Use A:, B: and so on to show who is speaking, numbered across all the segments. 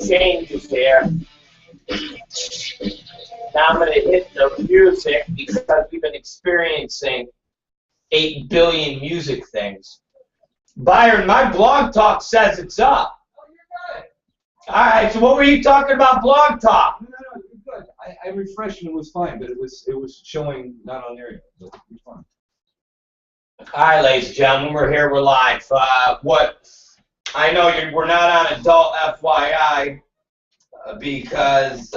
A: changes here. Now I'm going to hit the music because we've been experiencing 8 billion music things. Byron, my blog talk says it's up.
B: Oh, you're good.
A: All right, so what were you talking about blog talk?
B: No, you're good. I refreshed and it was fine, but it was showing not on there yet. So you're fine.
A: All right, ladies and gentlemen, we're here, we're live. I know we're not on adult FYI because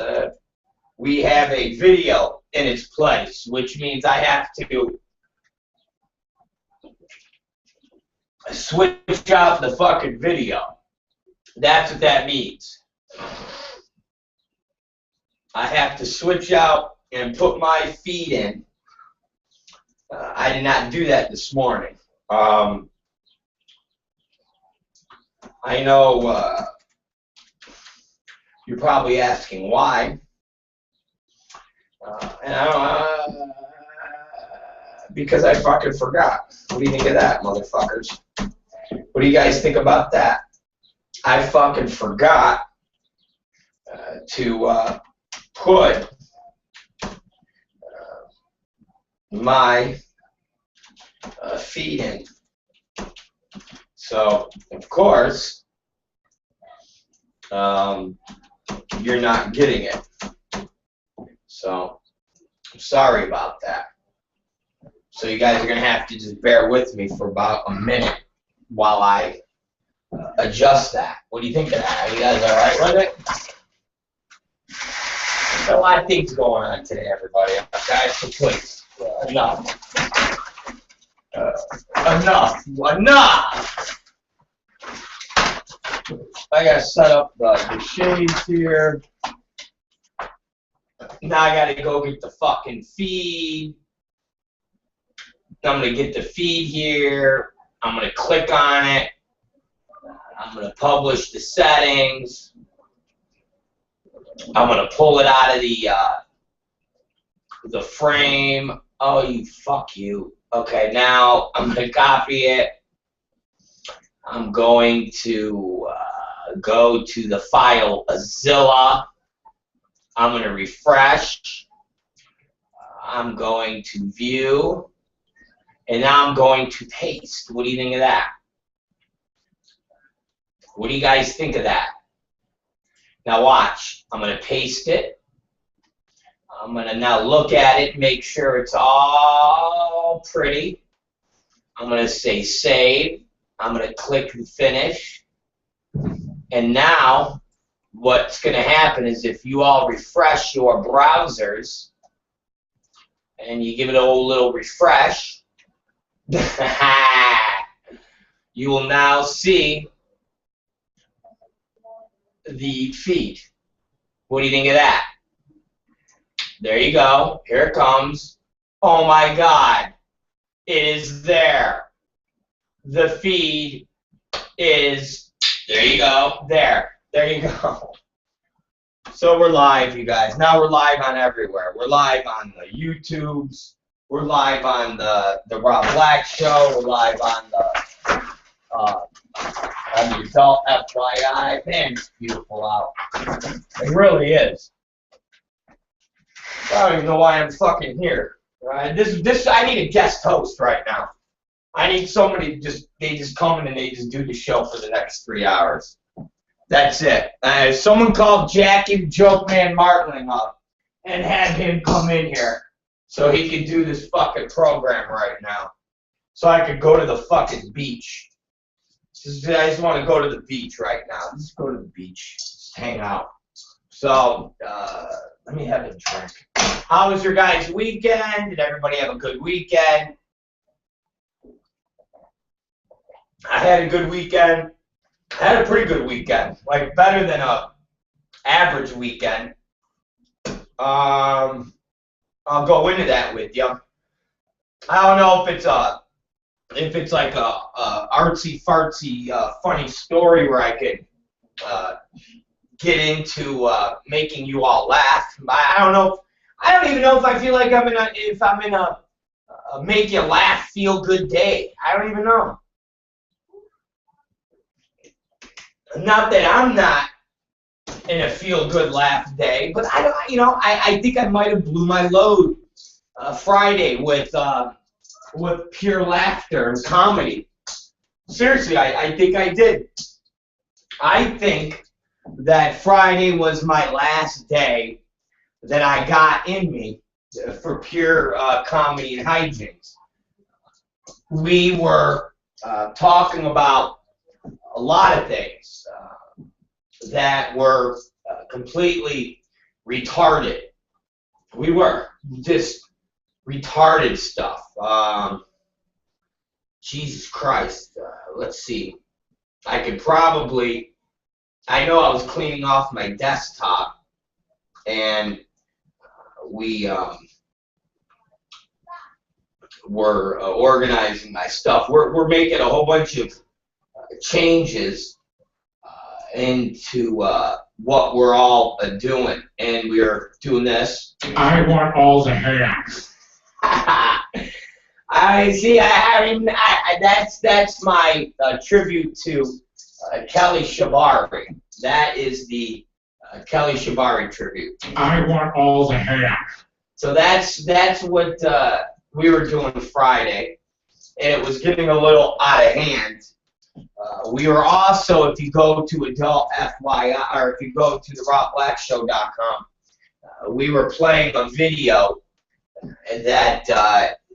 A: we have a video in its place, which means I have to switch out the fucking video. That's what that means. I have to switch out and put my feed in. I did not do that this morning. I know you're probably asking why. Because I fucking forgot. What do you think of that, motherfuckers? What do you guys think about that? I fucking forgot to put my feed in. So, of course, you're not getting it. So, I'm sorry about that. So you guys are going to have to just bear with me for about a minute while I adjust that. What do you think of that? Are you guys all right with it? There's a lot of things going on today, everybody. Okay, so please, enough. Enough! I gotta set up the shades here. Now I gotta go get the fucking feed. I'm gonna get the feed here. I'm gonna click on it. I'm gonna publish the settings. I'm gonna pull it out of the frame. Oh, you fuck you. Okay, now I'm gonna copy it. I'm going to go to the file Azilla. I'm going to refresh. I'm going to view. And now I'm going to paste. What do you think of that? What do you guys think of that? Now watch. I'm going to paste it. I'm going to now look at it, make sure it's all pretty. I'm going to say save. I'm going to click finish. And now what's going to happen is if you all refresh your browsers and you give it a little refresh, you will now see the feed. What do you think of that? There you go. Here it comes. Oh my God. It is there. The feed is, there you go. There you go. So we're live, you guys. Now we're live on everywhere. We're live on the YouTubes. We're live on the ROB Black Show. We're live on the adult FYI. Man, it's beautiful out. It really is. I don't even know why I'm fucking here. This I need a guest host right now. I need somebody they just come in and they just do the show for the next 3 hours. That's it. Someone called Jackie Joke Man Martling up and had him come in here so he could do this fucking program right now. So I could go to the fucking beach. I just want to go to the beach right now. Just go to the beach. Just hang out. So, let me have a drink. How was your guys' weekend? Did everybody have a good weekend? I had a good weekend. I had a pretty good weekend. Like, better than a average weekend. I'll go into that with you. I don't know if it's like a artsy fartsy funny story where I could get into making you all laugh. I don't know. I don't even know if I feel like I'm in a make you laugh, feel good day. I don't even know. Not that I'm not in a feel-good laugh day. But I don't, I think I might have blew my load Friday with pure laughter and comedy. Seriously, I think I did. I think that Friday was my last day that I got in me for pure comedy and hijinks. We were talking about a lot of things that were completely retarded. We were just retarded stuff. Jesus Christ. Let's see. I know I was cleaning off my desktop, and we were organizing my stuff. We're making a whole bunch of changes into what we're all doing, and we're doing this.
C: I want all the hands.
A: I see. That's my tribute to Kelly Shabari. That is the Kelly Shabari tribute.
C: I want all the hands.
A: So that's what we were doing Friday, and it was getting a little out of hand. We were also, if you go to Adult FYI, or if you go to the ROBBlackShow.com, we were playing a video that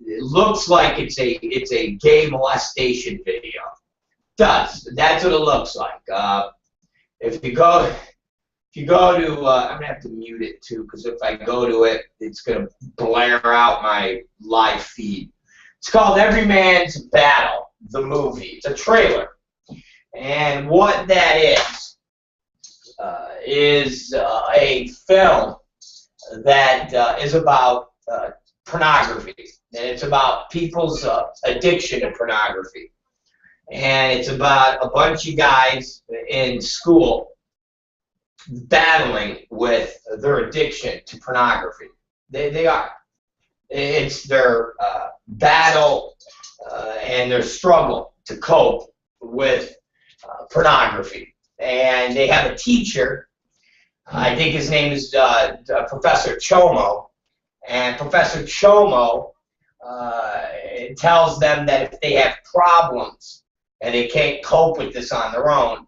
A: it looks like it's a gay molestation video. It does. That's what it looks like. If you go to, I'm gonna have to mute it too, because if I go to it, it's gonna blare out my live feed. It's called Every Man's Battle, the movie. It's a trailer, and what that is a film that is about pornography, and it's about people's addiction to pornography, and it's about a bunch of guys in school battling with their addiction to pornography. They are. It's their battle and their struggle to cope with pornography. And they have a teacher, I think his name is Professor Chomo, and Professor Chomo tells them that if they have problems and they can't cope with this on their own,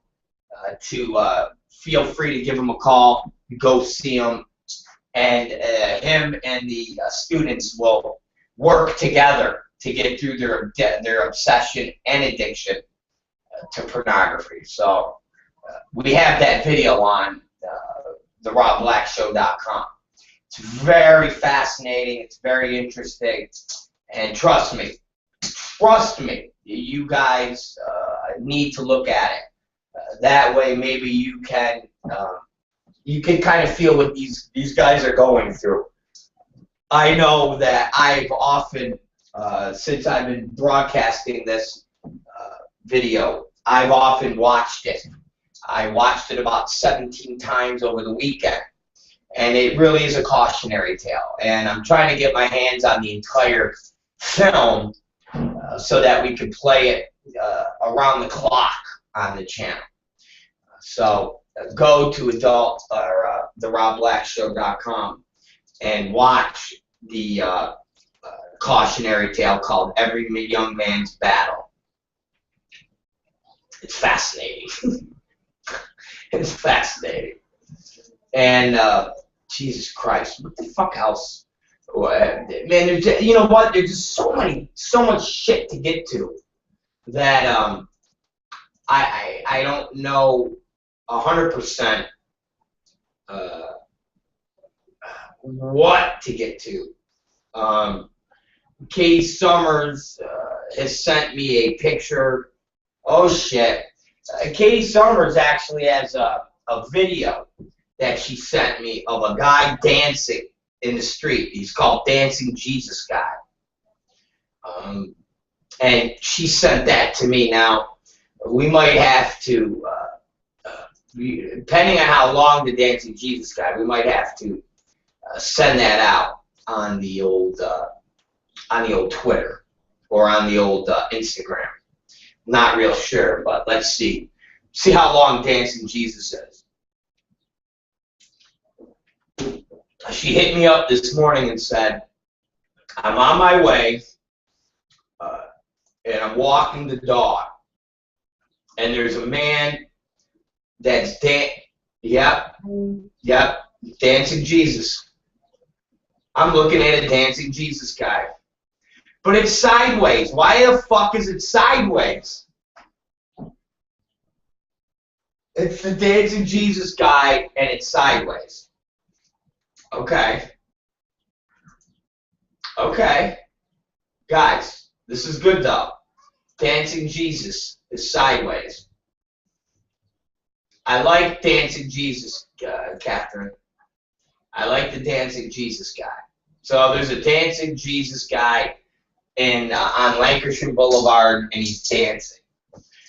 A: to feel free to give him a call, go see him, and him and the students will work together to get through their obsession and addiction to pornography. So we have that video on the ROBBlackShow.com. It's very fascinating. It's very interesting, and trust me, you guys need to look at it. That way, maybe you can kind of feel what these guys are going through. I know that I've often, since I've been broadcasting this video, I've often watched it. I watched it about 17 times over the weekend, and it really is a cautionary tale. And I'm trying to get my hands on the entire film so that we can play it around the clock on the channel. So go to adult or the ROBBlackShow.com and watch the cautionary tale called Every Young Man's Battle. It's fascinating. It's fascinating. And Jesus Christ, what the fuck else? Man, there's, you know what? There's just so much shit to get to that I don't know 100% what to get to. Katie Summers has sent me a picture. Oh shit. Katie Summers actually has a video that she sent me of a guy dancing in the street. He's called Dancing Jesus Guy. And she sent that to me. Now, we might have to, depending on how long the Dancing Jesus Guy, we might have to send that out on the old Twitter or on the old Instagram. Not real sure, but let's see how long Dancing Jesus is. She hit me up this morning and said, I'm on my way, and I'm walking the dog, and there's a man that's dancing Jesus. I'm looking at a dancing Jesus guy. But it's sideways. Why the fuck is it sideways? It's the dancing Jesus guy, and it's sideways. Okay. Okay. Guys, this is good though. Dancing Jesus is sideways. I like dancing Jesus, Catherine. I like the dancing Jesus guy. So there's a dancing Jesus guy on Lancashire Boulevard, and he's dancing.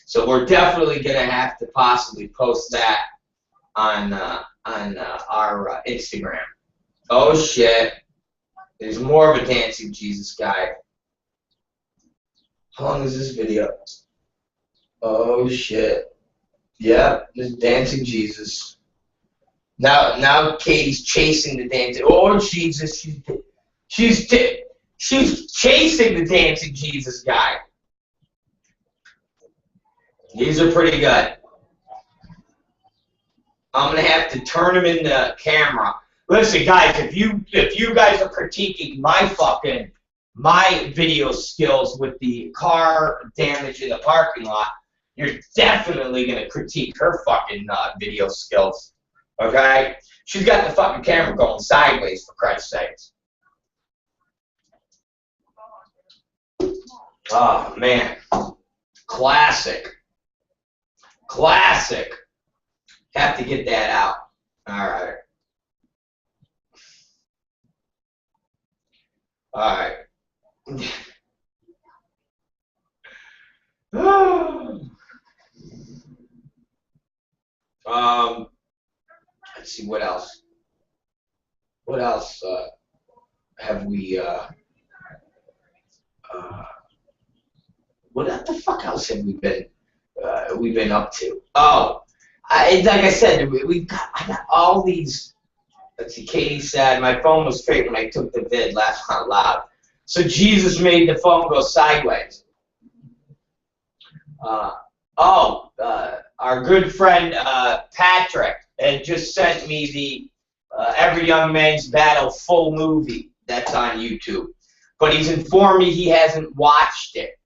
A: So we're definitely gonna have to possibly post that on our Instagram. Oh shit! There's more of a dancing Jesus guy. How long is this video? Oh shit! Yep, there's dancing Jesus. Now Katie's chasing the dancing. Oh Jesus! She's chasing the dancing Jesus guy. These are pretty good. I'm gonna have to turn them in the camera. Listen, guys, if you guys are critiquing my video skills with the car damage in the parking lot, you're definitely gonna critique her fucking video skills. Okay? She's got the fucking camera going sideways, for Christ's sakes. Oh man, classic. Classic. Have to get that out. All right. All right. Let's see what else. What else have we? What the fuck else have we been up to? Oh, like I said, I got all these. Let's see. Katie said my phone was straight when I took the vid. Laugh out loud. So Jesus made the phone go sideways. Our good friend Patrick had just sent me the Every Young Man's Battle full movie that's on YouTube, but he's informed me he hasn't watched it.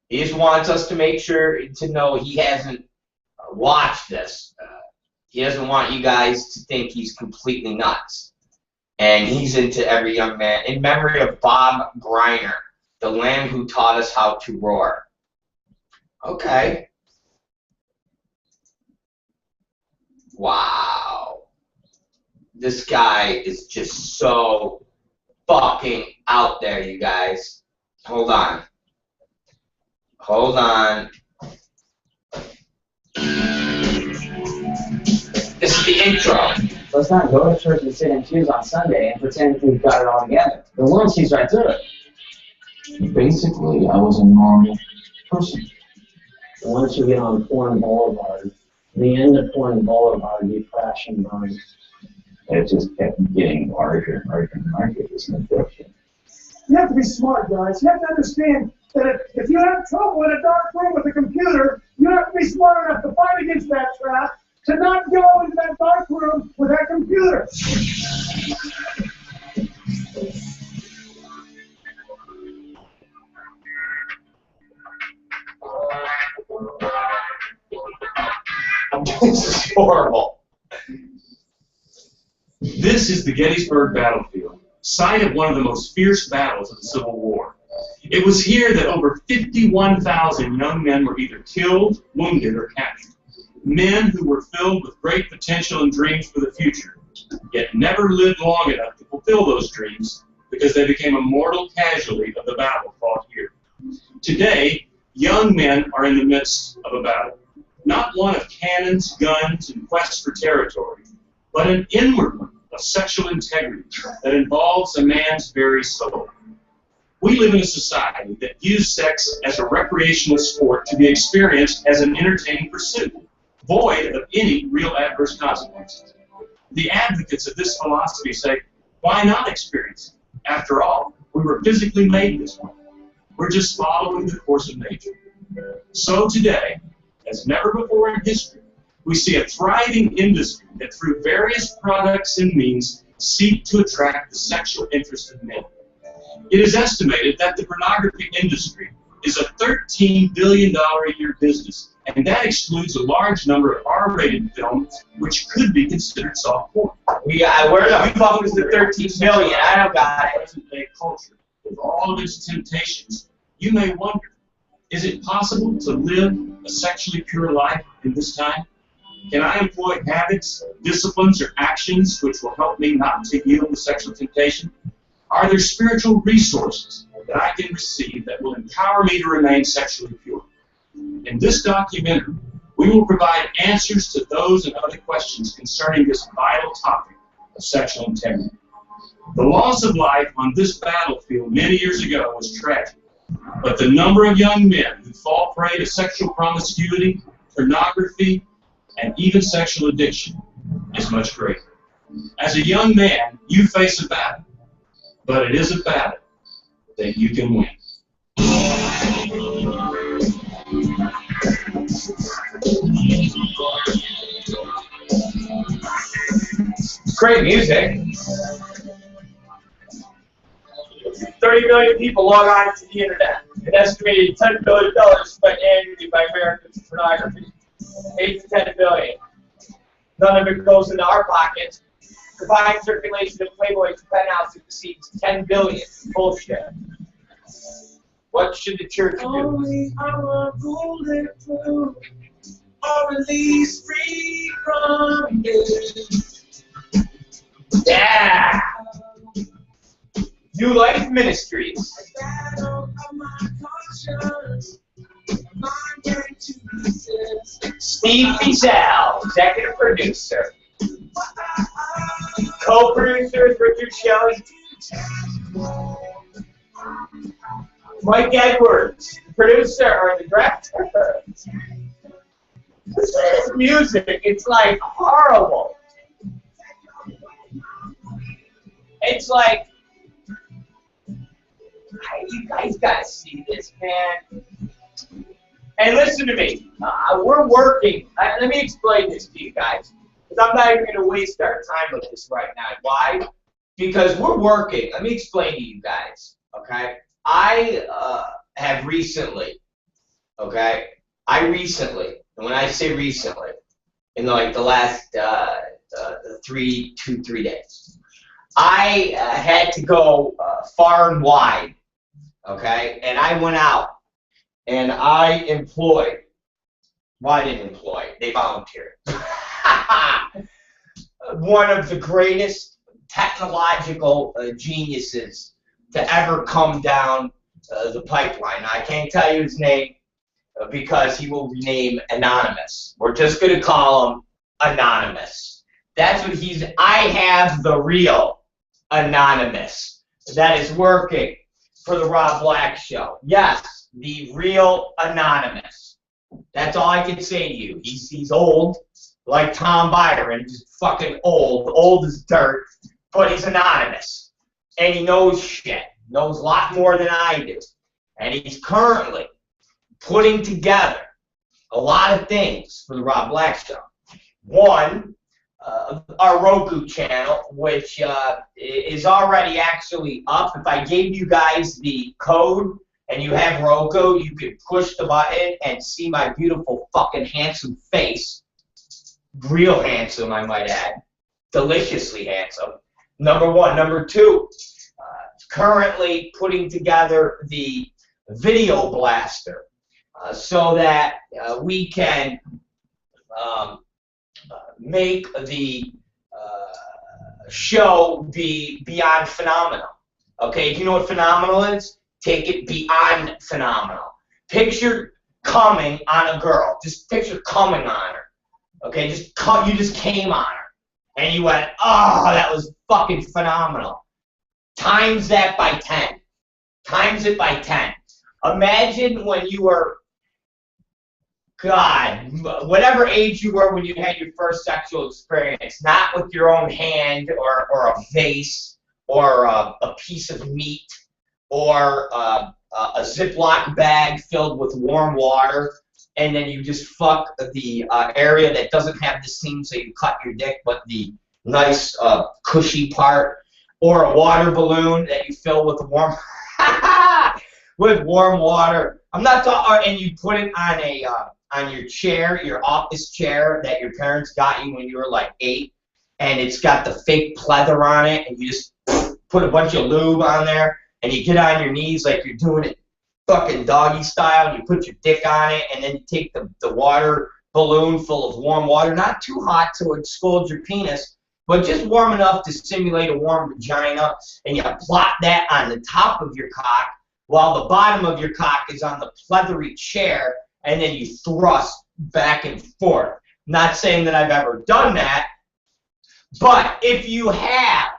A: He just wants us to make sure to know he hasn't watched this. He doesn't want you guys to think he's completely nuts. And he's into Every Young Man. In memory of Bob Greiner, the lamb who taught us how to roar. Okay. Wow. This guy is just so fucking out there, you guys. Hold on. Hold on. This is the intro.
D: Let's not go to church and sit in pews on Sunday and pretend we've got it all together. The world sees right through it.
E: Basically, I was a normal person.
D: Once you get on Porn Boulevard, the end of Porn Boulevard, you crash and burn.
E: It just kept getting larger and larger and larger. It was an addiction.
F: You have to be smart, guys. You have to understand that if you have trouble in a dark room with a computer, you have to be smart enough to fight against that trap, to not go into that dark room with that computer.
A: This is horrible.
G: This is the Gettysburg battlefield, site of one of the most fierce battles of the Civil War. It was here that over 51,000 young men were either killed, wounded, or captured. Men who were filled with great potential and dreams for the future, yet never lived long enough to fulfill those dreams because they became a mortal casualty of the battle fought here. Today, young men are in the midst of a battle, not one of cannons, guns, and quests for territory, but an inward one of sexual integrity that involves a man's very soul. We live in a society that views sex as a recreational sport to be experienced as an entertaining pursuit, void of any real adverse consequences. The advocates of this philosophy say, why not experience it? After all, we were physically made this way. We're just following the course of nature. So today, as never before in history, we see a thriving industry that through various products and means seek to attract the sexual interest of men. It is estimated that the pornography industry is a $13 billion a year business, and that excludes a large number of R-rated films which could be considered soft porn.
A: Where the fuck was the 13 million? I don't got it.
G: Present-day culture, with all of its temptations, you may wonder, is it possible to live a sexually pure life in this time? Can I employ habits, disciplines, or actions which will help me not to yield to sexual temptation? Are there spiritual resources that I can receive that will empower me to remain sexually pure? In this documentary, we will provide answers to those and other questions concerning this vital topic of sexual integrity. The loss of life on this battlefield many years ago was tragic, but the number of young men who fall prey to sexual promiscuity, pornography, and even sexual addiction is much greater. As a young man, you face a battle, but it is a battle that you can win.
A: Great music. 30 million people log on to the internet. An estimated $10 billion spent annually by Americans on pornography. 8 to 10 billion. None of it goes into our pockets. Combined circulation of Playboys and Penthouse exceeds 10 billion. Bullshit. What should the church do?
H: Only our bulletproof or at least free from it.
A: Yeah! New Life Ministries. Steve Fiesel, executive producer. Co-producers Richard Shelley. Mike Edwards, producer or the director. This is music. It's like horrible. It's like, you guys gotta see this, man. And listen to me. We're working. Let me explain this to you guys, because I'm not even going to waste our time with this right now. Why? Because we're working. Let me explain to you guys. Okay. I have recently. Okay. And when I say recently, in like the last 3 days, I had to go far and wide. Okay, and I went out and I employed. Well, I didn't employ. They volunteered. One of the greatest technological geniuses to ever come down the pipeline. I can't tell you his name because he will remain anonymous. We're just going to call him Anonymous. That's what he's. I have the real Anonymous that is working for the Rob Black Show. Yes, the real Anonymous. That's all I can say to you. He's old, like Tom Byron, just fucking old as dirt, but he's anonymous. And he knows shit, knows a lot more than I do. And he's currently putting together a lot of things for the Rob Black Show. One, our Roku channel, which is already actually up. If I gave you guys the code and you have Roku, you could push the button and see my beautiful fucking handsome face. Real handsome, I might add. Deliciously handsome. Number one. Number two, currently putting together the video blaster so that we can make the show be beyond phenomenal. Okay, do you know what phenomenal is? Take it beyond phenomenal. Picture coming on a girl. Just picture coming on her. Okay, you just came on her. And you went, oh, that was fucking phenomenal. Times that by 10. Times it by 10. Imagine when you were God, whatever age you were when you had your first sexual experience, not with your own hand or a vase or a piece of meat or a Ziploc bag filled with warm water, and then you just fuck the area that doesn't have the seam, so you cut your dick, but the nice cushy part, or a water balloon that you fill with warm with warm water. I'm not talking, and you put it on your chair, your office chair that your parents got you when you were like 8, and it's got the fake pleather on it, and you just put a bunch of lube on there, and you get on your knees like you're doing it fucking doggy style, and you put your dick on it, and then you take the water balloon full of warm water, not too hot to scald your penis, but just warm enough to simulate a warm vagina, and you plop that on the top of your cock, while the bottom of your cock is on the pleathery chair, and then you thrust back and forth. Not saying that I've ever done that, but if you have,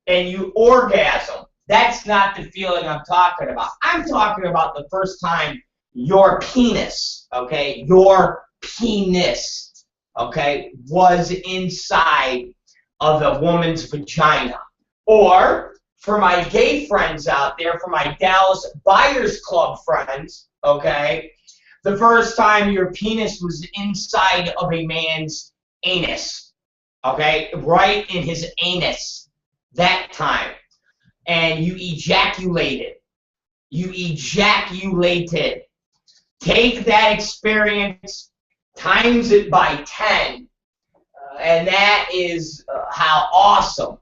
A: and you orgasm, that's not the feeling I'm talking about. I'm talking about the first time your penis, okay, your penis, okay, was inside of a woman's vagina. Or, for my gay friends out there, for my Dallas Buyers Club friends, okay, the first time your penis was inside of a man's anus, okay, right in his anus, that time. And you ejaculated. You ejaculated. Take that experience, times it by 10, and that is how awesome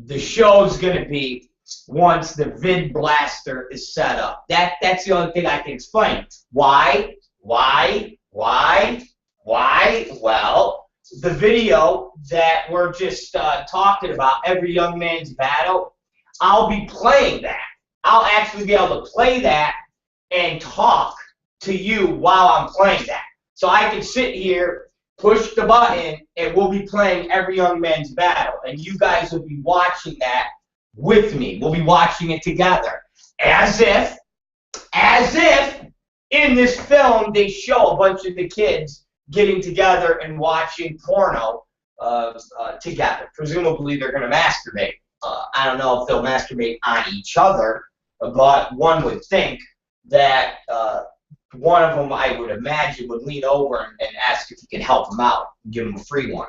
A: the show's going to be once the vid blaster is set up. That's the only thing I can explain. Why? Well, the video that we're just talking about, Every Young Man's Battle, I'll be playing that. I'll actually be able to play that and talk to you while I'm playing that. So I can sit here, push the button, and we'll be playing Every Young Man's Battle. And you guys will be watching that with me. We'll be watching it together. As if in this film they show a bunch of the kids getting together and watching porno together. Presumably they're going to masturbate. I don't know if they'll masturbate on each other, but one would think that one of them, I would imagine, would lean over and ask if you could help him out and give him a free one.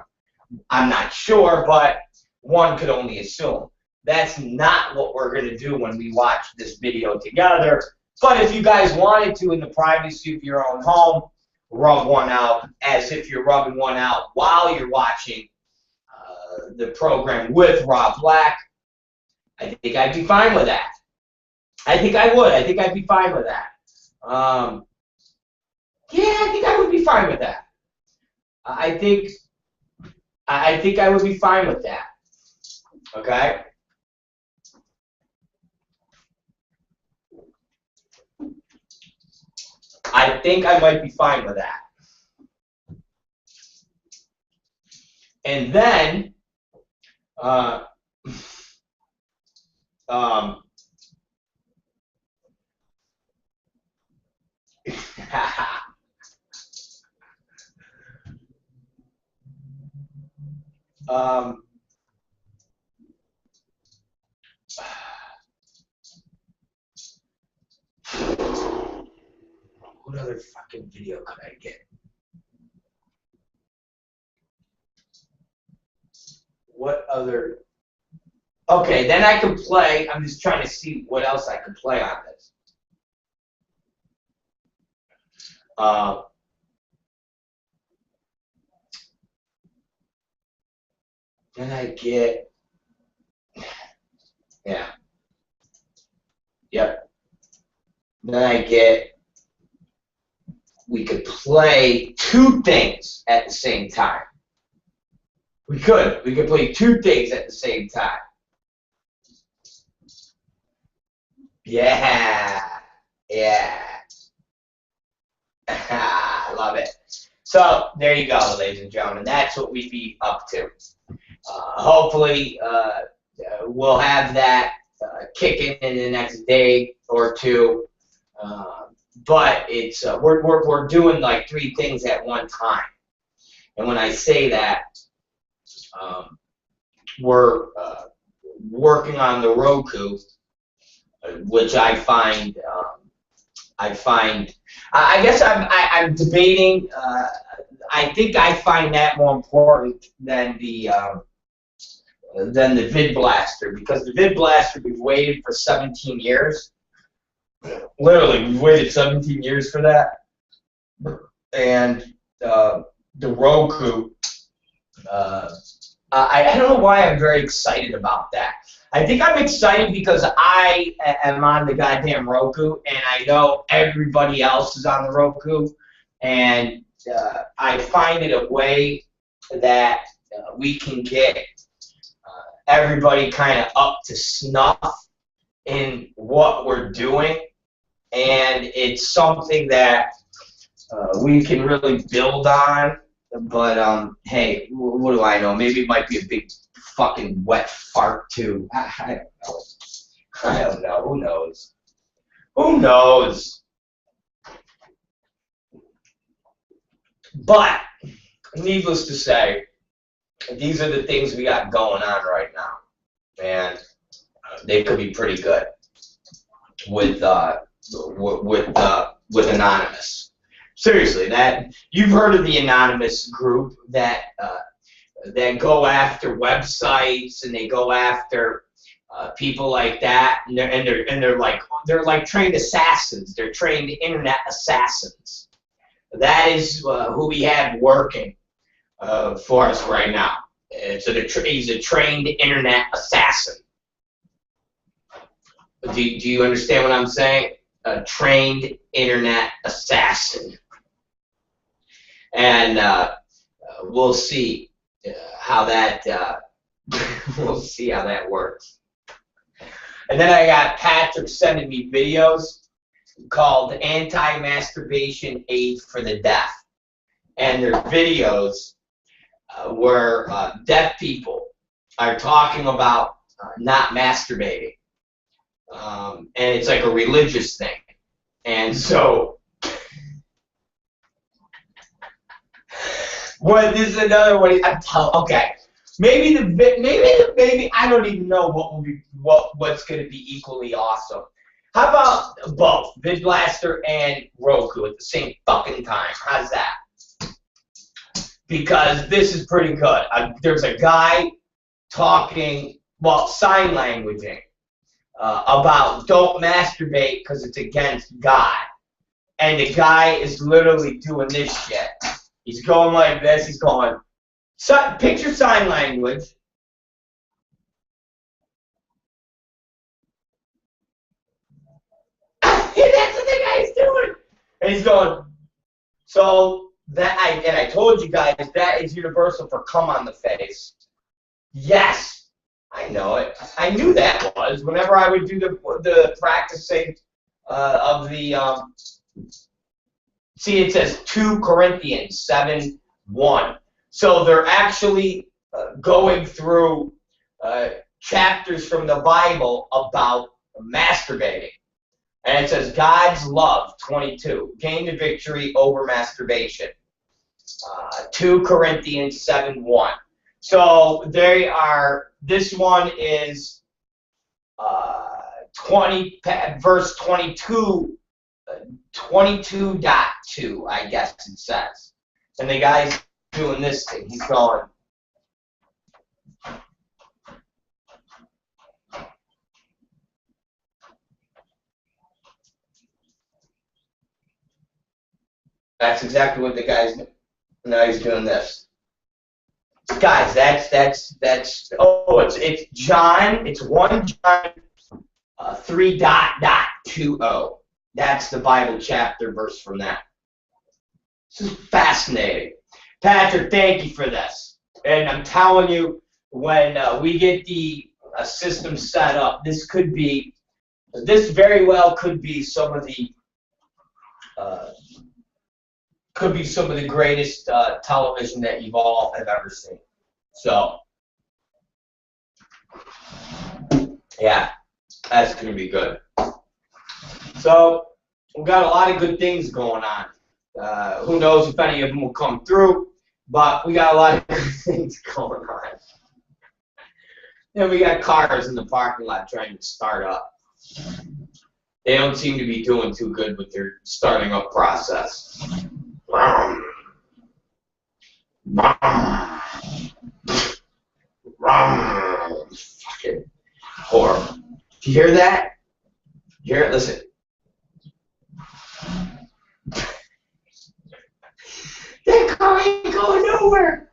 A: I'm not sure, but one could only assume. That's not what we're going to do when we watch this video together. But if you guys wanted to, in the privacy of your own home, rub one out as if you're rubbing one out while you're watching the program with Rob Black, I think I'd be fine with that. I think I would. I think I'd be fine with that. Yeah, I think I would be fine with that. I think I would be fine with that. Okay? I think I might be fine with that. And then, what other fucking video could I get? What other? Okay, then I can play. I'm just trying to see what else I could play on this. Then I get, yeah, yep. Then I get, we could play two things at the same time. We could play two things at the same time. Yeah, yeah. I love it. So there you go, ladies and gentlemen. That's what we'd be up to. Hopefully, we'll have that kicking in the next day or two. but it's we're doing like 3 things at one time. And when I say that, we're working on the Roku, which I guess I'm debating. I think I find that more important than the Vid Blaster, because the Vid Blaster we've waited for 17 years. Literally, we've waited 17 years for that. And the Roku, I don't know why I'm very excited about that. I think I'm excited because I am on the goddamn Roku, and I know everybody else is on the Roku, and I find it a way that we can get everybody kind of up to snuff in what we're doing, and it's something that we can really build on. But hey, what do I know? Maybe it might be a big fucking wet fart too. I don't know. I don't know. Who knows? Who knows? But needless to say, these are the things we got going on right now, and they could be pretty good with Anonymous. Seriously, that you've heard of the Anonymous group that go after websites, and they go after people like that, and they're like trained assassins. They're trained internet assassins. That is who we have working for us right now. He's a trained internet assassin. Do you understand what I'm saying? A trained internet assassin. And we'll see how that works. And then I got Patrick sending me videos called Anti-Masturbation Aid for the Deaf. And their videos where deaf people are talking about not masturbating. And it's like a religious thing. And so, well, this is another one. Okay, maybe I don't even know what's going to be equally awesome. How about both Vid Blaster and Roku at the same fucking time? How's that? Because this is pretty good. There's a guy talking, well, sign languaging about don't masturbate because it's against God. And the guy is literally doing this shit. He's going like this. He's going, picture sign language. That's what the guy's doing. And he's going, so that I told you guys that is universal for cum on the face. Yes, I know it. I knew that was whenever I would do the practicing of the. See, it says 2 Corinthians 7:1. So they're actually going through chapters from the Bible about masturbating. And it says God's love, 22, gain the victory over masturbation. 2 Corinthians 7:1. So they are, this one is verse 22, 22.2, I guess it says. And the guy's doing this thing. He's going, that's exactly what the guy's doing. Now he's doing this. Guys, it's John, it's 1 John 3.20. That's the Bible chapter verse from that. This is fascinating. Patrick, thank you for this. And I'm telling you, when we get the system set up, this very well could be some of the greatest television that you all have ever seen. So, yeah, that's going to be good. So, we got a lot of good things going on. Who knows if any of them will come through, but we got a lot of good things going on. And we got cars in the parking lot trying to start up. They don't seem to be doing too good with their starting up process. Fucking horrible. Do you hear that? You hear it? Listen. That car ain't going nowhere.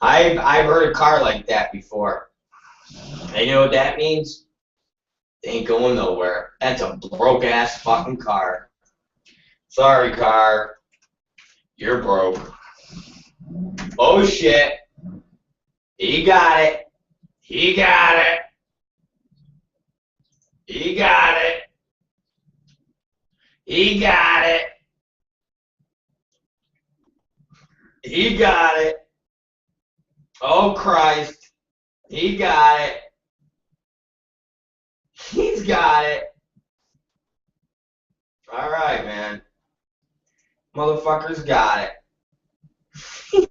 A: I've heard a car like that before. And you know what that means? They ain't going nowhere. That's a broke ass fucking car. Sorry, car. You're broke. Oh shit. He got it. He got it. He got it. He got it. He got it. Oh Christ. He got it. He's got it. Alright, man. Motherfucker's got it.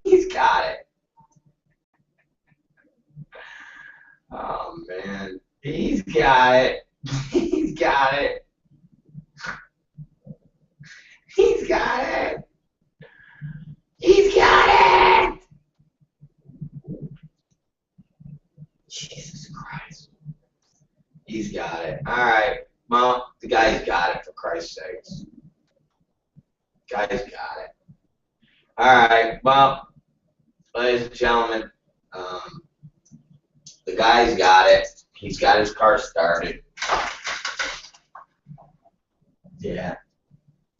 A: He's got it. Oh, man. He's got it. He's got it. He's got it. He's got it. Jesus Christ. He's got it. Alright. Well, the guy's got it, for Christ's sakes. Guy's got it. Alright. Well, ladies and gentlemen, the guy's got it. He's got his car started. Yeah.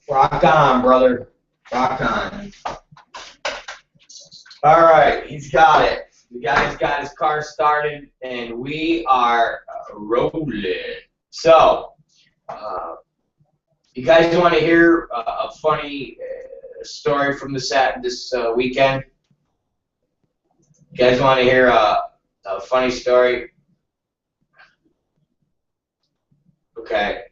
A: Rock on, brother. Rock on. Alright, he's got it. The guy's got his car started, and we are rolling. So, you guys want to hear a funny story from this weekend? You guys want to hear a funny story? Okay.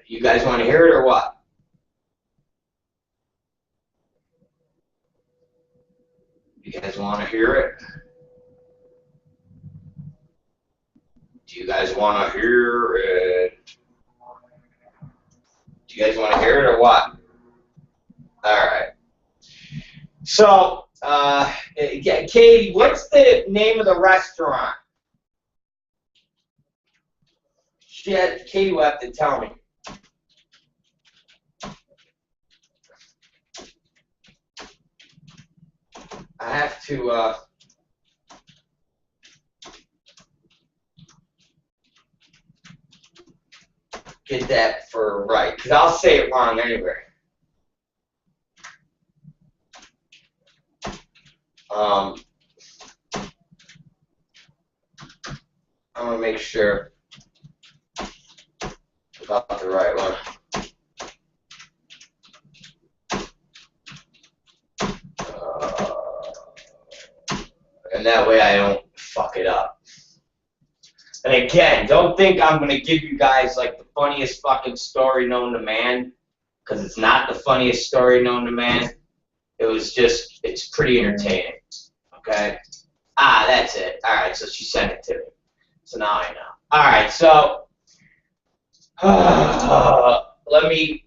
A: You guys want to hear it or what? You guys want to hear it? Do you guys want to hear it? Do you guys want to hear it or what? Alright. So, Katie, what's the name of the restaurant? Katie will have to tell me. I have to, get that for right, because I'll say it wrong anyway. I want to make sure about the right one. And that way I don't fuck it up. And again, don't think I'm going to give you guys like the funniest fucking story known to man, because it's not the funniest story known to man. It was just, it's pretty entertaining. Okay? Ah, that's it. Alright, so she sent it to me. So now I know. Alright, so let me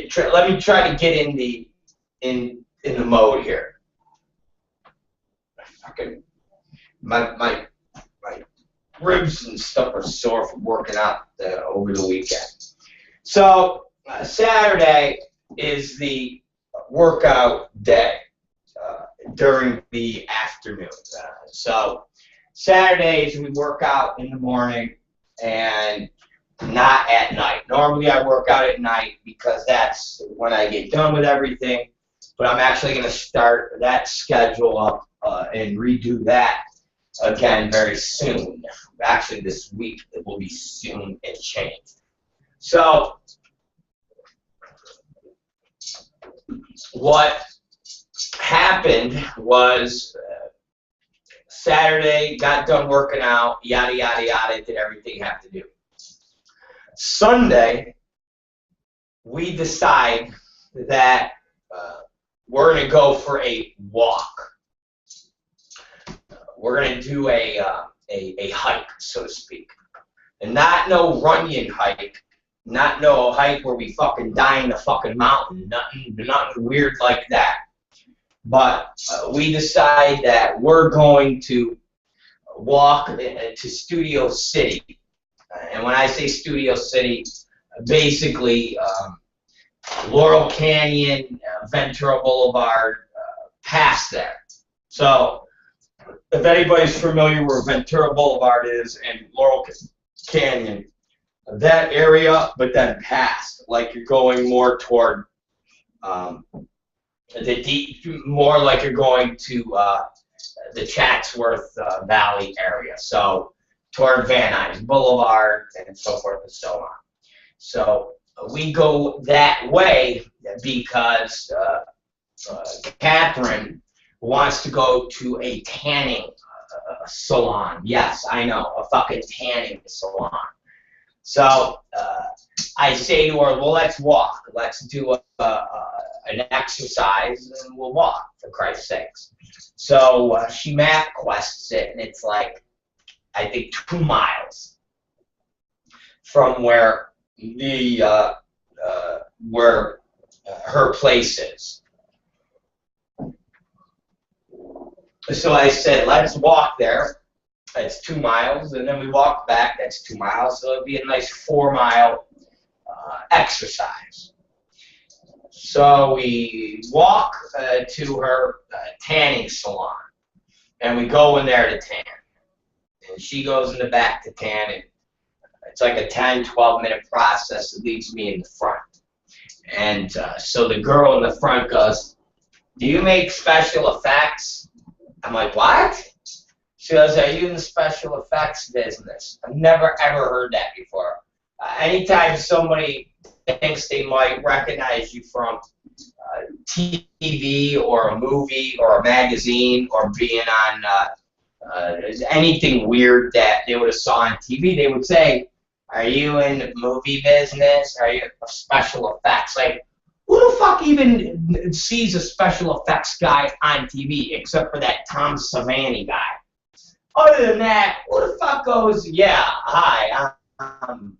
A: try to get in the mode here. Fucking my ribs and stuff are sore from working out over the weekend. So Saturday is the workout day during the afternoon. So Saturdays we work out in the morning and not at night. Normally I work out at night because that's when I get done with everything. But I'm actually going to start that schedule up and redo that again very soon. Actually this week it will be soon and changed. So what happened was Saturday, got done working out, yada, yada, yada, did everything you have to do. Sunday, we decide that we're going to go for a walk. We're going to do a hike, so to speak. And not no Runyon hike, not no hike where we fucking die in the fucking mountain, nothing weird like that. But we decide that we're going to walk to Studio City. And when I say Studio City, basically Laurel Canyon, Ventura Boulevard, past there. So if anybody's familiar where Ventura Boulevard is and Laurel Canyon, that area, but then past, like you're going more toward more like you're going to the Chatsworth Valley area, so toward Van Nuys Boulevard and so forth and so on. So we go that way because Catherine wants to go to a tanning salon. Yes, I know, a fucking tanning salon. So I say to her, well, let's walk. Let's do an exercise and we'll walk, for Christ's sakes. So she map quests it, and it's like, I think, 2 miles from where where her place is. So I said, let's walk there. That's 2 miles, and then we walk back. That's 2 miles, so it'll be a nice 4-mile exercise. So we walk to her tanning salon, and we go in there to tan. And she goes in the back to tan, and it's like a 10, 12-minute process that leaves me in the front. And so the girl in the front goes, do you make special effects? I'm like, what? She goes, are you in the special effects business? I've never, ever heard that before. Anytime somebody thinks they might recognize you from TV or a movie or a magazine or being on anything weird that they would have saw on TV, they would say, are you in the movie business? Are you special effects? Like, who the fuck even sees a special effects guy on TV except for that Tom Savini guy? Other than that, who the fuck goes, yeah, hi, I'm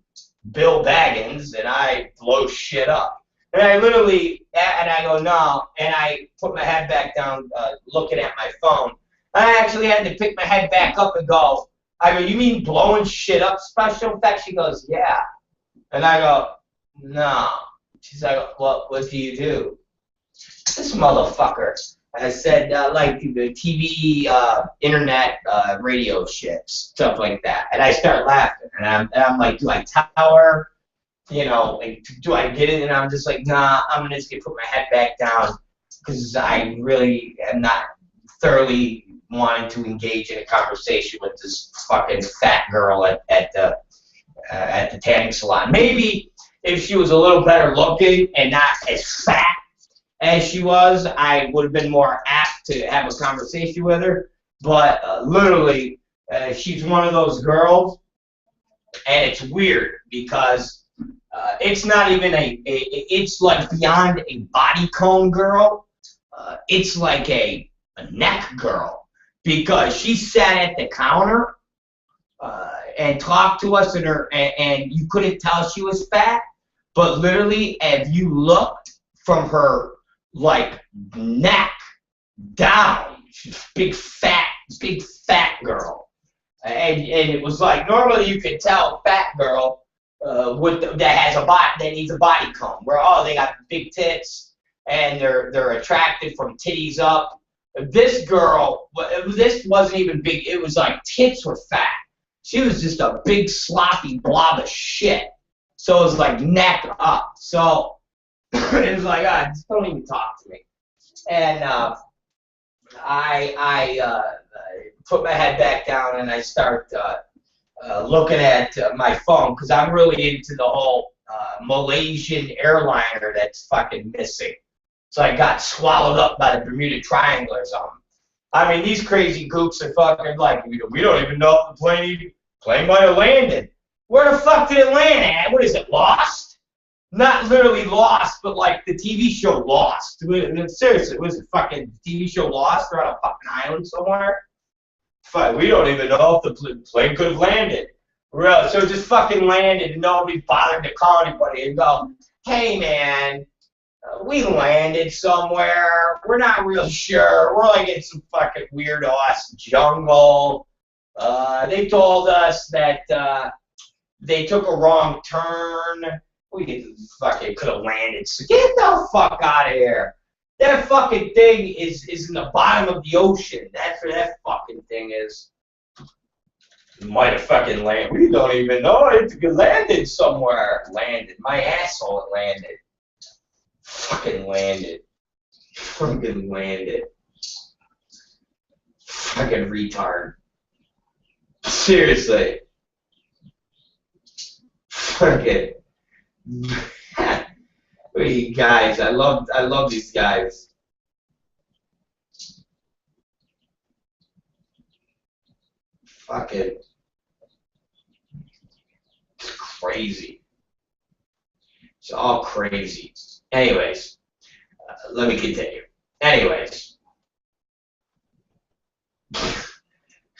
A: Bill Baggins, and I blow shit up. And I literally, and I go, no, and I put my head back down looking at my phone. And I actually had to pick my head back up and go, I go, you mean blowing shit up special effects? She goes, yeah. And I go, no. She's like, what do you do? This motherfucker. I said, like the TV, internet, radio shit, stuff like that. And I start laughing. And I'm like, do I tell her? You know, like, do I get it? And I'm just like, nah, I'm just going to put my head back down because I really am not thoroughly wanting to engage in a conversation with this fucking fat girl at the tanning salon. Maybe if she was a little better looking and not as fat as she was, I would have been more apt to have a conversation with her. But literally, she's one of those girls, and it's weird because it's not even it's like beyond a body cone girl. It's like a neck girl because she sat at the counter and talked to us, and you couldn't tell she was fat. But literally, if you looked from her like neck down, she's big fat girl, and it was like normally you could tell a fat girl that has a body that needs a body comb, where they got big tits and they're attracted from titties up. This girl, this wasn't even big. It was like tits were fat. She was just a big sloppy blob of shit. So it was like neck up. So it was like, just don't even talk to me. And I put my head back down and I start looking at my phone because I'm really into the whole Malaysian airliner that's fucking missing. So I got swallowed up by the Bermuda Triangle or something. I mean, these crazy gooks are fucking like, we don't even know if the plane might have landed. Where the fuck did it land at? What is it, Lost? Not literally Lost, but like the TV show Lost. Seriously, was it fucking TV show Lost? They're on a fucking island somewhere? Fuck, we don't even know if the plane could have landed. Really? So it just fucking landed and nobody bothered to call anybody and go, hey man, we landed somewhere. We're not real sure. We're like in some fucking weird-ass jungle. They told us that they took a wrong turn. We fucking could have landed. So get the fuck out of here. That fucking thing is in the bottom of the ocean. That's where that fucking thing is. It might have fucking landed. We don't even know. It landed somewhere. Landed. My asshole, it landed. Fucking landed. Fucking landed. Fucking retard. Seriously. Fucking. Hey guys, I love these guys. Fucking. It's crazy. It's all crazy. Anyways, let me continue. Anyways,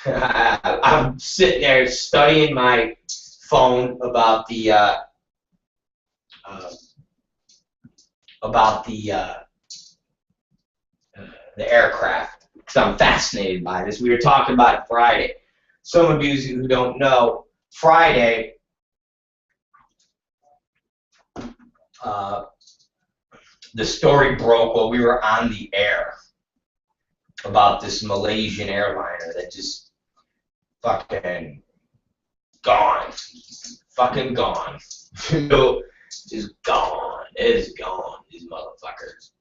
A: I'm sitting there studying my phone about the aircraft, because I'm fascinated by this. We were talking about it Friday. Some of you who don't know, Friday, the story broke while we were on the air about this Malaysian airliner that just fucking gone. Fucking gone. Just gone. It's gone, these motherfuckers.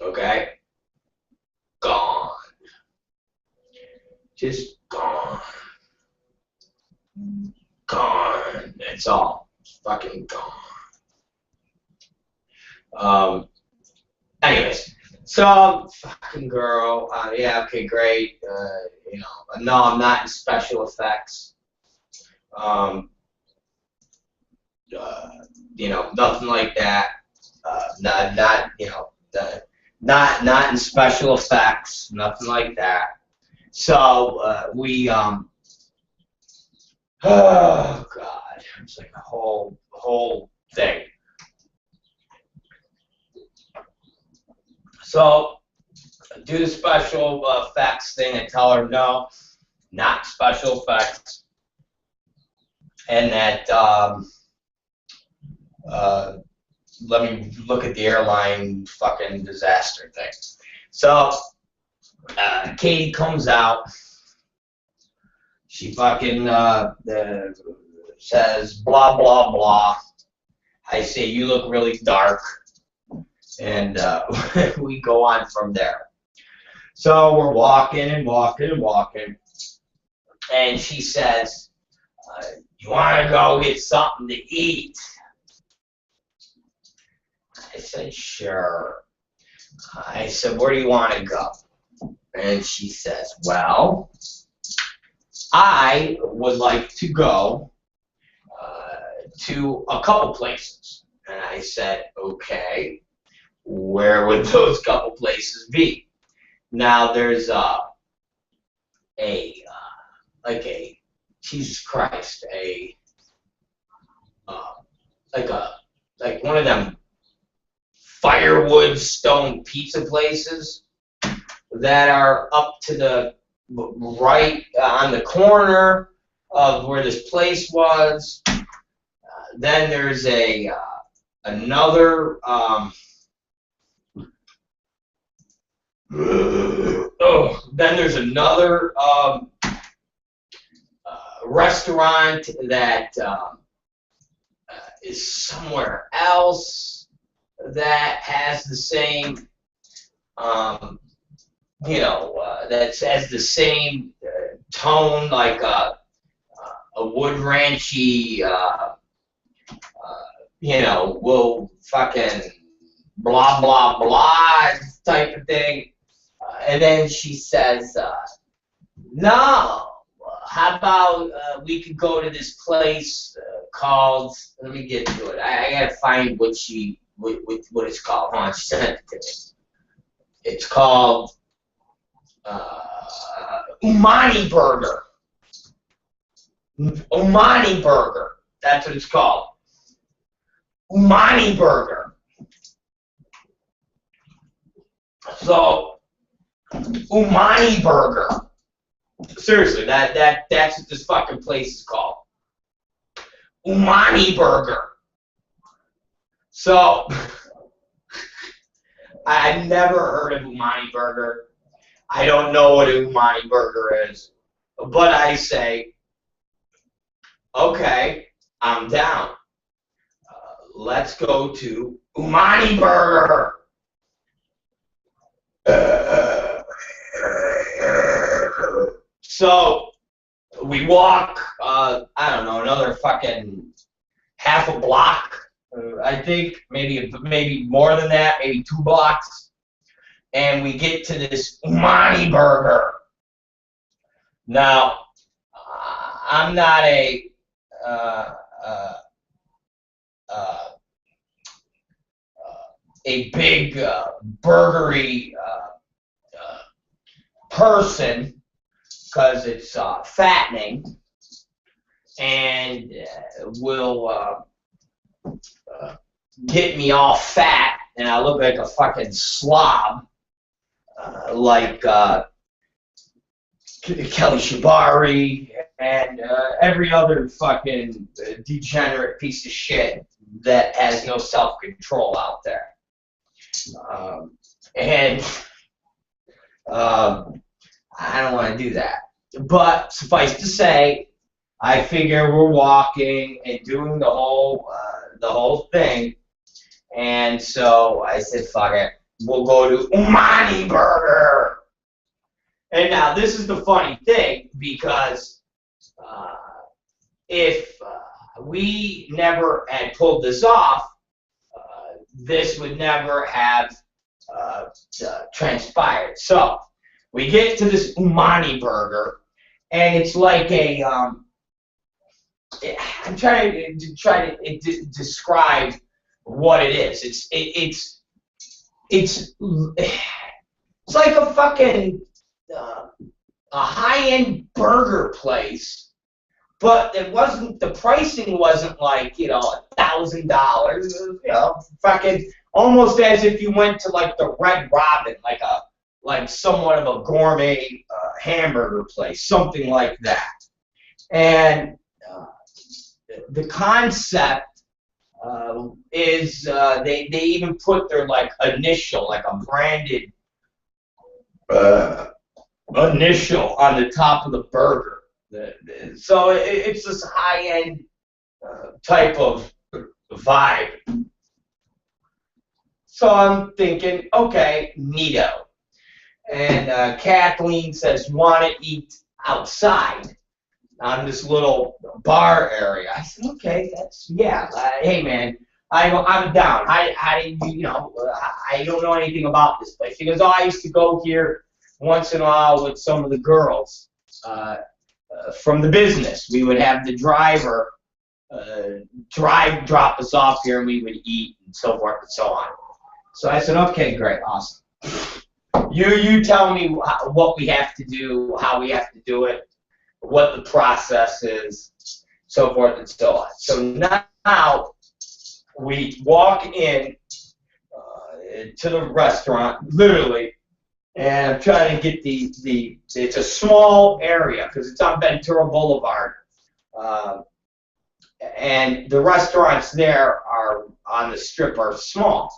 A: Okay? Gone. Just gone. Gone. That's all. Fucking gone. Anyways, so fucking girl, yeah, okay, great. You know, no, I'm not in special effects. You know, nothing like that. Not you know, not in special effects, nothing like that. So we oh god, it's like a whole thing. So do the special effects thing and tell her no, not special effects, and that let me look at the airline fucking disaster thing. So Katie comes out. She fucking says blah blah blah. I say you look really dark, and we go on from there. So we're walking and walking and walking, and she says, "You want to go get something to eat?" I said, "Sure." I said, "Where do you want to go?" And she says, "Well, I would like to go to a couple places." And I said, "Okay, where would those couple places be?" Now there's Jesus Christ, like one of them firewood stone pizza places that are up to the right on the corner of where this place was. Then there's another then there's another restaurant that is somewhere else that has the same, you know, that has the same tone, like a wood ranchy, you know, will fucking blah, blah, blah type of thing. And then she says, no, how about we could go to this place called, let me get to it. I gotta find what it's called. Hold on, she sent it to me. It's called Umani Burger. Umani Burger. That's what it's called. Umani Burger. So, Umani Burger. Seriously, that's what this fucking place is called. Umani Burger. So, I've never heard of Umani Burger. I don't know what an Umani Burger is. But I say, okay, I'm down. Let's go to Umani Burger. So we walk, I don't know, another fucking half a block. I think maybe more than that, maybe 2 blocks, and we get to this Umani Burger. Now, I'm not a big burgery person, because it's fattening and will get me all fat, and I look like a fucking slob, like Kelly Shibari and every other fucking degenerate piece of shit that has no self-control out there. I don't want to do that. But suffice to say, I figure we're walking and doing the whole thing, and so I said, fuck it, we'll go to Umani Burger. And now this is the funny thing, because if we never had pulled this off, this would never have transpired. So we get to this Umani Burger, and it's like a I'm trying to describe what it is. It's like a fucking a high-end burger place, but it wasn't. The pricing wasn't like $1,000. Fucking almost as if you went to like the Red Robin, like somewhat of a gourmet hamburger place, something like that. And the concept is they even put their like initial, like a branded initial on the top of the burger. So it's this high-end type of vibe. So I'm thinking, okay, neato. And Kathleen says, want to eat outside on this little bar area. I said, okay, hey man, I'm down. How do you I don't know anything about this place. He goes, oh, I used to go here once in a while with some of the girls from the business. We would have the driver drop us off here, and we would eat and so forth and so on. So I said, okay, great, awesome. You tell me what we have to do, how we have to do it, what the process is, so forth and so on. So now we walk in to the restaurant, literally, and I'm trying to get it's a small area because it's on Ventura Boulevard, and the restaurants there are on the strip are small.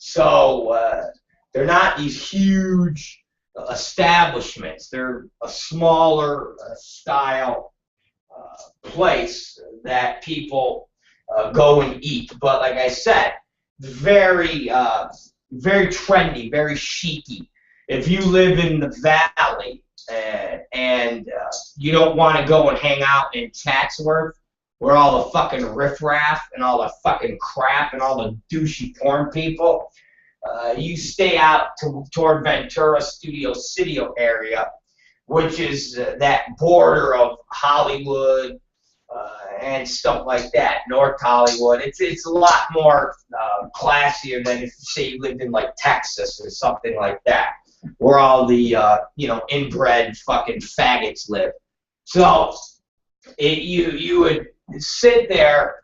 A: So they're not these huge establishments. They're a smaller style place that people go and eat. But like I said, very trendy, very chic-y. If you live in the valley and you don't want to go and hang out in Chatsworth, where all the fucking riffraff and all the fucking crap and all the douchey porn people, you stay out toward Ventura Studio City area, which is that border of Hollywood and stuff like that, North Hollywood. It's a lot more classier than if, say, you lived in like Texas or something like that, where all the inbred fucking faggots live. So you would sit there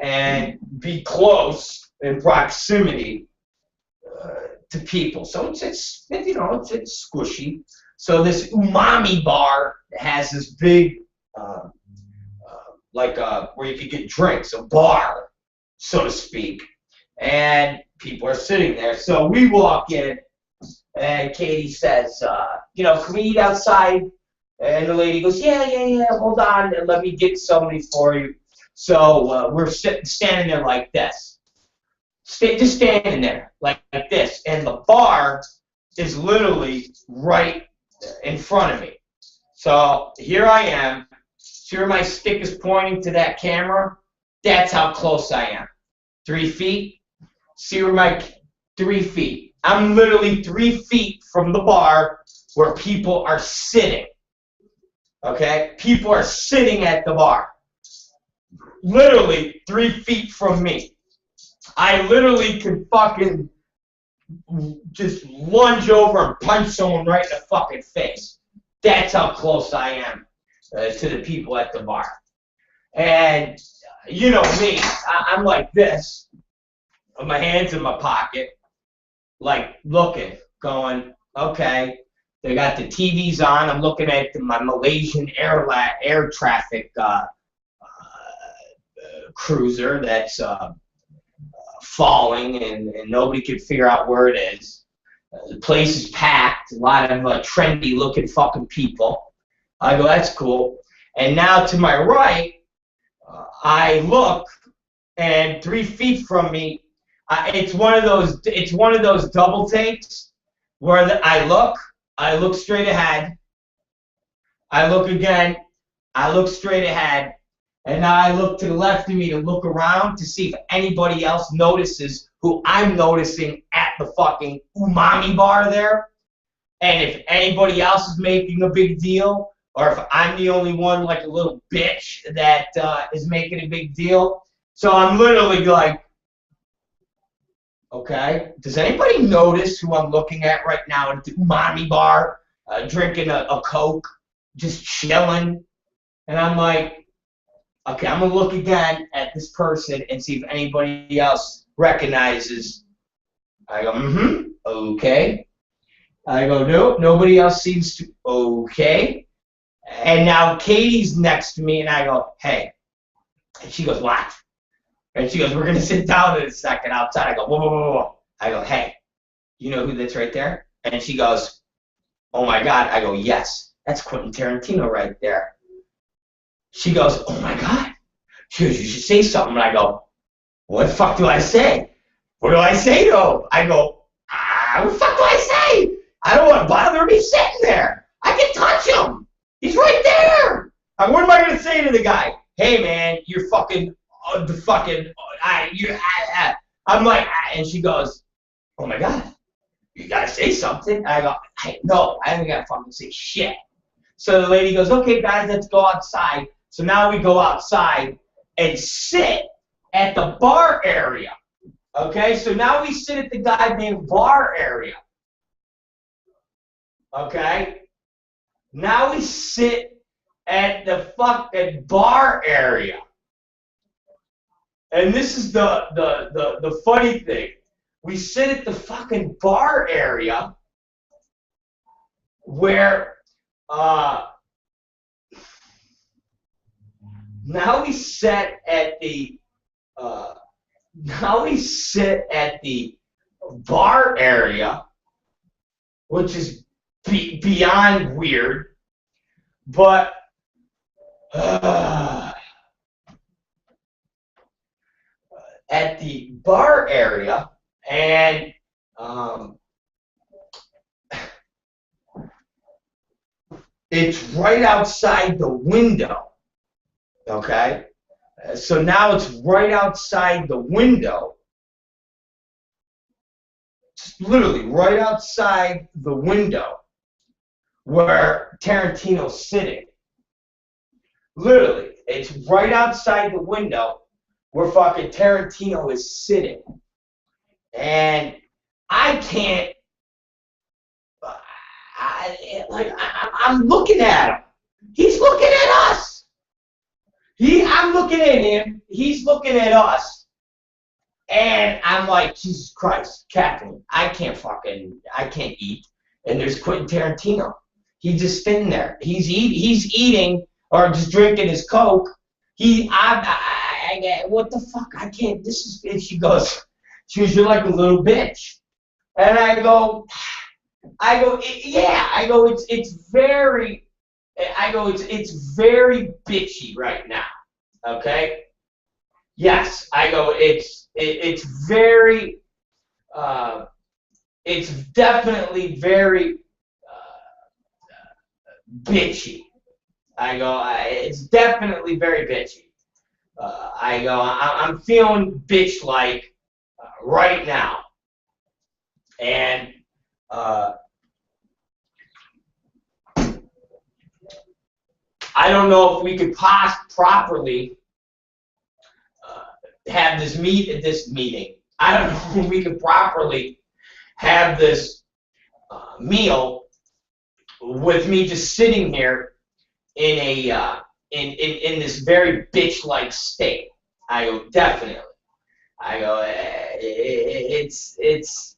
A: and be close in proximity to people. So it's squishy. So this umami bar has this big where you could get drinks, a bar, so to speak, and people are sitting there. So we walk in, and Katie says, can we eat outside? And the lady goes, yeah, hold on, and let me get somebody for you. So we're standing there like this, just standing there like this, and the bar is literally right in front of me. So here I am. See where my stick is pointing to that camera? That's how close I am. 3 feet. See where my 3 feet. I'm literally 3 feet from the bar where people are sitting. Okay? People are sitting at the bar. Literally 3 feet from me. I literally could fucking just lunge over and punch someone right in the fucking face. That's how close I am to the people at the bar. And you know me, I'm like this, with my hands in my pocket, like looking, going, okay, they got the TVs on. I'm looking at my Malaysian air traffic cruiser that's falling, and nobody can figure out where it is. The place is packed, a lot of trendy looking fucking people. I go, that's cool. And now to my right, I look, and 3 feet from me, it's one of those double takes where I look straight ahead, I look again, I look straight ahead, and now I look to the left of me to look around to see if anybody else notices who I'm noticing at the fucking umami bar there. And if anybody else is making a big deal, or if I'm the only one like a little bitch that is making a big deal. So I'm literally like, okay, does anybody notice who I'm looking at right now at the umami bar, drinking a Coke, just chilling? And I'm like, okay, I'm going to look again at this person and see if anybody else recognizes. I go, okay. I go, no, nobody else seems to, okay. And now Katie's next to me, and I go, hey. And she goes, what? And she goes, we're going to sit down in a second outside. I go, whoa. I go, hey, you know who that's right there? And she goes, oh, my God. I go, yes, that's Quentin Tarantino right there. She goes, oh, my God. She goes, you should say something. And I go, what the fuck do I say? What do I say to him? I go, what the fuck do I say? I don't want to bother me sitting there. I can touch him. He's right there. What am I going to say to the guy? Hey, man, you're fucking, I'm like, and she goes, oh, my God, you got to say something. I go, no, I haven't got to fucking say shit. So the lady goes, okay, guys, let's go outside. So now we go outside and sit at the bar area. Okay, so now we sit at the goddamn bar area. Okay? Now we sit at the fucking bar area. And this is the funny thing. We sit at the fucking bar area where now we sit at the bar area, which is beyond weird, but at the bar area, and it's right outside the window. Okay, so now it's right outside the window. literally right outside the window where Tarantino's sitting. Literally, it's right outside the window where fucking Tarantino is sitting. And I can't, I'm looking at him. He's looking at us. I'm looking at him. He's looking at us. And I'm like, Jesus Christ, Captain, I can't eat. And there's Quentin Tarantino. He's just sitting there. He's eating or just drinking his Coke. What the fuck? I can't. And she goes, you're like a little bitch. And I go, yeah. I go, it's very bitchy right now. Okay. Yes. I go, it's very, it's definitely very bitchy. I go, it's definitely very bitchy. I go, I'm feeling bitch-like right now. And I don't know if we could properly have this meeting. I don't know if we could properly have this meal with me just sitting here in a in this very bitch-like state. I go, definitely. I go, this is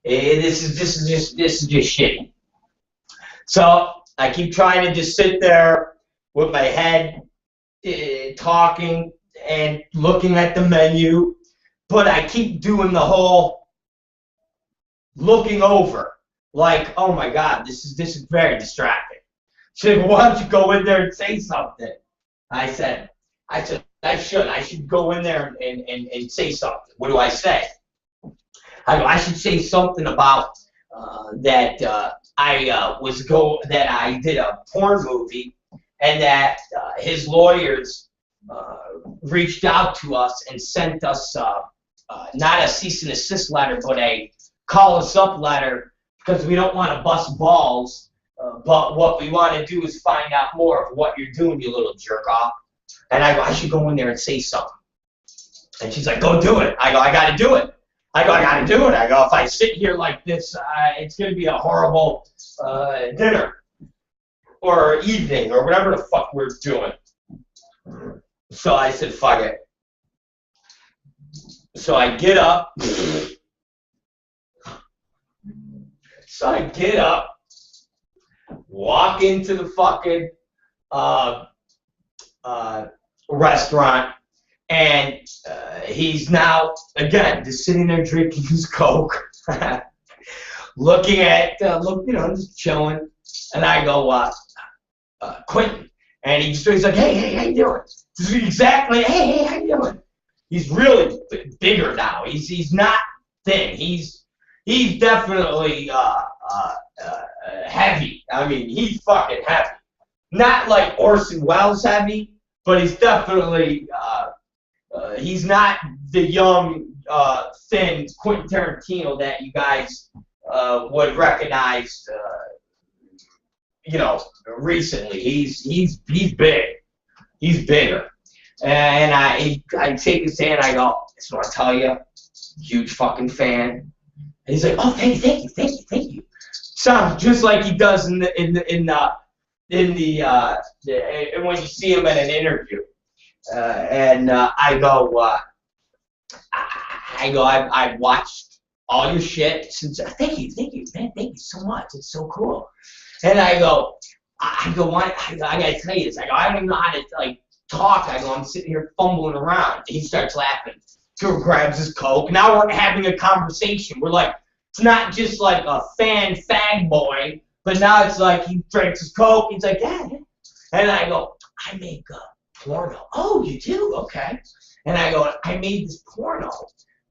A: just shitty. So I keep trying to just sit there with my head talking and looking at the menu, but I keep doing the whole looking over, like, oh my God, this is very distracting. She said, why don't you go in there and say something? I said, I should go in there and say something. What do I say? I go, I should say something about that I did a porn movie and that his lawyers reached out to us and sent us not a cease and desist letter, but a call us up letter because we don't want to bust balls. But what we want to do is find out more of what you're doing, you little jerk off. And I go, I should go in there and say something. And she's like, go do it. I go, I got to do it. I got to do it. I go, if I sit here like this, it's going to be a horrible dinner or evening or whatever the fuck we're doing. So I said, fuck it. So I get up. Walk into the fucking restaurant, and he's now, again, just sitting there drinking his Coke, looking at, just chilling, and I go, Quentin, and he's like, hey, how you doing? Exactly, hey, how you doing? He's really bigger now. He's not thin. He's definitely heavy. I mean, he's fucking heavy. Not like Orson Welles heavy, but he's definitely he's not the young, thin Quentin Tarantino that you guys would recognize, recently. He's big. He's bigger. And I take his hand. I go, that's what I tell you. Huge fucking fan. And he's like, oh, thank you. Sounds just like he does in the when you see him in an interview. I've watched all your shit since. Thank you, man. Thank you so much. It's so cool. And I gotta tell you this. I don't even know how to talk. I'm sitting here fumbling around. And he starts laughing. Drew grabs his Coke. Now we're having a conversation. We're like, it's not just like a fag boy, but now it's like he drinks his Coke. He's like, yeah. And I go, I make a porno. Oh, you do? Okay. And I go, I made this porno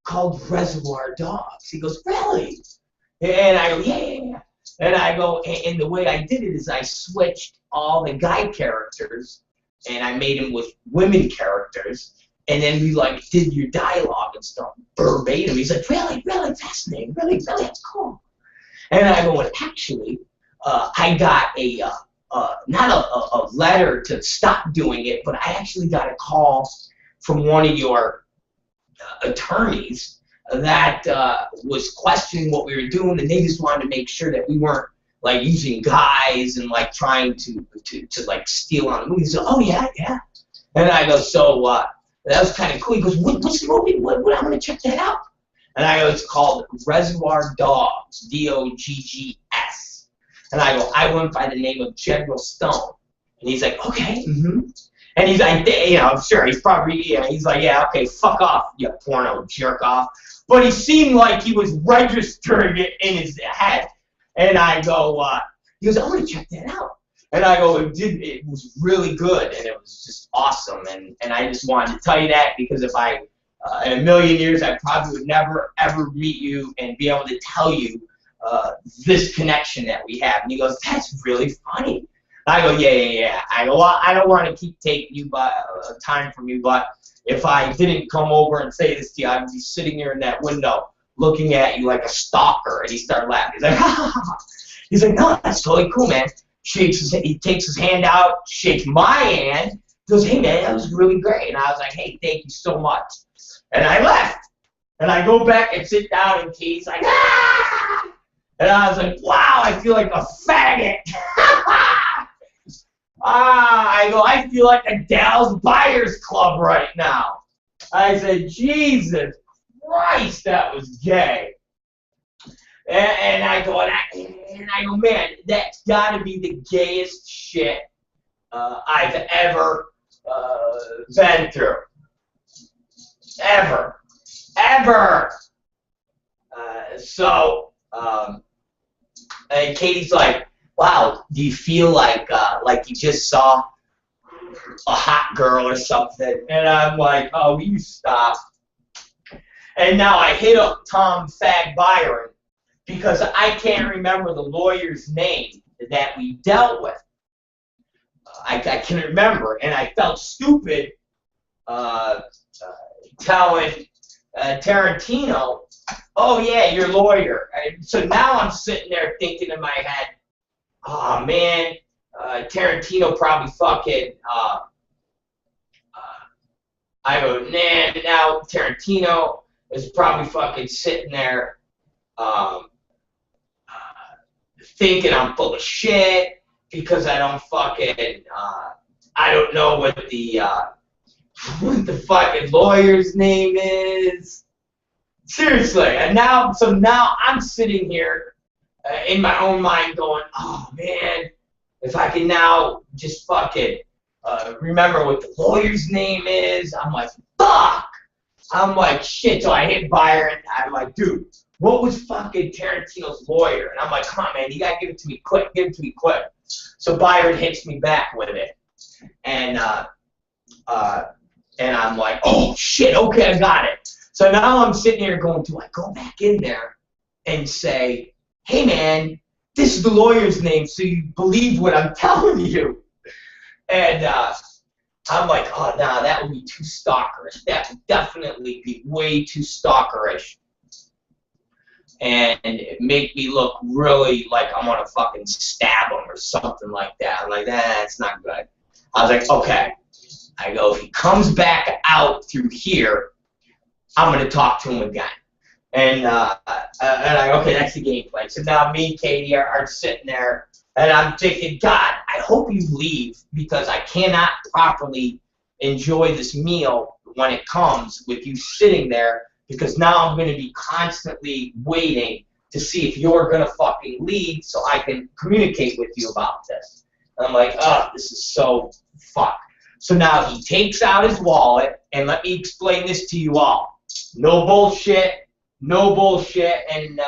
A: called Reservoir Dogs. He goes, really? And I go, yeah. And I go, and the way I did it is I switched all the guy characters and I made them with women characters. And then we did your dialogue and stuff. verbatim. He's like, really, really fascinating, really, really, that's cool. And I go, well, actually, I got not a letter to stop doing it, but I actually got a call from one of your attorneys that was questioning what we were doing, and they just wanted to make sure that we weren't like using guys and like trying to like steal on the movie. So, oh yeah, yeah. And I go, so that was kind of cool. He goes, what's the movie? What, I'm gonna check that out. And I go, it's called Reservoir Dogs, D-O-G-G-S. And I go, I went by the name of General Stone. And he's like, okay, And he's like, you know, sure, he's probably, he's like, yeah, okay, fuck off, you porno jerk off. But he seemed like he was registering it in his head. And I go, he goes, I'm going to check that out. And I go, it was really good, and it was just awesome. And I just wanted to tell you that because if I, in a million years, I probably would never, ever meet you and be able to tell you this connection that we have. And he goes, that's really funny. I go, yeah. I go, well, I don't want to keep taking you time from you, but if I didn't come over and say this to you, I'd be sitting here in that window looking at you like a stalker. And he started laughing. He's like, ha, ha, ha. He's like, no, that's totally cool, man. He takes his hand out, shakes my hand, goes, hey, man, that was really great. And I was like, hey, thank you so much. And I left. And I go back and sit down, and Katie's like, ah! And I was like, wow, I feel like a faggot. I go, I feel like a Dallas Buyers Club right now. I said, Jesus Christ, that was gay. And I go, man, that's got to be the gayest shit I've ever been through. Ever. And Katie's like, wow, do you feel like you just saw a hot girl or something? And I'm like, oh, will you stop? And now I hit up Tom Fag Byron because I can't remember the lawyer's name that we dealt with. I can remember, and I felt stupid telling Tarantino, oh yeah, your lawyer. So now I'm sitting there thinking in my head, oh man, Tarantino probably fucking, I go, nah, now Tarantino is probably fucking sitting there thinking I'm full of shit because I don't fucking, I don't know what the fucking lawyer's name is. Seriously, and now I'm sitting here in my own mind going, oh man, if I can now just fucking remember what the lawyer's name is, I'm like, fuck! I'm like, shit, so I hit Byron, I'm like, dude, what was fucking Tarantino's lawyer? And I'm like, come on, man, you gotta give it to me quick, So Byron hits me back with it. And I'm like, oh shit, okay, I got it. So now I'm sitting here going, do I go back in there and say, hey man, this is the lawyer's name, so you believe what I'm telling you? And I'm like, oh no, that would be too stalkerish. That would definitely be way too stalkerish. And it make me look really like I'm gonna fucking stab him or something like that. I'm like, that's not good. I was like, okay. I go, if he comes back out through here, I'm gonna talk to him again. And I go, okay, that's the game plan. So now me and Katie are sitting there, and I'm thinking, God, I hope you leave because I cannot properly enjoy this meal when it comes with you sitting there because now I'm going to be constantly waiting to see if you're going to fucking leave so I can communicate with you about this. And I'm like, oh, this is so fucked. So now he takes out his wallet, and let me explain this to you all. No bullshit, and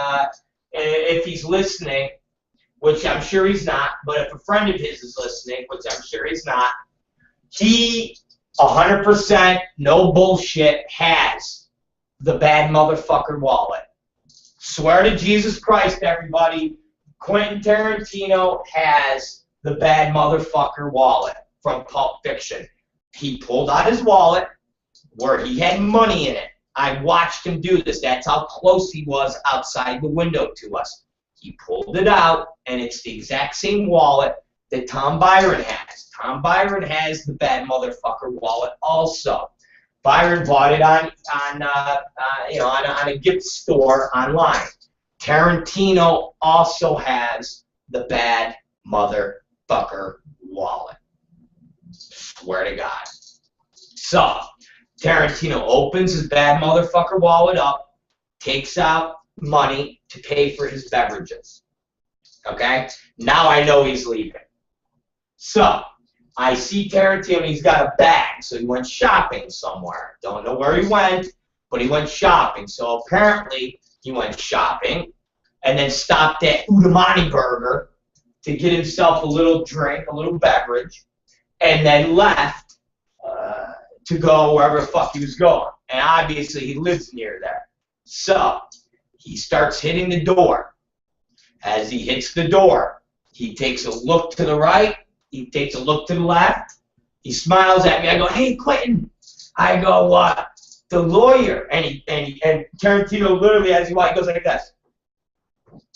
A: if he's listening, which I'm sure he's not, but if a friend of his is listening, which I'm sure he's not, he 100%, no bullshit, has the bad motherfucker wallet. Swear to Jesus Christ, everybody, Quentin Tarantino has the bad motherfucker wallet from Pulp Fiction. He pulled out his wallet where he had money in it. I watched him do this. That's how close he was outside the window to us. He pulled it out, and it's the exact same wallet that Tom Byron has. Tom Byron has the bad motherfucker wallet also. Byron bought it on a gift store online. Tarantino also has the bad motherfucker wallet. Swear to God. So, Tarantino opens his bad motherfucker wallet up, takes out money to pay for his beverages. Okay? Now I know he's leaving. So, I see Tarantino, he's got a bag, so he went shopping somewhere. Don't know where he went, but he went shopping. So apparently, he went shopping and then stopped at Udamani Burger to get himself a little drink, a little beverage, and then left to go wherever the fuck he was going. And obviously, he lives near there. So, he starts hitting the door. As he hits the door, he takes a look to the right, he takes a look to the left, he smiles at me, I go, hey, Quentin. I go, what? The lawyer. And Tarantino literally, as he walks, he goes like this.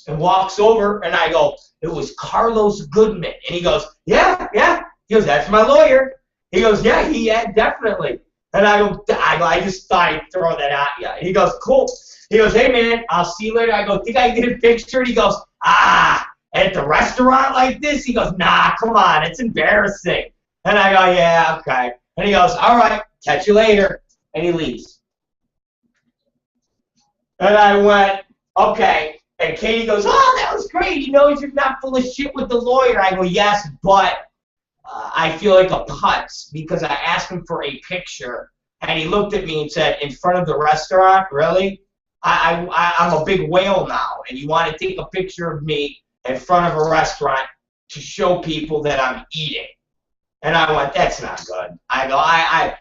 A: And walks over, and I go, it was Carlos Goodman. And he goes, yeah. He goes, that's my lawyer. He goes, yeah, definitely. And I go, I just thought I'd throw that at you. He goes, cool. He goes, hey, man, I'll see you later. I go, think I can get a picture? And he goes, at the restaurant like this? He goes, nah, come on, it's embarrassing. And I go, yeah, okay. And he goes, all right, catch you later. And he leaves. And I went, okay. And Katie goes, oh, that was great. He knows you're not full of shit with the lawyer. I go, yes, but I feel like a putz because I asked him for a picture, and he looked at me and said, in front of the restaurant, really? I'm a big whale now, and you want to take a picture of me in front of a restaurant to show people that I'm eating. And I went, that's not good. I go, I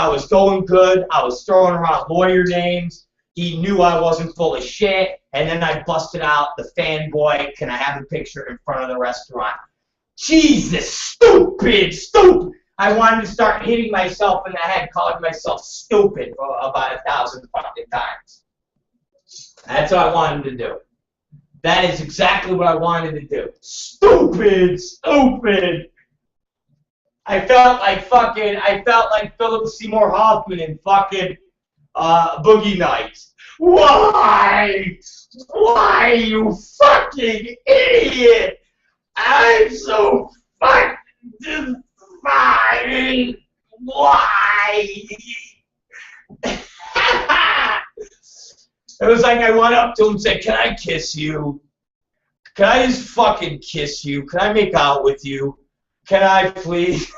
A: was going good. I was throwing around lawyer names. He knew I wasn't full of shit. And then I busted out the fanboy, can I have a picture in front of the restaurant? Jesus, stupid. I wanted to start hitting myself in the head, calling myself stupid for about 1,000 fucking times. That's what I wanted to do. That is exactly what I wanted to do. Stupid. I felt like Philip Seymour Hoffman in fucking Boogie Nights. Why, you fucking idiot? I'm so fucking fine. Why? It was like I went up to him and said, can I kiss you? Can I just fucking kiss you? Can I make out with you? Can I please?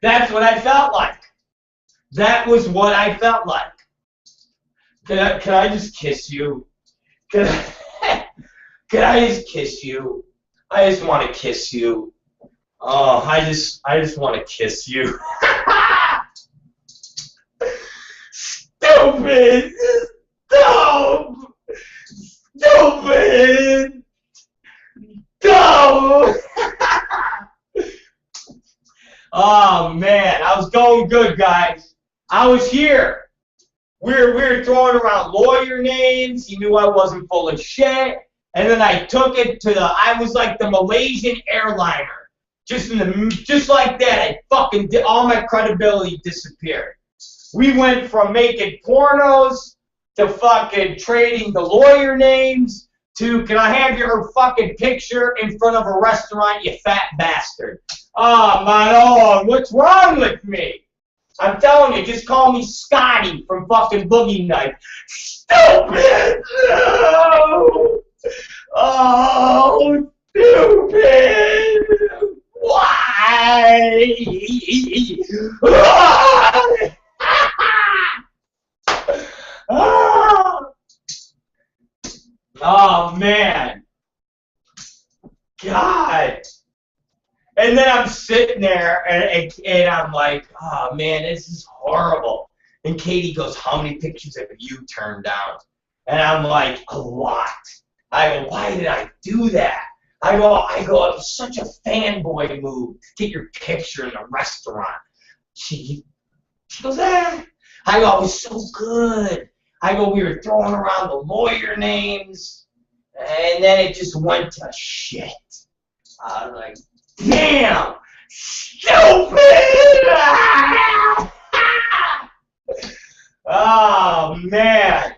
A: That's what I felt like. That was what I felt like. Can I just kiss you? Can I just kiss you? I just want to kiss you. Oh, I just want to kiss you. Stupid! Stupid! Dumb! Oh man, I was going good, guys. I was here. We were throwing around lawyer names. He knew I wasn't full of shit. And then I took it to I was like the Malaysian airliner. Just like that, all my credibility disappeared. We went from making pornos to fucking trading the lawyer names to, can I have your fucking picture in front of a restaurant, you fat bastard? Oh, my, what's wrong with me? I'm telling you, just call me Scotty from fucking Boogie Nights. Stupid! No! Oh, stupid! Why? Oh, man. God. And then I'm sitting there, and I'm like, oh, man, this is horrible. And Katie goes, how many pictures have you turned down? And I'm like, a lot. I go, why did I do that? I go, it was such a fanboy move to get your picture in a restaurant. She goes, ah. I go, it was so good. I go, we were throwing around the lawyer names, and then it just went to shit. I was like, damn, stupid! Oh, man.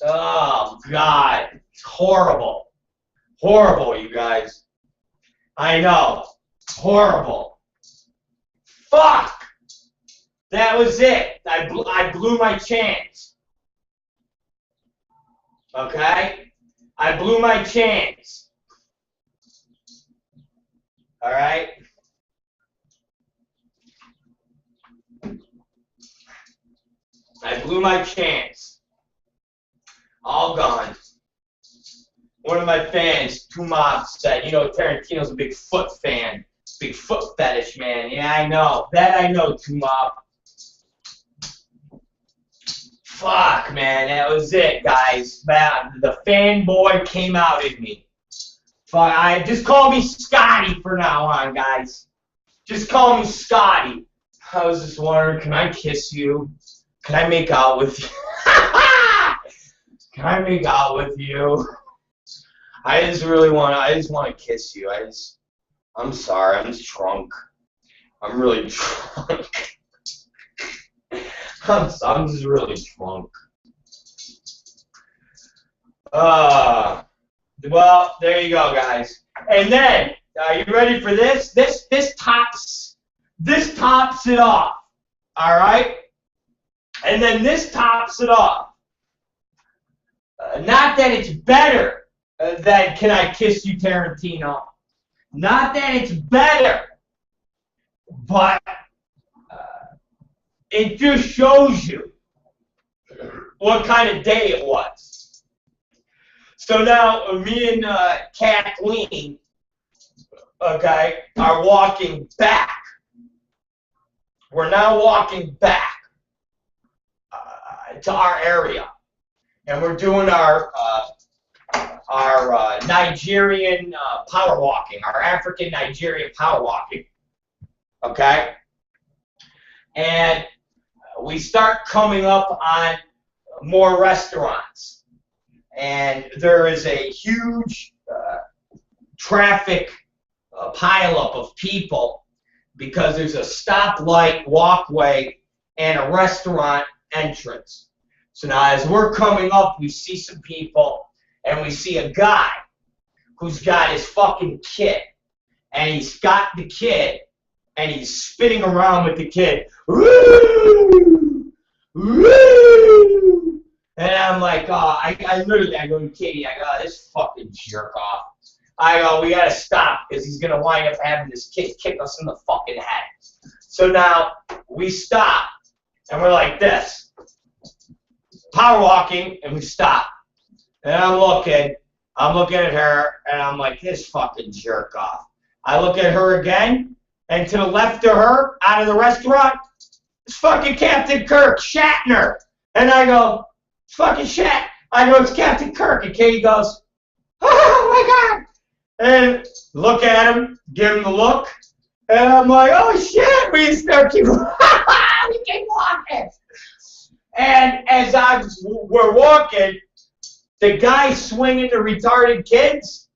A: Oh, God. It's horrible. Horrible, you guys. I know. Horrible. Fuck! That was it. I blew my chance. Okay? I blew my chance. Alright? I blew my chance. All gone. One of my fans, Tumov, said, you know, Tarantino's a big foot fan. Big foot fetish man. Yeah, I know. That I know, Tumov. Fuck, man. That was it, guys. The fanboy came out in me. Fuck, just call me Scotty from now on, guys. Just call me Scotty. I was just wondering, can I kiss you? Can I make out with you? Can I make out with you? I just want to kiss you. I'm sorry, I'm just drunk. I'm really drunk. I'm just really drunk. Well, there you go, guys. And then, are you ready for this? This tops it off. All right? And then this tops it off. Not that it's better than Can I Kiss You, Tarantino. Not that it's better, but it just shows you what kind of day it was. So now me and Kathleen, okay, are walking back. We're now walking back to our area, and we're doing our Nigerian power walking, our African Nigerian power walking, okay? And we start coming up on more restaurants, and there is a huge traffic pileup of people because there's a stoplight walkway and a restaurant entrance. So now as we're coming up, we see some people, and we see a guy who's got his fucking kid, and he's got the kid, and he's spinning around with the kid. Woo! Woo! And I'm like, oh, I go to Katie, I go, oh, this fucking jerk off. I go, we gotta stop, because he's gonna wind up having this kid kick us in the fucking head. So now we stop, and we're like this, power walking, and we stop. And I'm looking at her, and I'm like, this fucking jerk off. I look at her again, and to the left of her, out of the restaurant, it's fucking Captain Kirk, Shatner. And I go, it's fucking Shat. I go, it's Captain Kirk. And Katie goes, oh my God. And look at him, give him the look, and I'm like, oh shit, we start keep we keep walking. And as we're walking, the guy swinging the retarded kids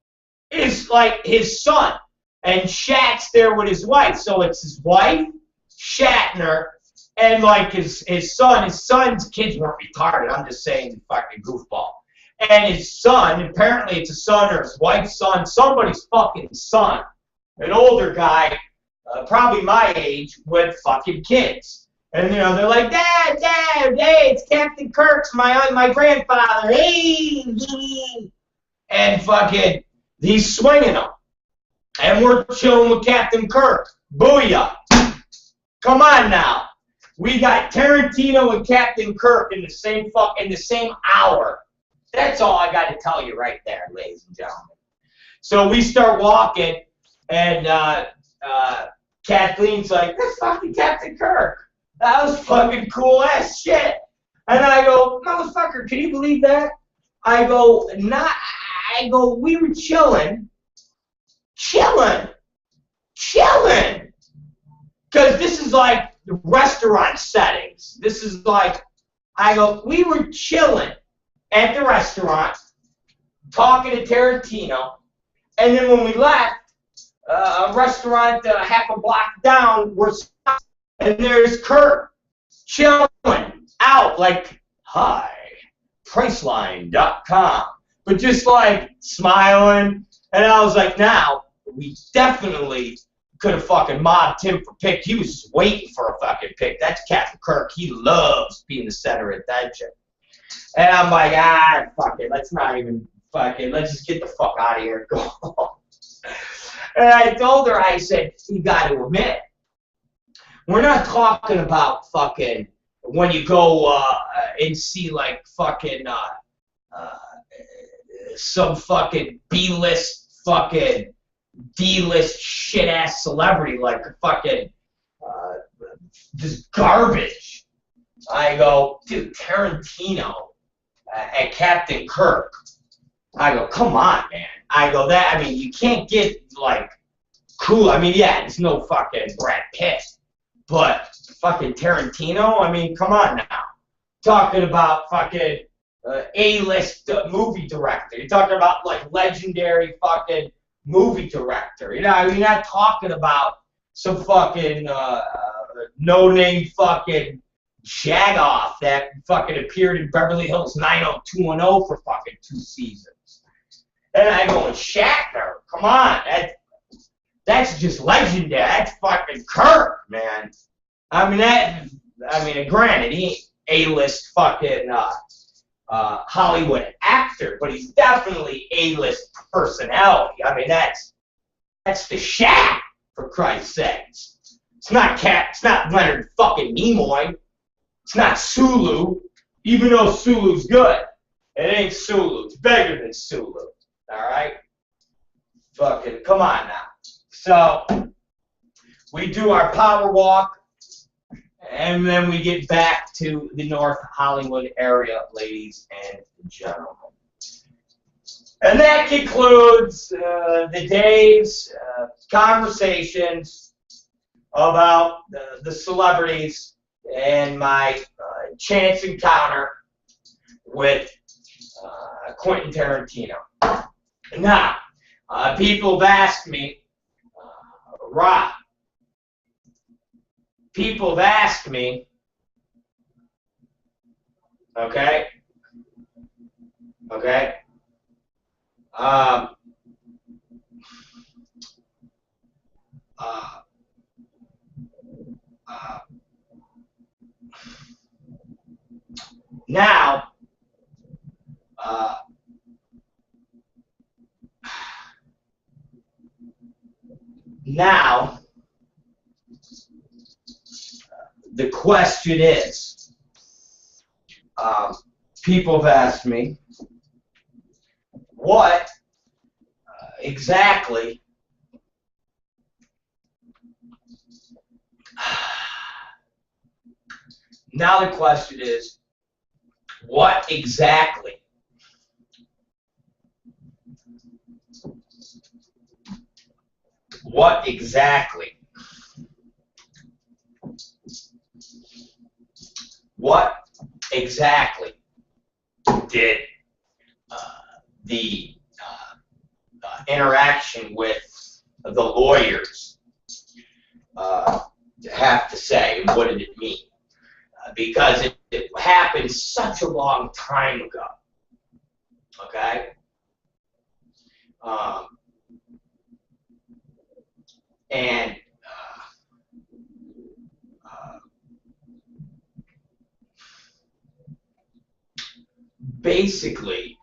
A: is like his son, and Shat's there with his wife. So it's his wife, Shatner, and like his son. His son's kids weren't retarded. I'm just saying, fucking goofball. And his son, apparently it's a son or his wife's son, somebody's fucking son, an older guy, probably my age, with fucking kids. And, you know, they're like, Dad, hey, it's Captain Kirk's, my grandfather, hey. And fucking, he's swinging them. And we're chilling with Captain Kirk. Booyah. Come on now. We got Tarantino and Captain Kirk in the same hour. That's all I got to tell you right there, ladies and gentlemen. So we start walking, and Kathleen's like, that's fucking Captain Kirk. That was fucking cool ass shit. And I go, motherfucker, can you believe that? I go, we were chilling. Because this is like the restaurant settings. This is like, I go, we were chilling at the restaurant, talking to Tarantino, and then when we left, a restaurant half a block down, and there's Kurt chilling out like, hi, Priceline.com, but just like smiling, and I was like, now, we definitely could have fucking mobbed him for pick. He was just waiting for a fucking pick. That's Captain Kirk. He loves being the center of attention. And I'm like, fuck it. Let's not even fucking, let's just get the fuck out of here and go. And I told her, I said, you got to admit, we're not talking about fucking when you go and see like fucking some fucking B-list fucking D-list shit-ass celebrity like fucking just garbage. I go, dude, Tarantino and Captain Kirk. I go, come on, man. I go, that, I mean, you can't get, like, cool. I mean, yeah, it's no fucking Brad Pitt. But fucking Tarantino, I mean, come on now. Talking about fucking A-list movie director. You're talking about, like, legendary fucking movie director. You know, I mean, you're not talking about some fucking no-name fucking jagoff that fucking appeared in Beverly Hills 90210 for fucking 2 seasons. And I go, Shatner, come on, that's just legendary. That's fucking Kirk, man. I mean, granted, he ain't A-list fucking Hollywood actor, but he's definitely A-list personality. I mean, that's the Shaq, for Christ's sakes. It's not Leonard fucking Nimoy. It's not Sulu, even though Sulu's good. It ain't Sulu. It's bigger than Sulu. All right? Fucking, come on now. So, we do our power walk, and then we get back to the North Hollywood area, ladies and gentlemen. And that concludes the day's conversations about the celebrities and my chance encounter with Quentin Tarantino. Now, people have asked me, Rob, people have asked me, okay, now, the question is, people have asked me, what exactly now the question is, what exactly did the interaction with the lawyers have to say, and what did it mean? Because it happened such a long time ago, okay? And basically,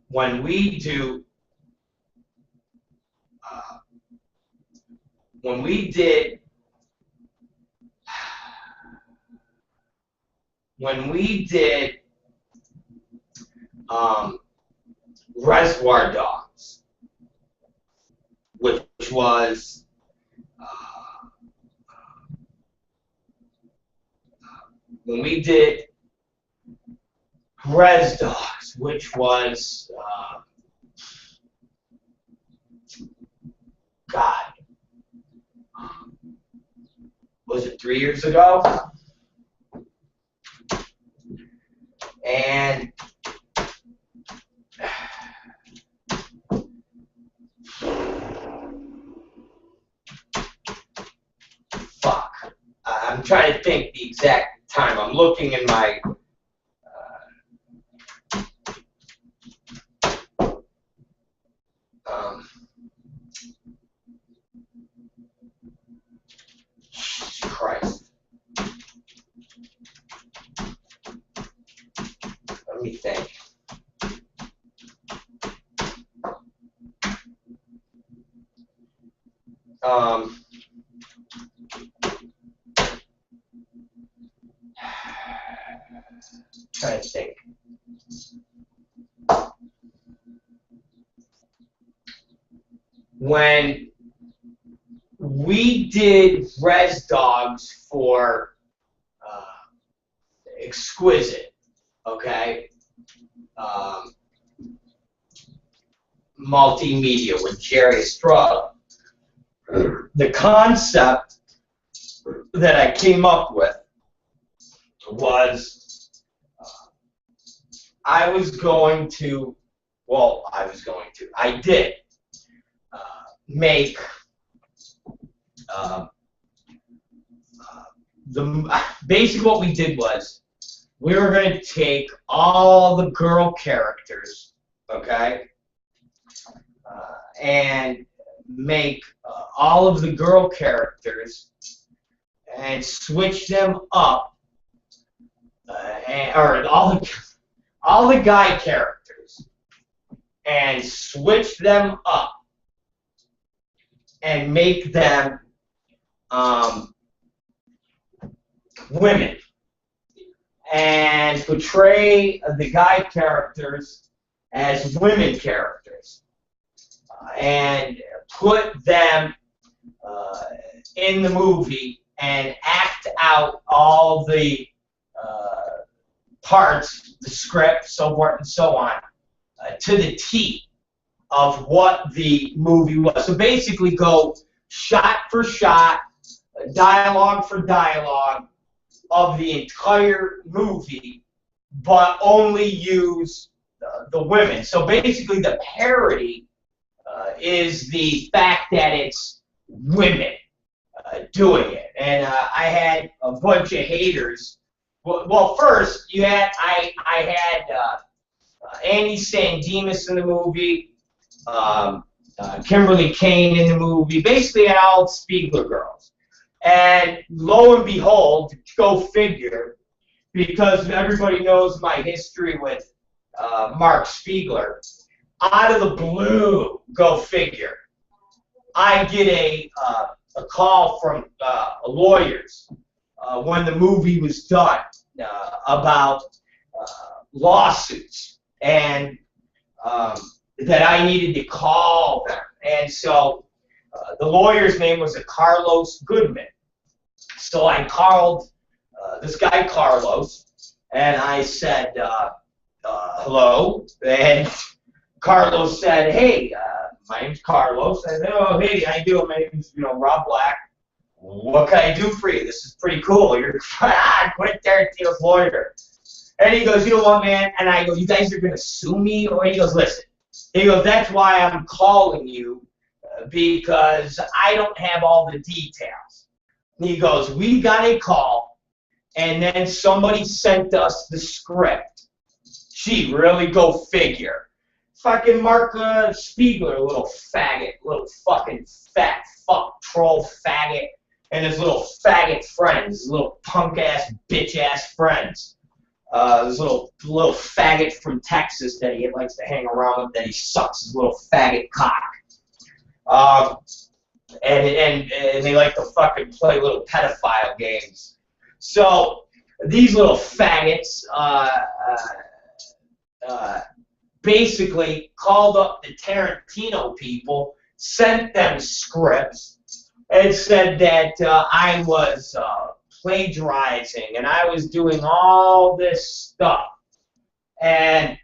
A: when we did Reservoir Dogs, which was when we did Res Dogs, which was, God, was it 3 years ago? And fuck, I'm trying to think the exact time. I'm looking in my Christ. Let me think. Trying to think. When we did Res Dogs for Exquisite, okay? Multimedia with Jerry Estrada. The concept that I came up with was I did make basically what we did was we were going to take all the girl characters, okay, and make all of the girl characters and switch them up, or all the guy characters, and switch them up and make them women, and portray the guy characters as women characters, and put them in the movie and act out all the parts, the script, so forth and so on, to the T of what the movie was. So basically go shot for shot, dialogue for dialogue of the entire movie, but only use the women. So basically the parody is the fact that it's women doing it. And I had a bunch of haters. Well, first I had Andy Sandemus in the movie, Kimberly Kane in the movie, basically all Spiegler girls. And lo and behold, go figure, because everybody knows my history with Mark Spiegler, out of the blue, go figure, I get a call from lawyers when the movie was done about lawsuits, and that I needed to call them. And so the lawyer's name was Carlos Goodman. So I called this guy Carlos, and I said, hello, and Carlos said, hey, my name's Carlos. I said, oh, hey, how you doing? My name's, Rob Black. What can I do for you? This is pretty cool. You're Quentin Tarantino's lawyer. And he goes, you know what, man? And I go, you guys are going to sue me? Or he goes, listen. He goes, that's why I'm calling you, because I don't have all the details. And he goes, we got a call, and then somebody sent us the script. Gee, really? Go figure. Fucking Mark Spiegler, little faggot, little fucking fat fuck troll faggot, and his little faggot friends, little punk-ass, bitch-ass friends. This little faggot from Texas that he likes to hang around with, that he sucks his little faggot cock. And they like to fucking play little pedophile games. So these little faggots basically called up the Tarantino people, sent them scripts, and said that I was plagiarizing and I was doing all this stuff. And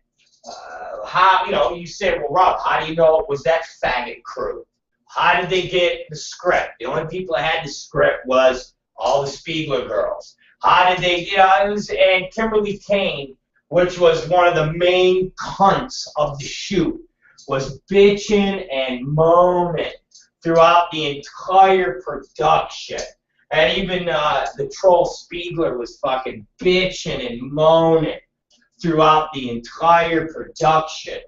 A: how, you know, you say, well, Rob, how do you know it was that faggot crew? How did they get the script? The only people that had the script was all the Spiegler girls. How did they, you know, it was, and Kimberly Kane, which was one of the main cunts of the shoot, was bitching and moaning throughout the entire production. And even the troll Spiegler was fucking bitching and moaning throughout the entire production.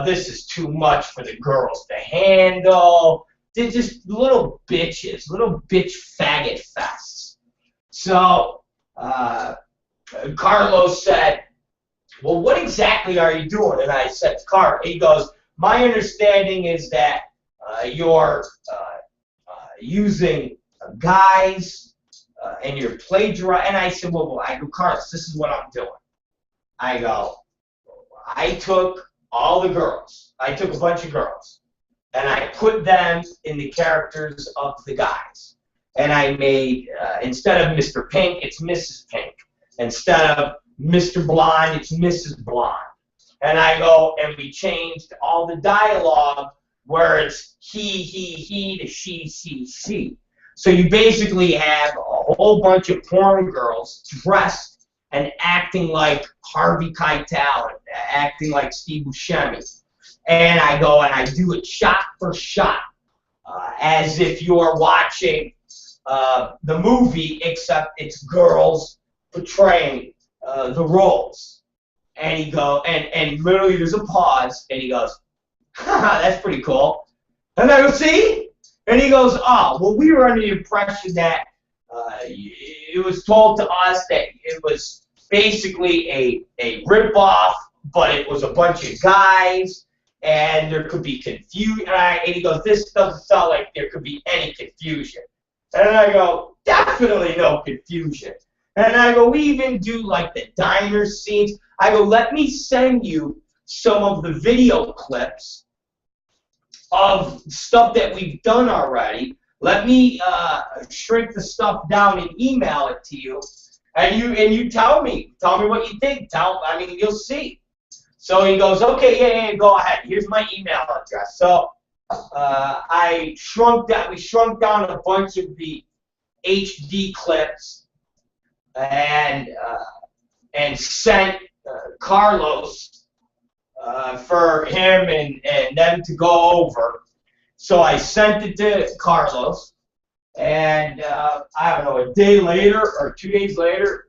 A: This is too much for the girls to handle. They're just little bitches, little bitch faggot fests. So Carlos said, well, what exactly are you doing? And I said, he goes, my understanding is that you're using guys and you're plagiarizing. And I said, well, I go, Carlos, this is what I'm doing. I go, I took all the girls. I took a bunch of girls. And I put them in the characters of the guys. And I made, instead of Mr. Pink, it's Mrs. Pink. Instead of Mr. Blonde, it's Mrs. Blonde. And I go, and we changed all the dialogue where it's he to she. So you basically have a whole bunch of porn girls dressed and acting like Harvey Keitel, acting like Steve Buscemi. And I go and I do it shot for shot, as if you're watching the movie, except it's girls portraying the roles. And he goes, and literally there's a pause, and he goes, haha, that's pretty cool. And I go, see? And he goes, oh, well, we were under the impression that it was told to us that it was basically a rip-off, but it was a bunch of guys, and there could be confusion. And he goes, this doesn't sound like there could be any confusion. And I go, definitely no confusion. And I go, we even do like the diner scenes. I go, let me send you some of the video clips of stuff that we've done already. Let me shrink the stuff down and email it to you. And you tell me what you think. I mean, you'll see. So he goes, okay, yeah, go ahead. Here's my email address. So we shrunk down a bunch of the HD clips and sent Carlos for him and them to go over. So I sent it to Carlos, and I don't know, a day later or 2 days later,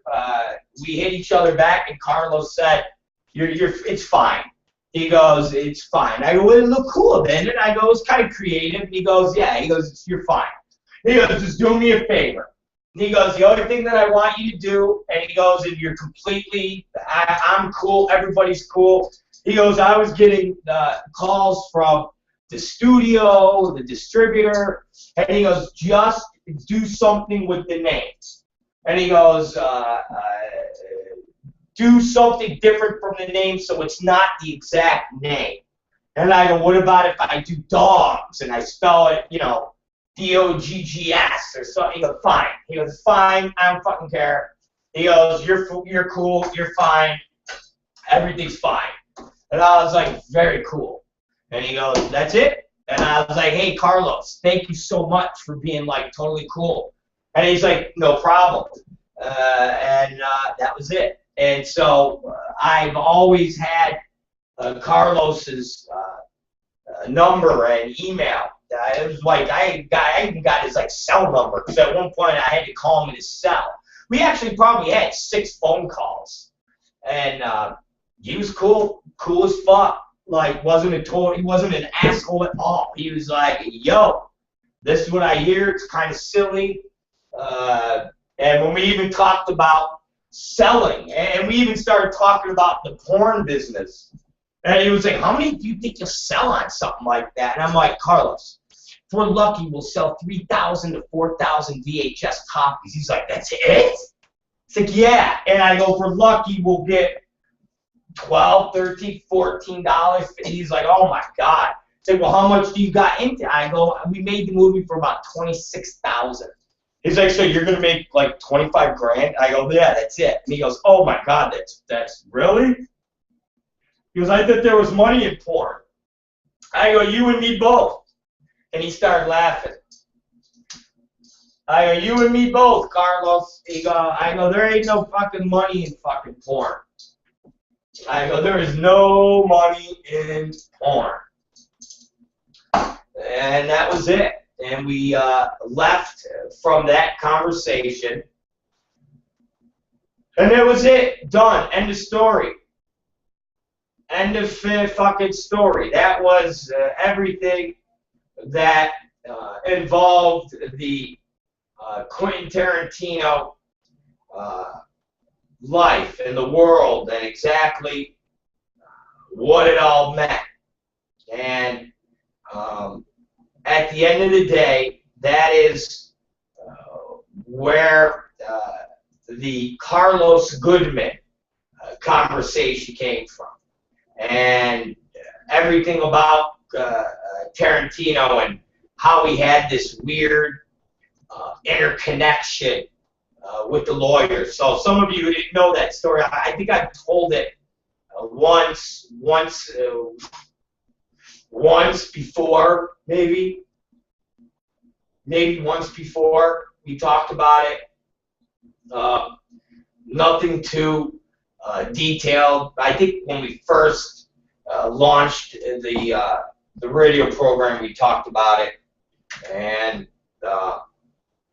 A: we hit each other back, and Carlos said, it's fine. He goes, it's fine. I go, well, it looked cool, didn't it? I go, it's kind of creative. And he goes, yeah. He goes, you're fine. He goes, just do me a favor. And he goes, the only thing that I want you to do, and he goes, and you're completely, I'm cool, everybody's cool. He goes, I was getting calls from the studio, the distributor, and he goes, just do something with the names. And he goes, do something different from the name so it's not the exact name. And I go, what about if I do dogs and I spell it, you know, D-O-G-G-S or something? He goes, fine. He goes, fine, I don't fucking care. He goes, you're cool, you're fine, everything's fine. And I was like, very cool. And he goes, that's it? And I was like, hey, Carlos, thank you so much for being, like, totally cool. And he's like, no problem. And that was it. And so I've always had Carlos's number and email. It was like I even got his like cell number, because at one point I had to call him in his cell. We actually probably had 6 phone calls, and he was cool as fuck. Like he wasn't an asshole at all. He was like, yo, this is what I hear. It's kind of silly. And when we even talked about selling, and we even started talking about the porn business, and he was like, how many do you think you'll sell on something like that? And I'm like, Carlos, if we're lucky, we'll sell 3,000 to 4,000 VHS copies. He's like, that's it? It's like, yeah. And I go, if we're lucky, we'll get $12, $13, $14. And he's like, oh my God. I said, well, how much do you got into it? I go, we made the movie for about $26,000. He's like, so you're gonna make like 25 grand? I go, yeah, that's it. And he goes, oh my God, that's really? He goes, I thought there was money in porn. I go, you and me both. And he started laughing. I go, you and me both, Carlos. I go, there ain't no fucking money in fucking porn. I go, there is no money in porn. And that was it. And we left from that conversation. And it was it. Done. End of story. End of fucking story. That was everything that involved the Quentin Tarantino life and the world and exactly what it all meant. And at the end of the day, that is where the Carlos Goodman conversation came from. And everything about Tarantino and how he had this weird interconnection with the lawyers. So some of you who didn't know that story, I think I told it once before, maybe once before we talked about it. Nothing too detailed. I think when we first launched the radio program, we talked about it, and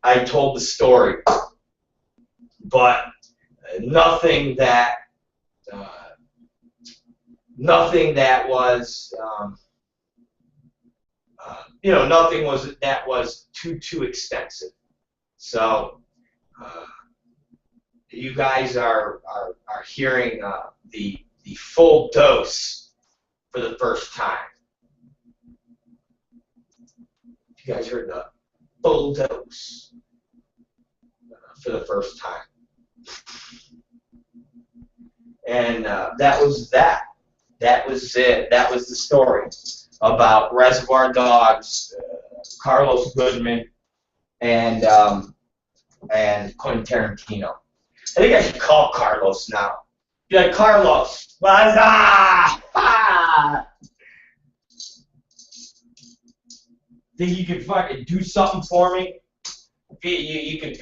A: I told the story, but nothing that was nothing was too extensive. So you guys are hearing the full dose for the first time. You guys heard the full dose for the first time. And that was that. That was it. That was the story about Reservoir Dogs, Carlos Goodman, and Quentin Tarantino. I think I should call Carlos now. Be like, Carlos, what's up? Think you could fucking do something for me? You could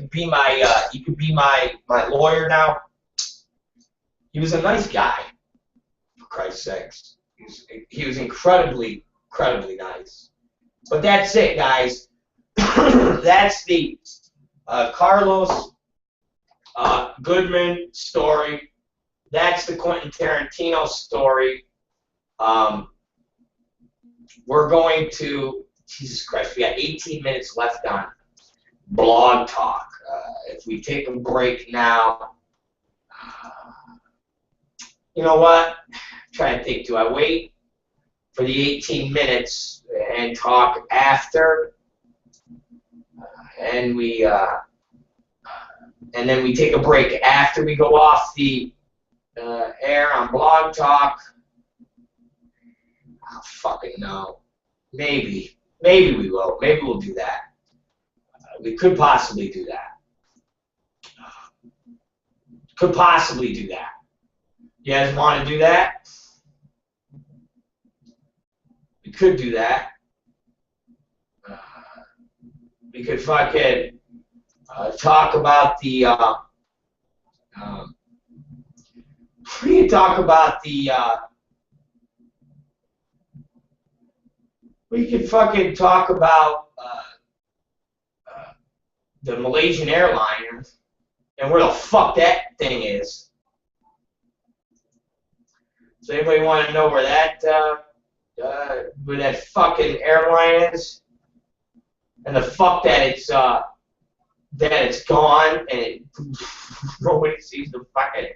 A: be my lawyer now. He was a nice guy, for Christ's sakes. He was incredibly nice. But that's it, guys. That's the Carlos Goodman story. That's the Quentin Tarantino story. We're going to, Jesus Christ, we got 18 minutes left on Blog Talk. If we take a break now, you know what? I'm trying to think, do I wait for the 18 minutes and talk after? And then we take a break after we go off the air on Blog Talk. I don't fucking know. Maybe we will. Maybe we'll do that. We could possibly do that. Could possibly do that. You guys want to do that? We could do that. We could fucking talk about the. We could talk about the. We could fucking talk about the Malaysian airliner and where the fuck that thing is. Does anybody want to know where that fucking airline is? And the fuck that it's gone and nobody seems to fucking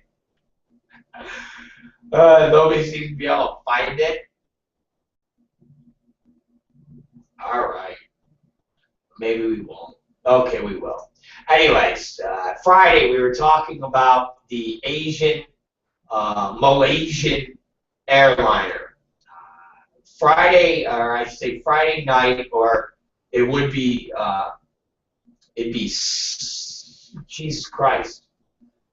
A: nobody seems to be able to find it. All right, maybe we won't. Okay, we will. Anyways, Friday we were talking about the Malaysian airliner. Friday, or I should say Friday night, or it would be, it'd be, Jesus Christ.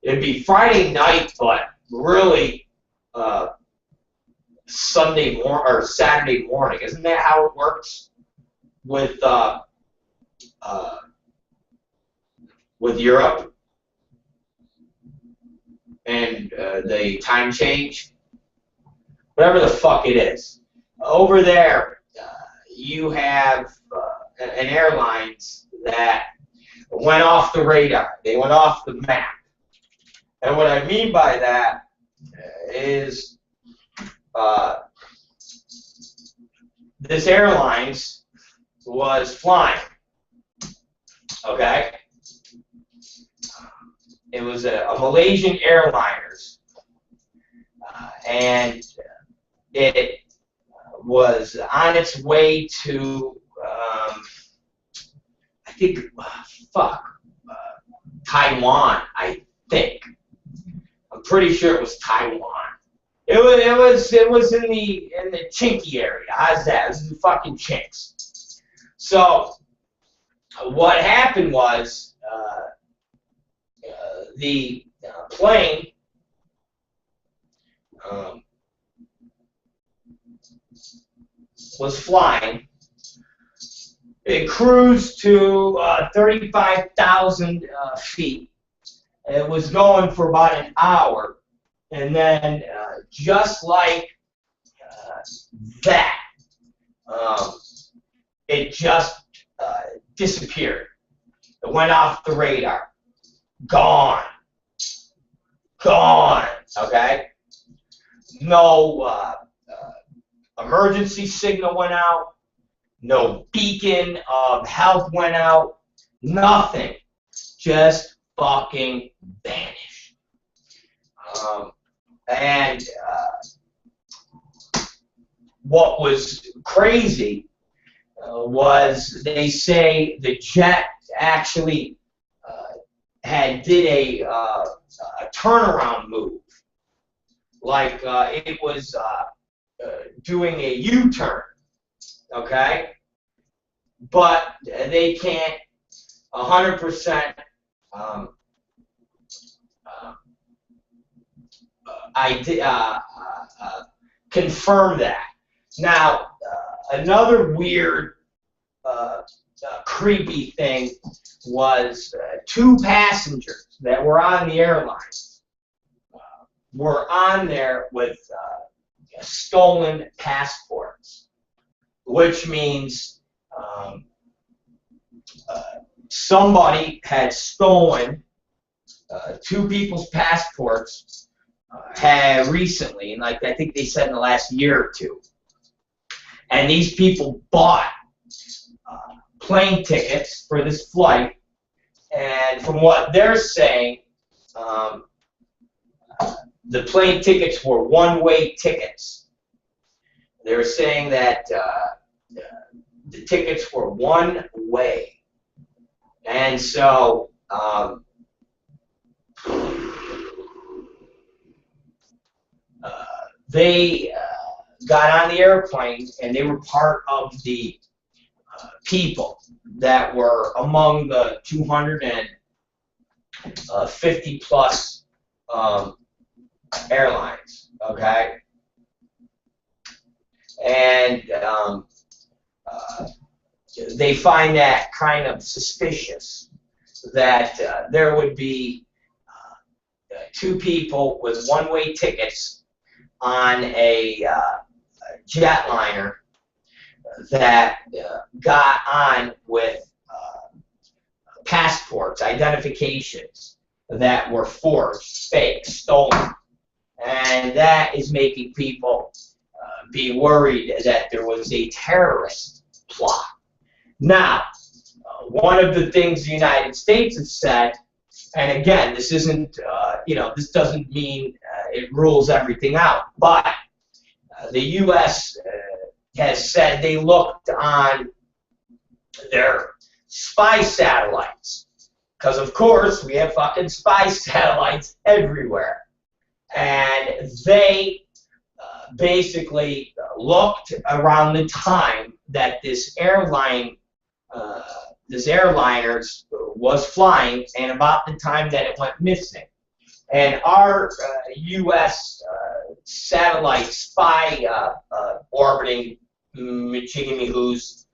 A: It'd be Friday night, but really Sunday or Saturday morning. Isn't that how it works with Europe and the time change? Whatever the fuck it is. Over there, you have an airlines that went off the radar. They went off the map. And what I mean by that is this airlines was flying. Okay? It was a Malaysian Airliners. And it was on its way to, I think, Taiwan, I think. I'm pretty sure it was Taiwan. It was in the chinky area. How's that? It was in the fucking chinks. So what happened was the plane was flying. It cruised to 35,000 feet. It was going for about an hour, and then just like that, it just disappeared. It went off the radar. Gone. Gone. Okay? No emergency signal went out. No beacon of health went out. Nothing. Just fucking vanished. And what was crazy was they say the jet actually did a turnaround move, like it was doing a U-turn. Okay, but they can't 100% confirm that. Now, another weird, creepy thing was two passengers that were on the airline were on there with stolen passports, which means somebody had stolen two people's passports had recently, and like I think they said in the last year or two. And these people bought plane tickets for this flight, and from what they're saying, the plane tickets were one-way tickets. They were saying that the tickets were one way, and so they got on the airplane, and they were part of the people that were among the 250 plus airlines, okay? And they find that kind of suspicious that there would be two people with one-way tickets on a jetliner that got on with passports, identifications that were forged, fake, stolen. And that is making people be worried that there was a terrorist plot. Now, one of the things the United States has said, and again, this isn't, this doesn't mean it rules everything out, but the U.S. Has said they looked on their spy satellites, because of course we have fucking spy satellites everywhere, and they basically looked around the time that this airliners was flying, and about the time that it went missing. And our U.S. satellite spy orbiting Michigamy-Who's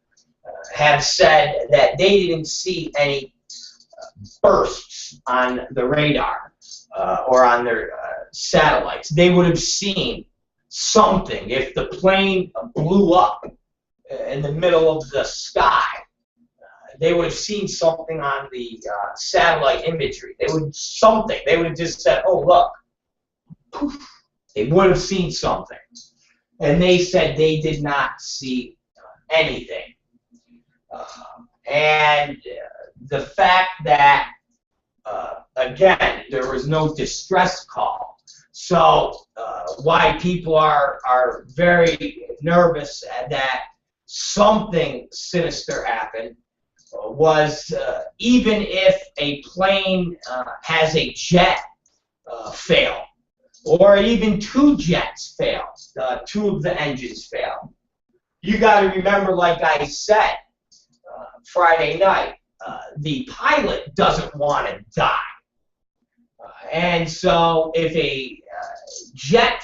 A: have said that they didn't see any bursts on the radar or on their satellites. They would have seen something if the plane blew up in the middle of the sky. They would have seen something on the satellite imagery. They would have just said, "Oh, look." Poof. They would have seen something. And they said they did not see anything. And the fact that, again, there was no distress call. So why people are very nervous that something sinister happened was even if a plane has a jet fail, or even two jets fail, two of the engines fail. You got to remember, like I said Friday night, the pilot doesn't want to die. And so if a jet,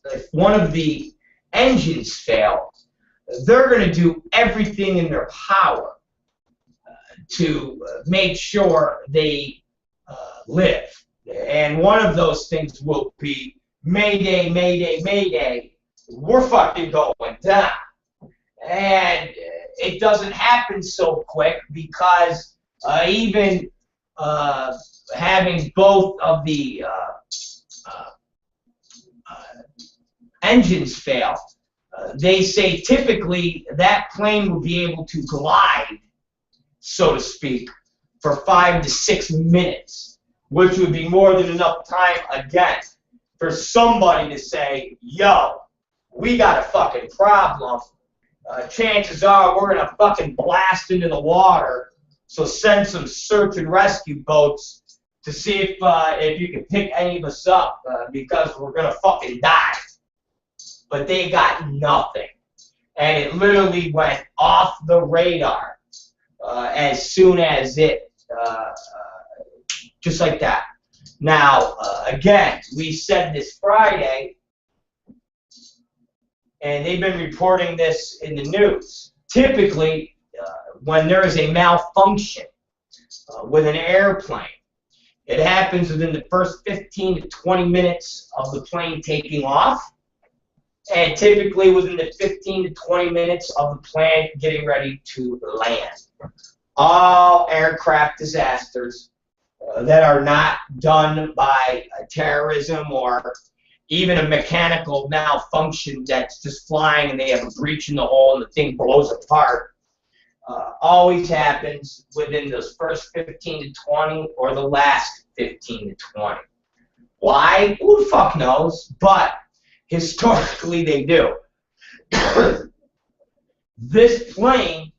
A: if one of the engines fail, they're going to do everything in their power to make sure they live. And one of those things will be Mayday, Mayday, Mayday. We're fucking going down. And it doesn't happen so quick because even having both of the engines fail, they say typically that plane will be able to glide, so to speak, for 5 to 6 minutes, which would be more than enough time, again, for somebody to say, yo, we got a fucking problem. Chances are we're going to fucking blast into the water, so send some search and rescue boats to see if you can pick any of us up, because we're going to fucking die. But they got nothing. And it literally went off the radar as soon as it, just like that. Now, again, we said this Friday, and they've been reporting this in the news. Typically, when there is a malfunction with an airplane, it happens within the first 15 to 20 minutes of the plane taking off, and typically within the 15 to 20 minutes of the plane getting ready to land. All aircraft disasters that are not done by terrorism or even a mechanical malfunction that's just flying and they have a breach in the hull and the thing blows apart, always happens within those first 15 to 20 or the last 15 to 20. Why? Who the fuck knows? But historically they do. This plane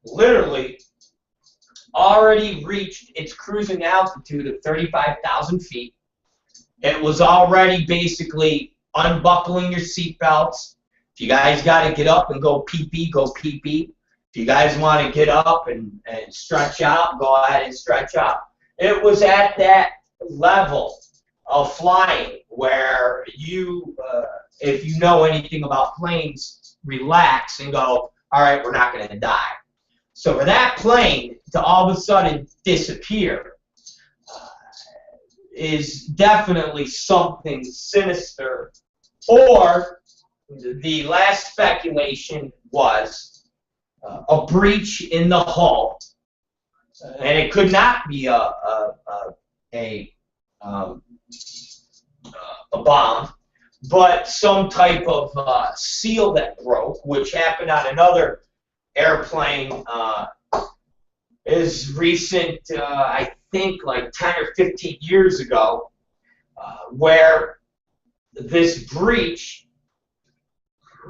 A: literally already reached its cruising altitude of 35,000 feet. It was already basically unbuckling your seatbelts. If you guys got to get up and go pee-pee, go pee-pee. If you guys want to get up and stretch out, go ahead and stretch out. It was at that level of flying where you, if you know anything about planes, relax and go, all right, we're not going to die. So for that plane to all of a sudden disappear is definitely something sinister. Or the last speculation was a breach in the hull, and it could not be a bomb, but some type of seal that broke, which happened on another airplane is recent, I think like 10 or 15 years ago, where this breach,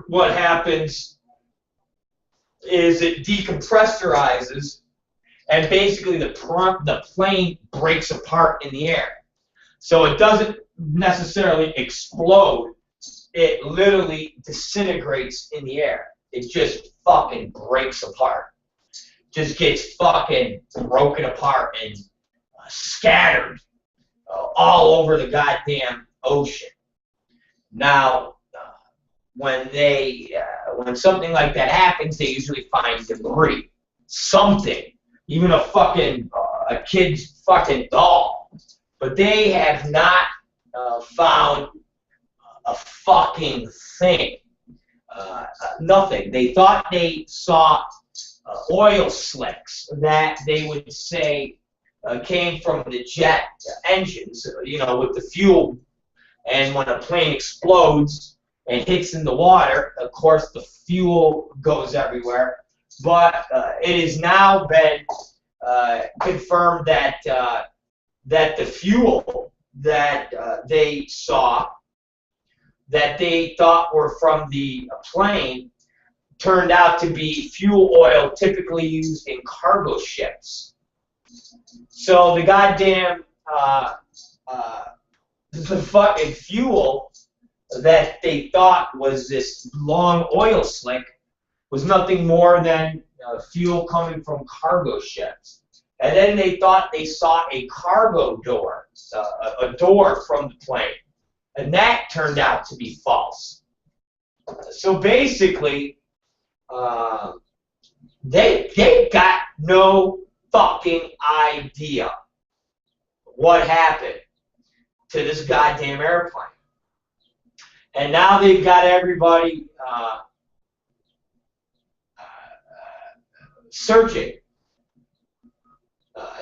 A: what happens is it decompressurizes and basically the plane breaks apart in the air. So it doesn't necessarily explode, it literally disintegrates in the air. It just fucking breaks apart. Just gets fucking broken apart and scattered all over the goddamn ocean. Now, when something like that happens, they usually find debris, something, even a kid's fucking doll. But they have not found a fucking thing. Nothing. They thought they saw oil slicks that they would say came from the jet engines, with the fuel. And when a plane explodes and hits in the water, of course the fuel goes everywhere. But it has now been confirmed that the fuel that they saw, that they thought were from the plane, turned out to be fuel oil typically used in cargo ships. So the goddamn the fucking fuel that they thought was this long oil slick was nothing more than fuel coming from cargo ships. And then they thought they saw a cargo door, a door from the plane. And that turned out to be false. So basically, they got no fucking idea what happened to this goddamn airplane. And now they've got everybody searching.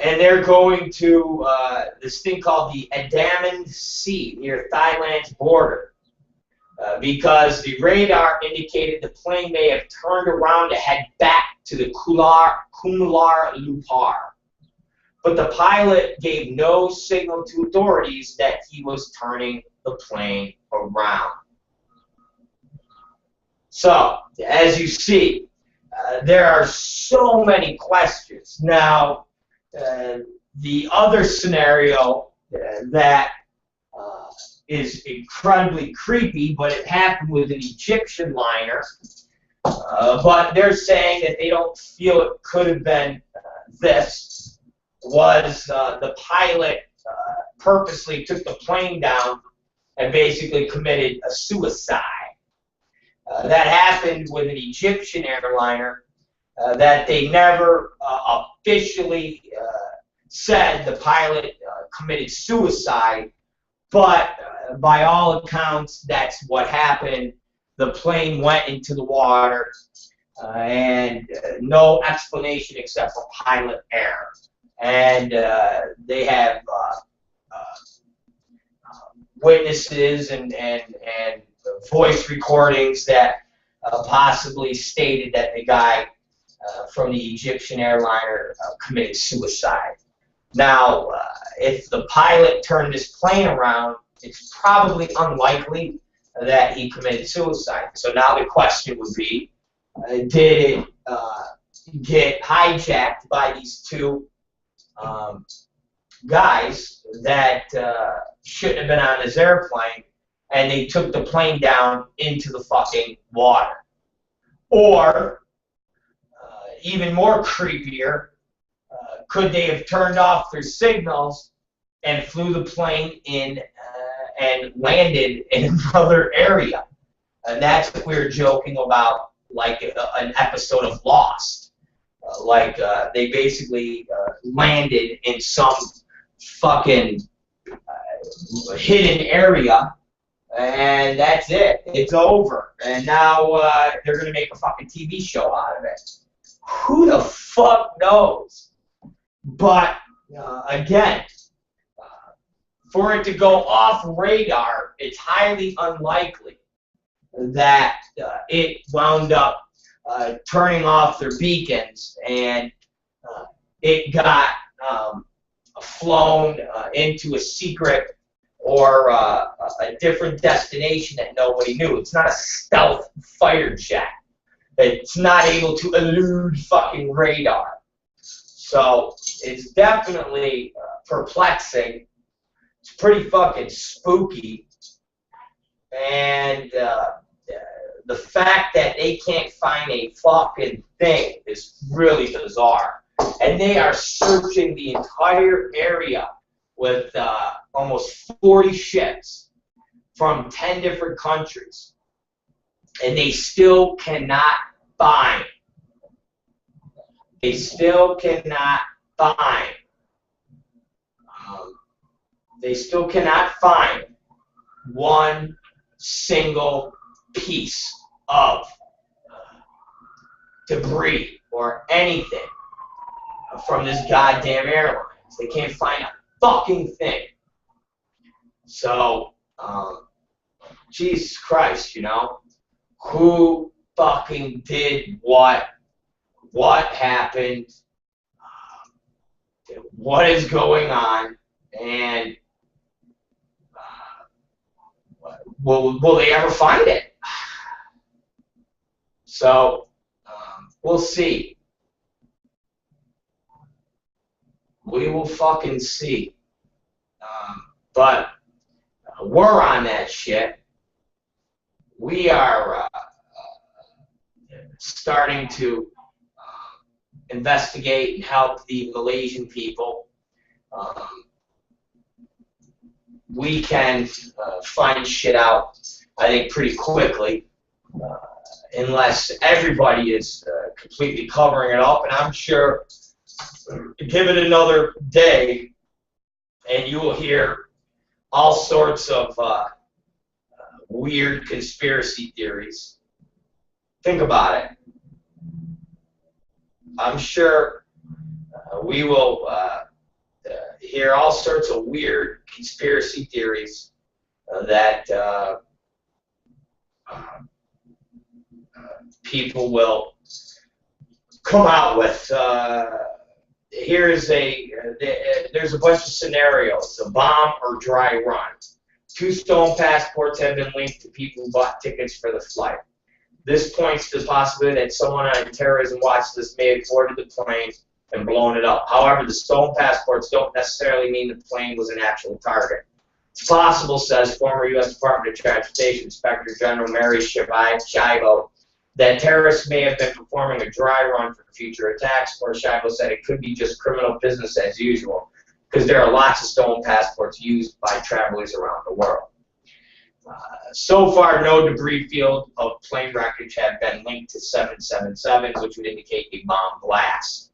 A: And they're going to this thing called the Andaman Sea near Thailand's border. Because the radar indicated the plane may have turned around to head back to the Kuala Lumpur. But the pilot gave no signal to authorities that he was turning the plane around. So, as you see, there are so many questions. Now, the other scenario that is incredibly creepy, but it happened with an Egyptian liner. But they're saying that they don't feel it could have been this. Was the pilot purposely took the plane down and basically committed a suicide. That happened with an Egyptian airliner that they never officially said the pilot committed suicide, but by all accounts, that's what happened. The plane went into the water, and no explanation except for pilot error. And they have witnesses and voice recordings that possibly stated that the guy from the Egyptian airliner committed suicide. Now, if the pilot turned this plane around, it's probably unlikely that he committed suicide. So now the question would be, did it get hijacked by these two guys that shouldn't have been on this airplane, and they took the plane down into the fucking water? Or, even more creepier, could they have turned off their signals and flew the plane in and landed in another area? And that's what we were joking about, like an episode of Lost. They basically landed in some fucking hidden area, and that's it. It's over. And now they're going to make a fucking TV show out of it. Who the fuck knows? But, again, for it to go off radar, it's highly unlikely that it wound up turning off their beacons and it got flown into a secret or a different destination that nobody knew. It's not a stealth fighter jet. It's not able to elude fucking radar. So it's definitely perplexing. It's pretty fucking spooky. And the fact that they can't find a fucking thing is really bizarre. And they are searching the entire area with almost 40 ships from 10 different countries, and they still cannot find. They still cannot find. They still cannot find one single piece of debris or anything from this goddamn airline. They can't find a fucking thing. So, Jesus Christ, you know, who fucking did what happened, what is going on, and will they ever find it? So, we'll see. We will fucking see. But we're on that shit. We are starting to investigate and help the Malaysian people. We can find shit out, I think, pretty quickly, unless everybody is completely covering it up. And I'm sure, give it another day, and you will hear all sorts of weird conspiracy theories. Think about it. I'm sure we will hear all sorts of weird conspiracy theories that people will come out with. There's a bunch of scenarios: a bomb or dry run. 2 stolen passports have been linked to people who bought tickets for the flight. This points to the possibility that someone on a terrorism watch list may have boarded the plane and blown it up. However, the stolen passports don't necessarily mean the plane was an actual target. It's possible, says former U.S. Department of Transportation Inspector General Mary Shivo, that terrorists may have been performing a dry run for future attacks, or Shivo said it could be just criminal business as usual, because there are lots of stolen passports used by travelers around the world. So far, no debris field of plane wreckage have been linked to 777s, which would indicate a bomb blast.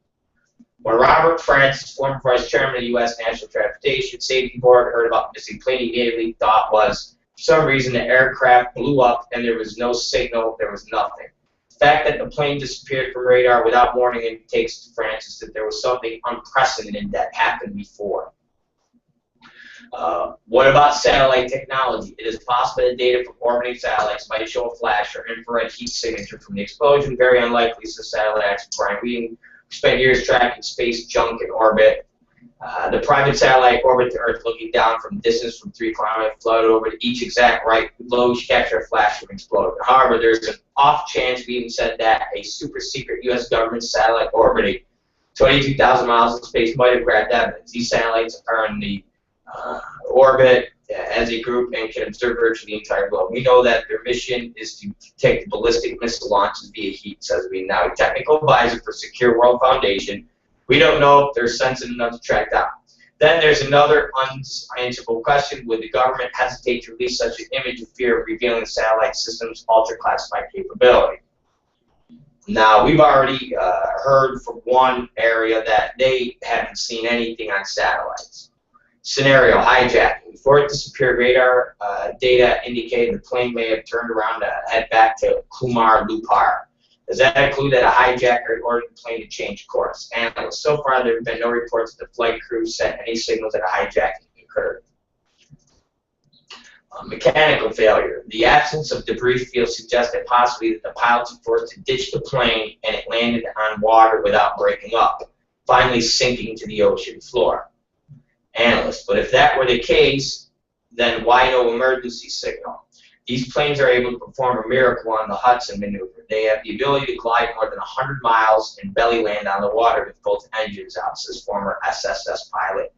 A: When Robert Francis, former vice chairman of the U.S. National Transportation Safety Board, heard about the missing plane, he immediately thought was, for some reason, the aircraft blew up and there was no signal, there was nothing. The fact that the plane disappeared from radar without warning indicates to Francis that there was something unprecedented that happened before. What about satellite technology? It is possible that data from orbiting satellites might show a flash or infrared heat signature from the explosion. Very unlikely, says satellite expert Brian Wheaton, who spent years tracking space junk in orbit. The private satellite orbit to Earth, looking down from distance from 3 kilometers, floated over to each exact right below to capture a flash from explosion. However, there's an off chance, we even said that a super secret U.S. government satellite orbiting 22,000 miles in space might have grabbed evidence. These satellites are in the orbit as a group and can observe virtually the entire globe. We know that their mission is to take the ballistic missile launches via heat, says we now a technical advisor for Secure World Foundation. We don't know if they're sensitive enough to track down. Then there's another unanswerable question: would the government hesitate to release such an image of fear of revealing the satellite system's ultra-classified capability? Now, we've already heard from one area that they haven't seen anything on satellites. Scenario: hijacking. Before it disappeared, radar data indicated the plane may have turned around to head back to Kumar Lupar. Does that include that a hijacker ordered the plane to change course? Analysts: so far there have been no reports that the flight crew sent any signals that a hijacking occurred. Mechanical failure. The absence of debris field suggests that possibly that the pilots were forced to ditch the plane and it landed on water without breaking up, finally sinking to the ocean floor. Analysts: but if that were the case, then why no emergency signal? These planes are able to perform a miracle on the Hudson maneuver. They have the ability to glide more than 100 miles and belly land on the water with both engines out, says former SSS pilot.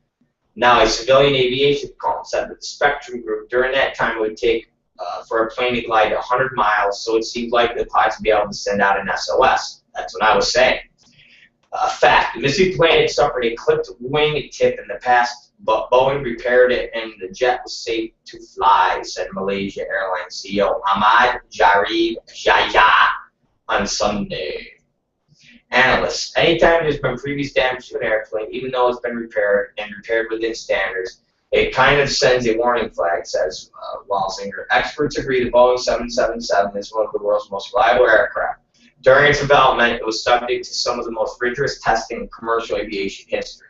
A: Now, a civilian aviation consultant said that the Spectrum Group, during that time, it would take for a plane to glide 100 miles, so it seemed likely the pilots would be able to send out an SOS. That's what I was saying. Fact: the missing plane had suffered a clipped wing tip in the past but Boeing repaired it and the jet was safe to fly, said Malaysia Airlines CEO Ahmad Jarib Jaya on Sunday. Analysts, anytime there's been previous damage to an airplane, even though it's been repaired and repaired within standards, it kind of sends a warning flag, says Walsinger. Experts agree the Boeing 777 is one of the world's most reliable aircraft. During its development, it was subject to some of the most rigorous testing in commercial aviation history.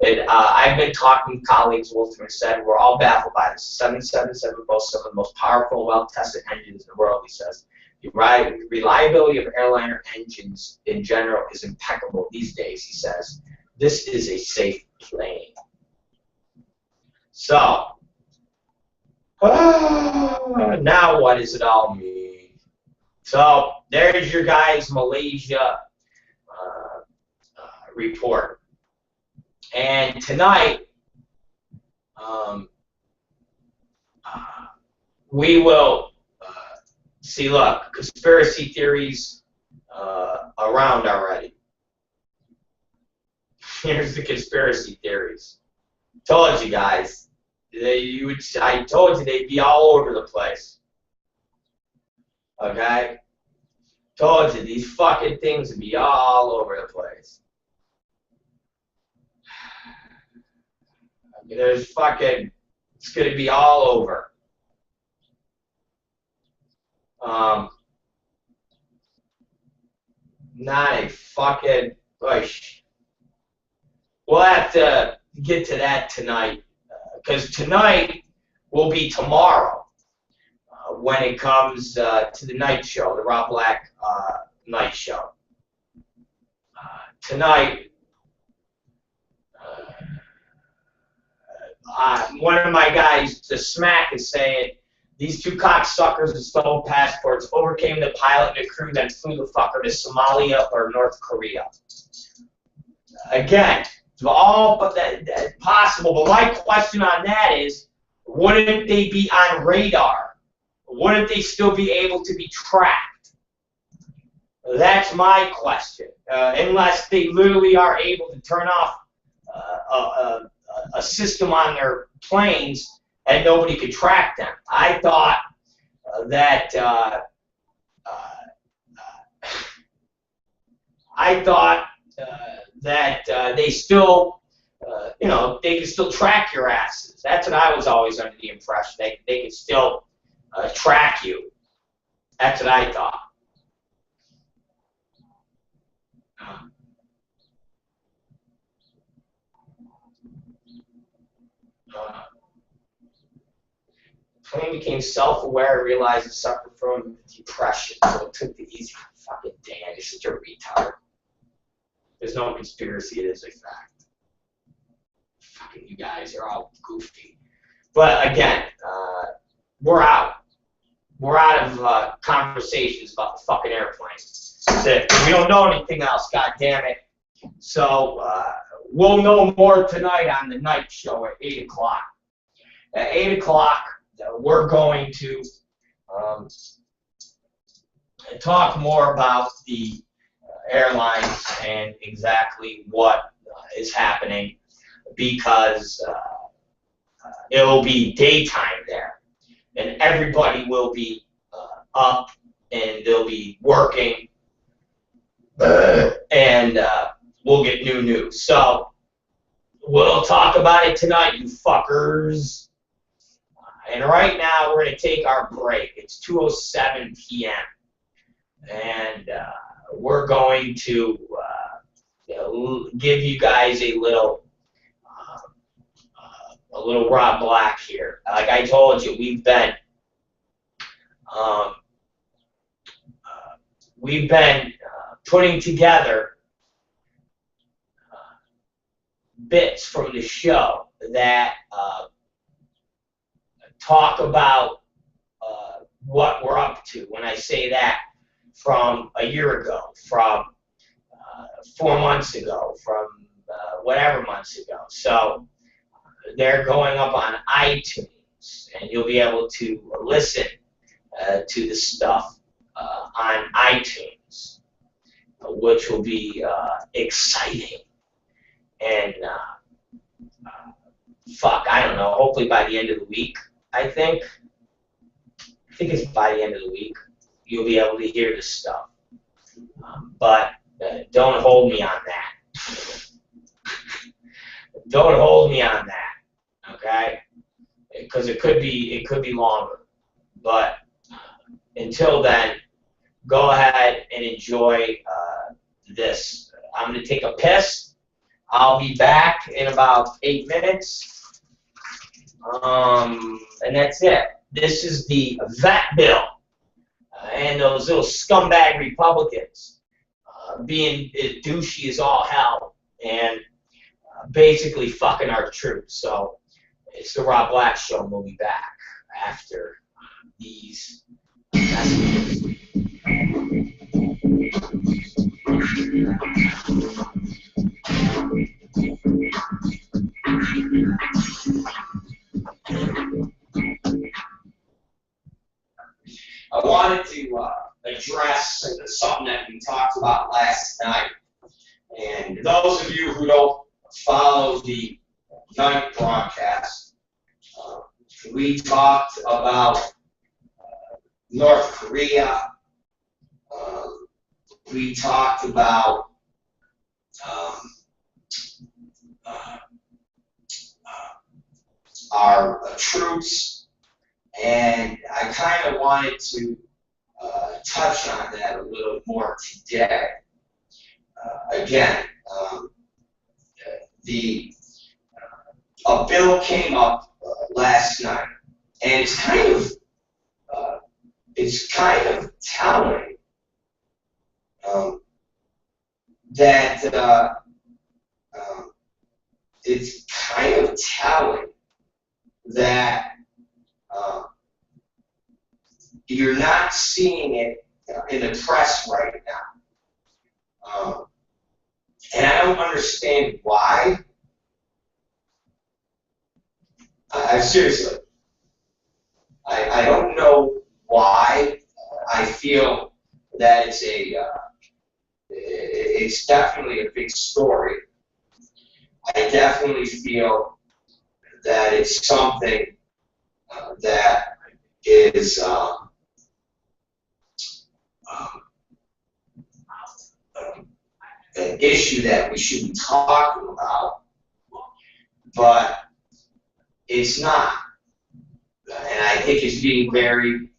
A: I've been talking to colleagues, Wolfman said, we're all baffled by this. 777 boasts some of the most powerful, well-tested engines in the world, he says. The reliability of airliner engines in general is impeccable these days, he says. This is a safe plane. So, now what does it all mean? So, there's your guys' Malaysia report. And tonight, we will see, look, conspiracy theories around already. Here's the conspiracy theories. Told you guys. I told you they'd be all over the place. Okay? Told you these fucking things would be all over the place. There's fucking, it's gonna be all over. Not a fucking push. We'll have to get to that tonight, because tonight will be tomorrow when it comes to the night show, the Rob Black night show. Tonight, one of my guys, the Smack, is saying these two cocksuckers with stolen passports overcame the pilot and the crew, then flew the fucker to Somalia or North Korea. Again, all but that possible. But my question on that is, wouldn't they be on radar? Wouldn't they still be able to be tracked? That's my question. Unless they literally are able to turn off a system on their planes and nobody could track them. I thought that they still, you know, they can still track your asses. That's what I was always under the impression. They can still track you. That's what I thought. Plane became self-aware and realized it suffered from depression, so it took the easy. Fucking Dan, you're such a retard. There's no conspiracy, it is a fact. Fucking you guys are all goofy. But again, we're out. We're out of conversations about the fucking airplanes. That's it. We don't know anything else, god damn it. So we'll know more tonight on the night show at 8 o'clock. At 8 o'clock, we're going to talk more about the airlines and exactly what is happening, because it'll be daytime there, and everybody will be up and they'll be working, and we'll get new news. So we'll talk about it tonight, you fuckers. And right now we're going to take our break. It's 2:07 p.m. And we're going to give you guys a little Rob Black here. Like I told you, we've been putting together bits from the show that talk about what we're up to. When I say that, from a year ago, from 4 months ago, from whatever months ago. So they're going up on iTunes, and you'll be able to listen to the stuff on iTunes, which will be exciting and fuck, I don't know, hopefully by the end of the week, I think. I think it's by the end of the week you'll be able to hear this stuff. But don't hold me on that. Don't hold me on that, okay? Because it could be longer. But until then, go ahead and enjoy this. I'm going to take a piss. I'll be back in about 8 minutes. And that's it. This is the vet bill. And those little scumbag Republicans being douchey as all hell and basically fucking our troops. So it's the Rob Black Show, and we'll be back after these messages. I wanted to address something that we talked about last night. And those of you who don't follow the night broadcast, we talked about North Korea. We talked about our troops, and I kind of wanted to touch on that a little more today. Again, a bill came up last night, and it's kind of telling that it's kind of telling that you're not seeing it in the press right now. And I don't understand why. Seriously, I don't know why. I feel that it's definitely a big story. I definitely feel that it's something that is an issue that we should be talking about, but it's not. And I think it's being buried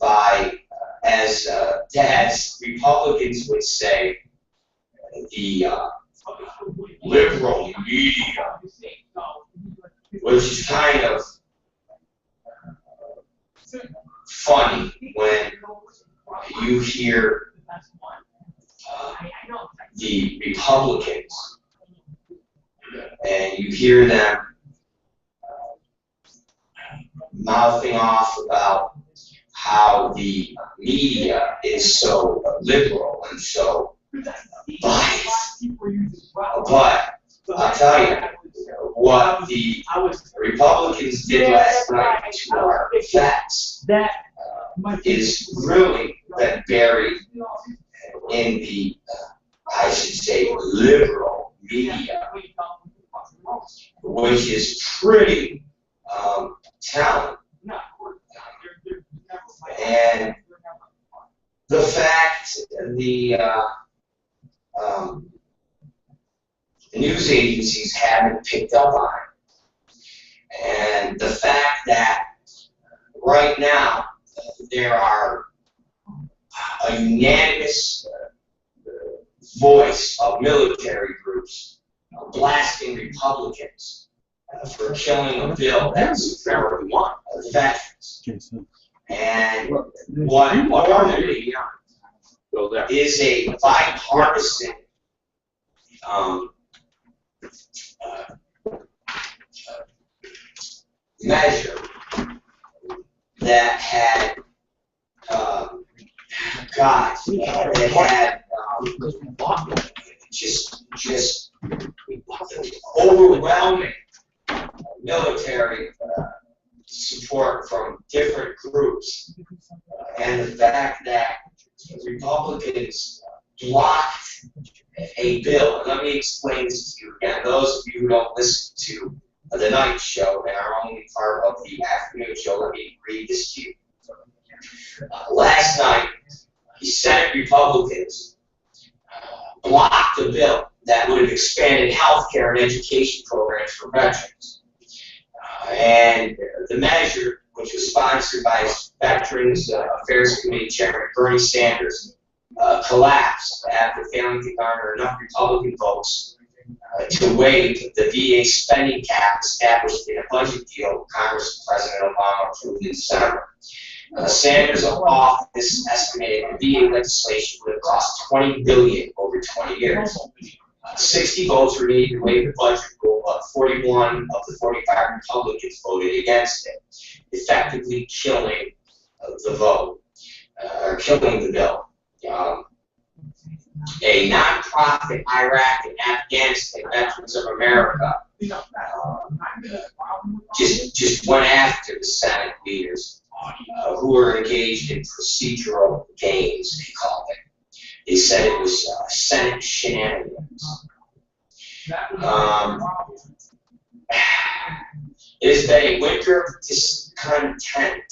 A: by, as Republicans would say, the liberal media, which is kind of funny when you hear the Republicans and you hear them mouthing off about how the media is so liberal and so biased. But I'll tell you, what the Republicans did last night to our vets is really been buried in the, I should say, liberal media, which is pretty telling. And the fact the news agencies haven't picked up on it, and the fact that right now there are a unanimous voice of military groups blasting Republicans for killing a bill that's for the veterans. And what normally is a bipartisan measure that had just overwhelming military support from different groups, and the fact that Republicans blocked a bill. And let me explain this to you again. Those of you who don't listen to the night show and are only part of the afternoon show, let me read this to you. Last night, the Senate Republicans blocked a bill that would have expanded health care and education programs for veterans. And the measure, which was sponsored by Veterans Affairs Committee Chairman Bernie Sanders, collapsed after failing to garner enough Republican votes to waive the VA spending cap established in a budget deal Congress President Obama approved in December. Sanders' office estimated the VA legislation would have cost $20 billion over 20 years. 60 votes were needed to waive the budget rule, but 41 of the 45 Republicans voted against it, effectively killing the vote, or killing the bill. A nonprofit Iraq and Afghanistan Veterans of America just went after the Senate leaders who were engaged in procedural games, they called it. They said it was Senate shenanigans. It has been a winter of discontent,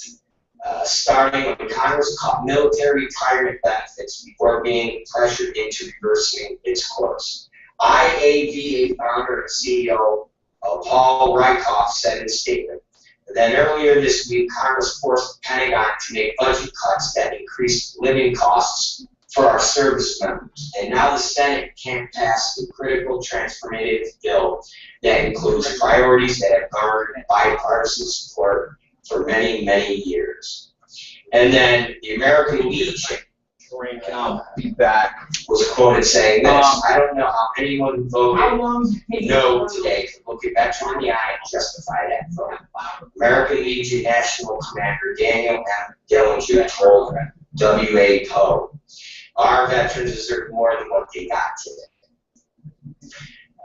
A: starting when Congress cut military retirement benefits before being pressured into reversing its course. IAVA founder and CEO Paul Rieckhoff said in a statement that earlier this week Congress forced the Pentagon to make budget cuts that increased living costs for our service members, and now the Senate can't pass the critical transformative bill that includes priorities that have garnered bipartisan support for many, many years. And then the American Legion,
B: And I'll be back.
A: was quoted saying this: I don't know how anyone who voted no today could look a veteran in the eye and justify that vote. American Legion National Commander Daniel M. Dillinger told W.A. Poe, our veterans deserve more than what they got today.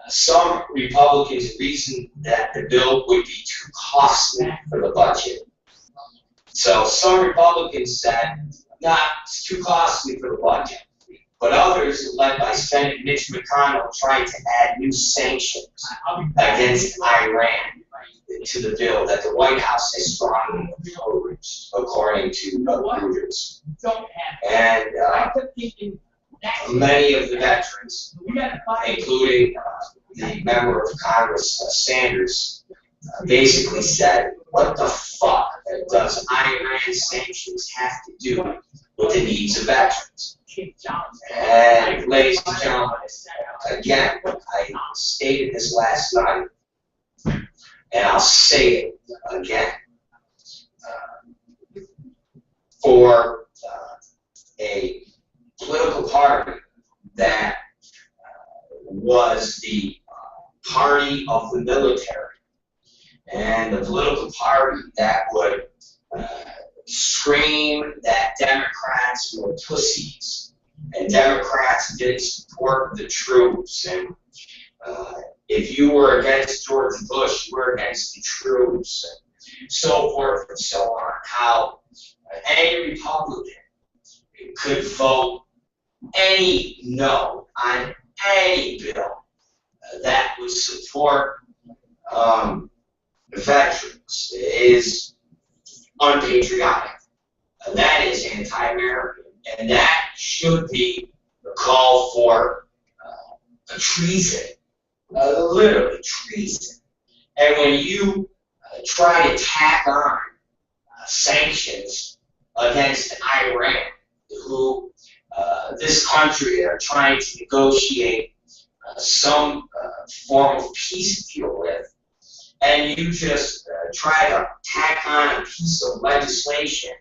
A: Some Republicans reasoned that the bill would be too costly for the budget. So some Republicans said, nah, it's too costly for the budget. But others, led by Senate Mitch McConnell, tried to add new sanctions against Iran to the bill that the White House has strongly opposed, according to Reuters. And many of the veterans, including the member of Congress, Sanders, basically said, what the fuck does Iran sanctions have to do with the needs of veterans? And ladies and gentlemen, again, I stated this last night, and I'll say it again. For a political party that was the party of the military, and the political party that would scream that Democrats were pussies, and Democrats didn't support the troops, and if you were against George Bush, you were against the troops, and so forth and so on, how any Republican could vote any no on any bill that would support veterans is unpatriotic. That is anti-American, and that should be called for treason, literally treason. And when you try to tack on sanctions against Iran, who this country are trying to negotiate some form of peace deal with, and you just try to tack on a piece of legislation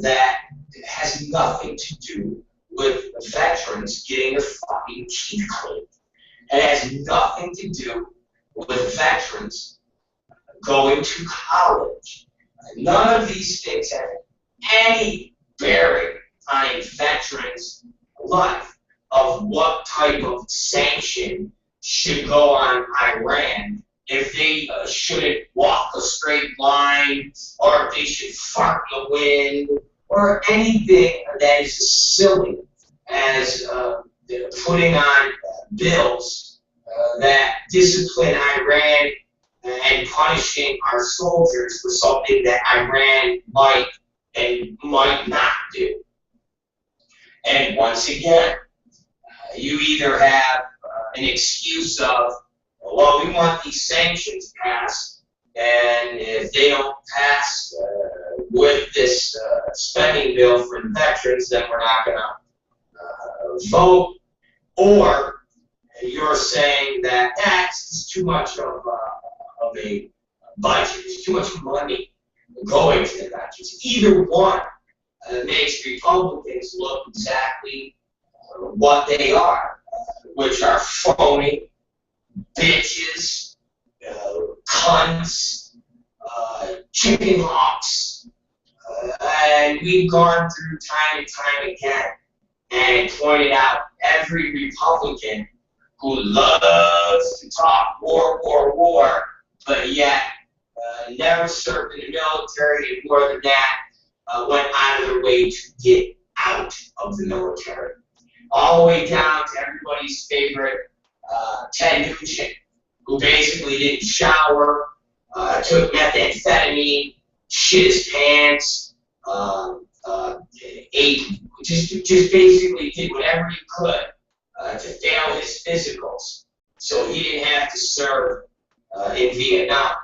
A: that has nothing to do with veterans getting their fucking teeth cleaned. It has nothing to do with veterans going to college. None of these things have any bearing on a veteran's life of what type of sanction should go on Iran, if they shouldn't walk a straight line, or if they should fart in the wind, or anything that is as silly as putting on bills that discipline Iran and punishing our soldiers for something that Iran might and might not do. And once again, you either have an excuse of, well, we want these sanctions passed, and if they don't pass with this spending bill for the veterans, then we're not going to vote, or you're saying that that's too much of a budget, it's too much money going to the veterans. Either one makes Republicans look exactly what they are, which are phony, bitches, cunts, chicken hawks, and we've gone through time and time again and pointed out every Republican who loves to talk war, but yet never served in the military, and more than that, went out of their way to get out of the military. All the way down to everybody's favorite Ted Nugent, who basically didn't shower, took methamphetamine, shit his pants, ate, just basically did whatever he could to fail his physicals, so he didn't have to serve in Vietnam.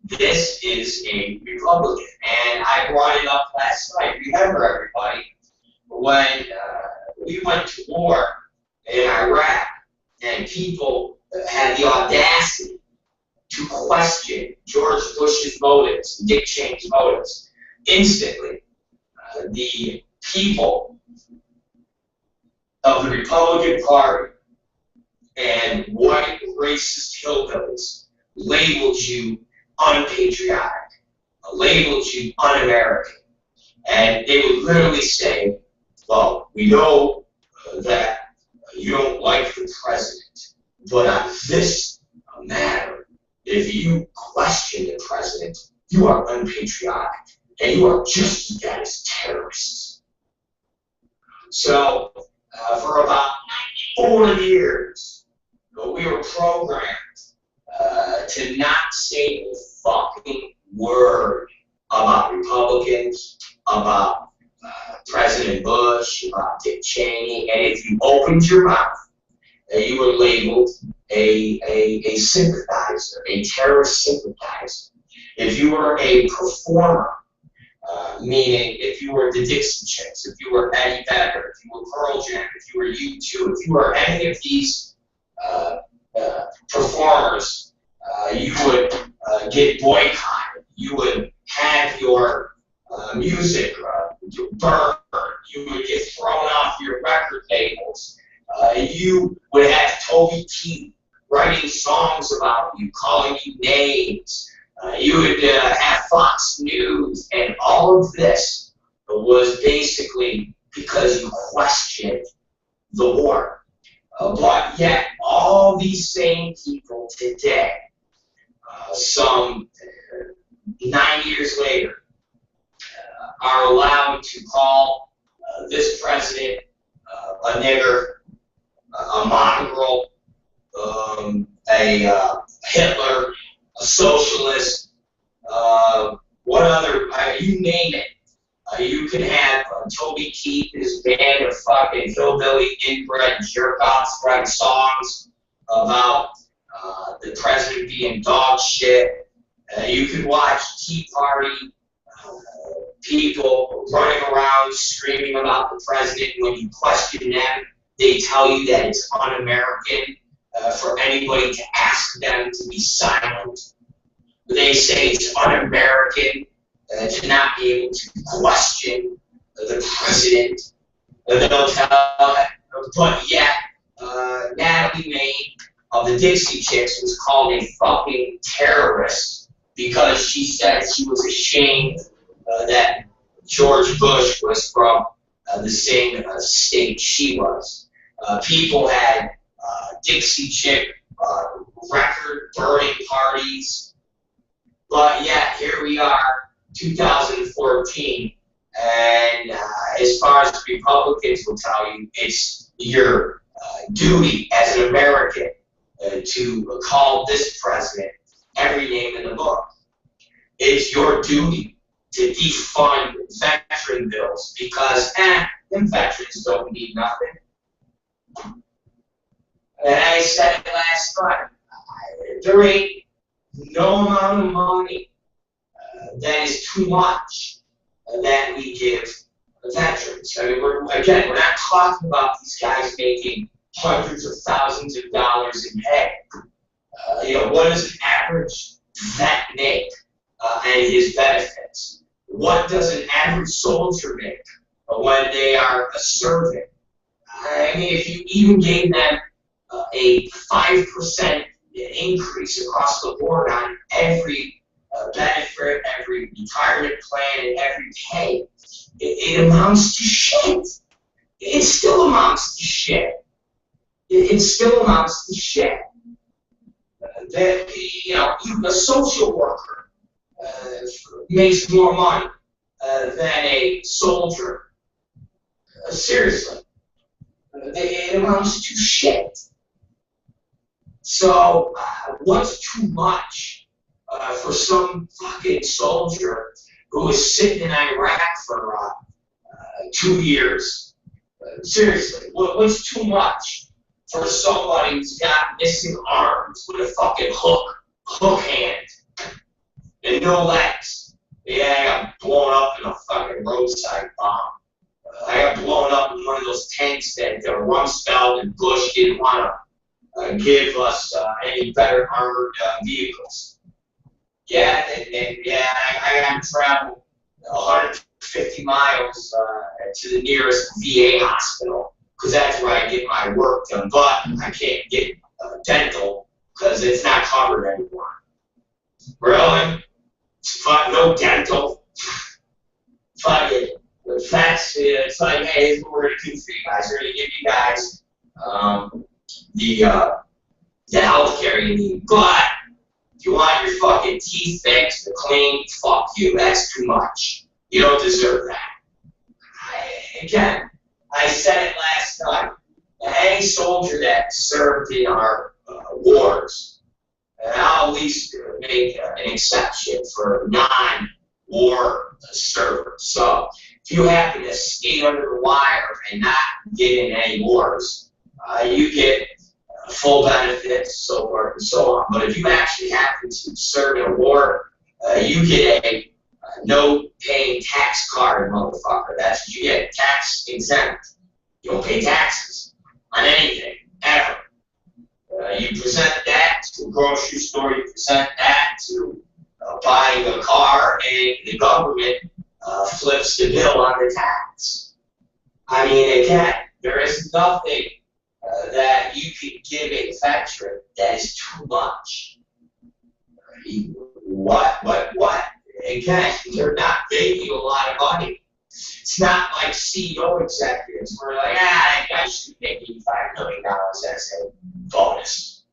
A: This is a Republican, and I brought it up last night. Remember, everybody, when we went to war in Iraq, and people had the audacity to question George Bush's motives, Dick Cheney's motives, instantly, the people of the Republican Party and white racist hillbillies labeled you unpatriotic, labeled you un-American. And they would literally say, well, we know that you don't like the president, but on this matter, if you question the president, you are unpatriotic, and you are just as bad as terrorists. So, for about 4 years, we were programmed to not say a fucking word about Republicans, about President Bush, about Dick Cheney, and if you opened your mouth, you were labeled a sympathizer, a terrorist sympathizer. If you were a performer, meaning if you were the Dixie Chicks, if you were Eddie Vedder, if you were Pearl Jam, if you were U2, if you were any of these performers, you would get boycotted. You would have your music burned. You would get thrown off your record labels. You would have Toby Keith writing songs about you, calling you names. You would have Fox News, and all of this was basically because you questioned the war. But yet, all these same people today, some 9 years later, are allowed to call this president a nigger, a mongrel, a Hitler, a socialist, what other, you name it. You can have Toby Keith, his band of fucking hillbilly inbred jerk-offs writing songs about the president being dog shit. You can watch Tea Party people running around screaming about the president. When you question them, they tell you that it's un-American for anybody to ask them to be silent. They say it's un-American to not be able to question the president. They'll tell, but yet Natalie Maine of the Dixie Chicks was called a fucking terrorist because she said she was ashamed that George Bush was from the same state she was. People had Dixie Chick record burning parties, but yet here we are, 2014, and as far as Republicans will tell you, it's your duty as an American to call this president every name in the book. It's your duty to defund veteran bills because, them veterans don't need nothing. And I said it last night, there ain't no amount of money that is too much that we give veterans. I mean, we're not talking about these guys making hundreds of thousands of dollars in pay. What does an average vet make and his benefits? What does an average soldier make when they are serving? I mean, if you even gave them a 5% increase across the board on every benefit, every retirement plan, and every pay, it amounts to shit. It still amounts to shit. It still amounts to shit. Even a social worker makes more money than a soldier. Seriously. It amounts to shit. So, what's too much for some fucking soldier who was sitting in Iraq for 2 years? Seriously, what's too much for somebody who's got missing arms with a fucking hook hand and no legs? Yeah, I got blown up in a fucking roadside bomb. I got blown up in one of those tanks that Rumsfeld and Bush didn't want to give us any better armored vehicles. Yeah, I got to travel 150 miles to the nearest VA hospital because that's where I get my work done. But I can't get dental because it's not covered anymore. Really? No dental? Fucking facts. It's like, hey, here's what we're going to do for you guys. We're going to give you guys the health care you need. But if you want your fucking teeth fixed or cleaned, fuck you. That's too much. You don't deserve that. Again, I said it last night. Any soldier that served in our wars, and I'll at least make an exception for non-war servers. So if you happen to skate under the wire and not get in any wars, you get full benefits, so forth and so on. But if you actually happen to serve in a war, you get a no-paying tax card, motherfucker. That's what you get, tax exempt. You don't pay taxes on anything, ever. You present that to a grocery store, you present that to buying a car, and the government flips the bill on the tax. I mean, again, there is nothing that you can give a veteran that is too much. What? Again, they're not making a lot of money. It's not like CEO executives where like, I should make $85 million as a bonus.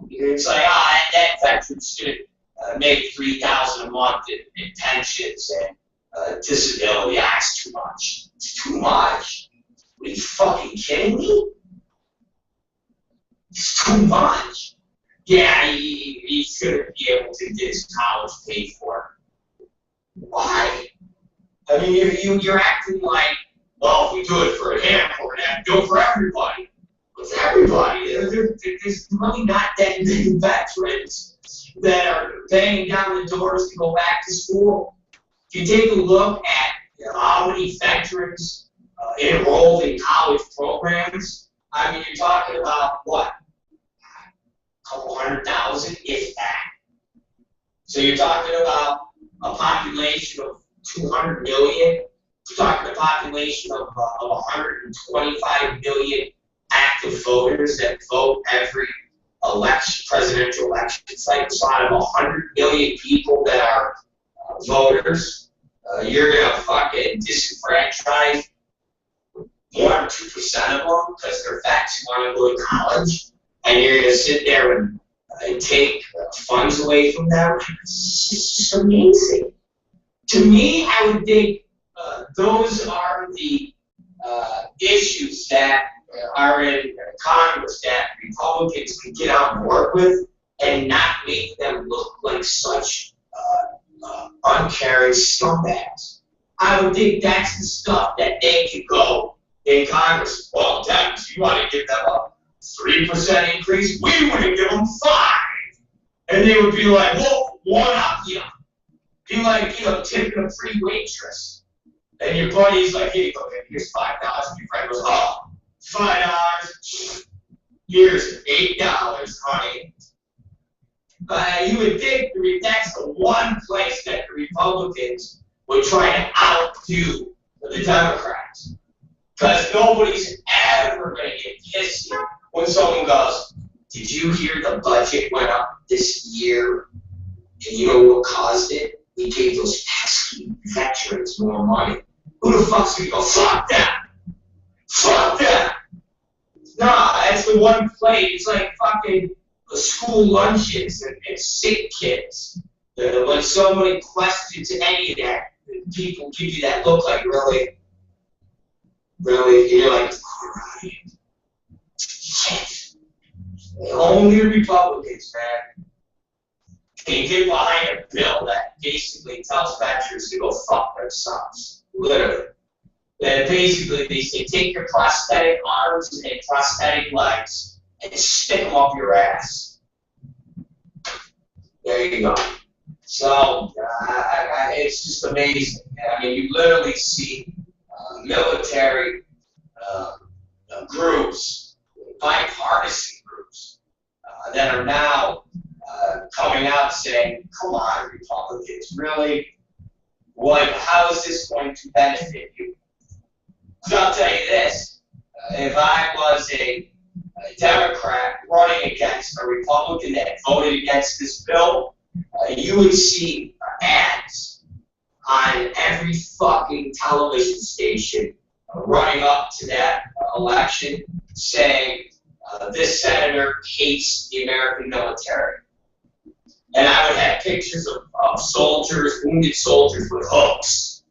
A: It's like, that veteran's going to make $3,000 a month in pensions and disability. It's too much. It's too much. Are you fucking kidding me? It's too much. Yeah, he's going to be able to get his college paid for. Why? I mean, you're acting like, well, if we do it for him, we're going to have to do it for everybody. It's everybody. There's really not that many veterans that are banging down the doors to go back to school. If you take a look at how many veterans enrolled in college programs, I mean, you're talking about, what, a couple 100,000, if that. So you're talking about a population of 200 million. We're talking a population of 125 million active voters that vote every election, presidential election cycle. So out of 100 million people that are voters, you're going to fucking disenfranchise 1 or 2% of them because they're facts who want to go to college, and you're going to sit there and take funds away from them. It's just amazing. To me, I would think those are the issues that are in Congress that Republicans can get on board with and not make them look like such uncaring scumbags. I would think that's the stuff that they could go in Congress. Well, Dems, you want to give them a 3% increase? We wouldn't give them 5. And they would be like, well, one up, you know. Be like, you know, tipping a free waitress. And your buddy's like, hey, okay, here's $5. And your friend goes, oh, $5. Here's $8, honey. You would think that's the one place that the Republicans would try to outdo the Democrats. Because nobody's ever going to get pissed when someone goes, did you hear the budget went up this year? And you know what caused it? We gave those pesky veterans more money. Who the fuck's going to go, fuck that? Fuck that! Nah, that's the one place. It's like fucking the school lunches and sick kids. When somebody questions any of that, people give you that look like, really? Really? And you're like, alright. Shit. Only the Republicans, man, can get behind a bill that basically tells veterans to go fuck themselves. Literally. And basically, they say, take your prosthetic arms and prosthetic legs and stick them up your ass. There you go. So, it's just amazing. I mean, you literally see military groups, bipartisan groups, that are now coming out saying, come on, Republicans, really? What? How is this going to benefit you? So I'll tell you this, if I was a Democrat running against a Republican that voted against this bill, you would see ads on every fucking television station running up to that election saying, this senator hates the American military. And I would have pictures of soldiers, wounded soldiers with hooks.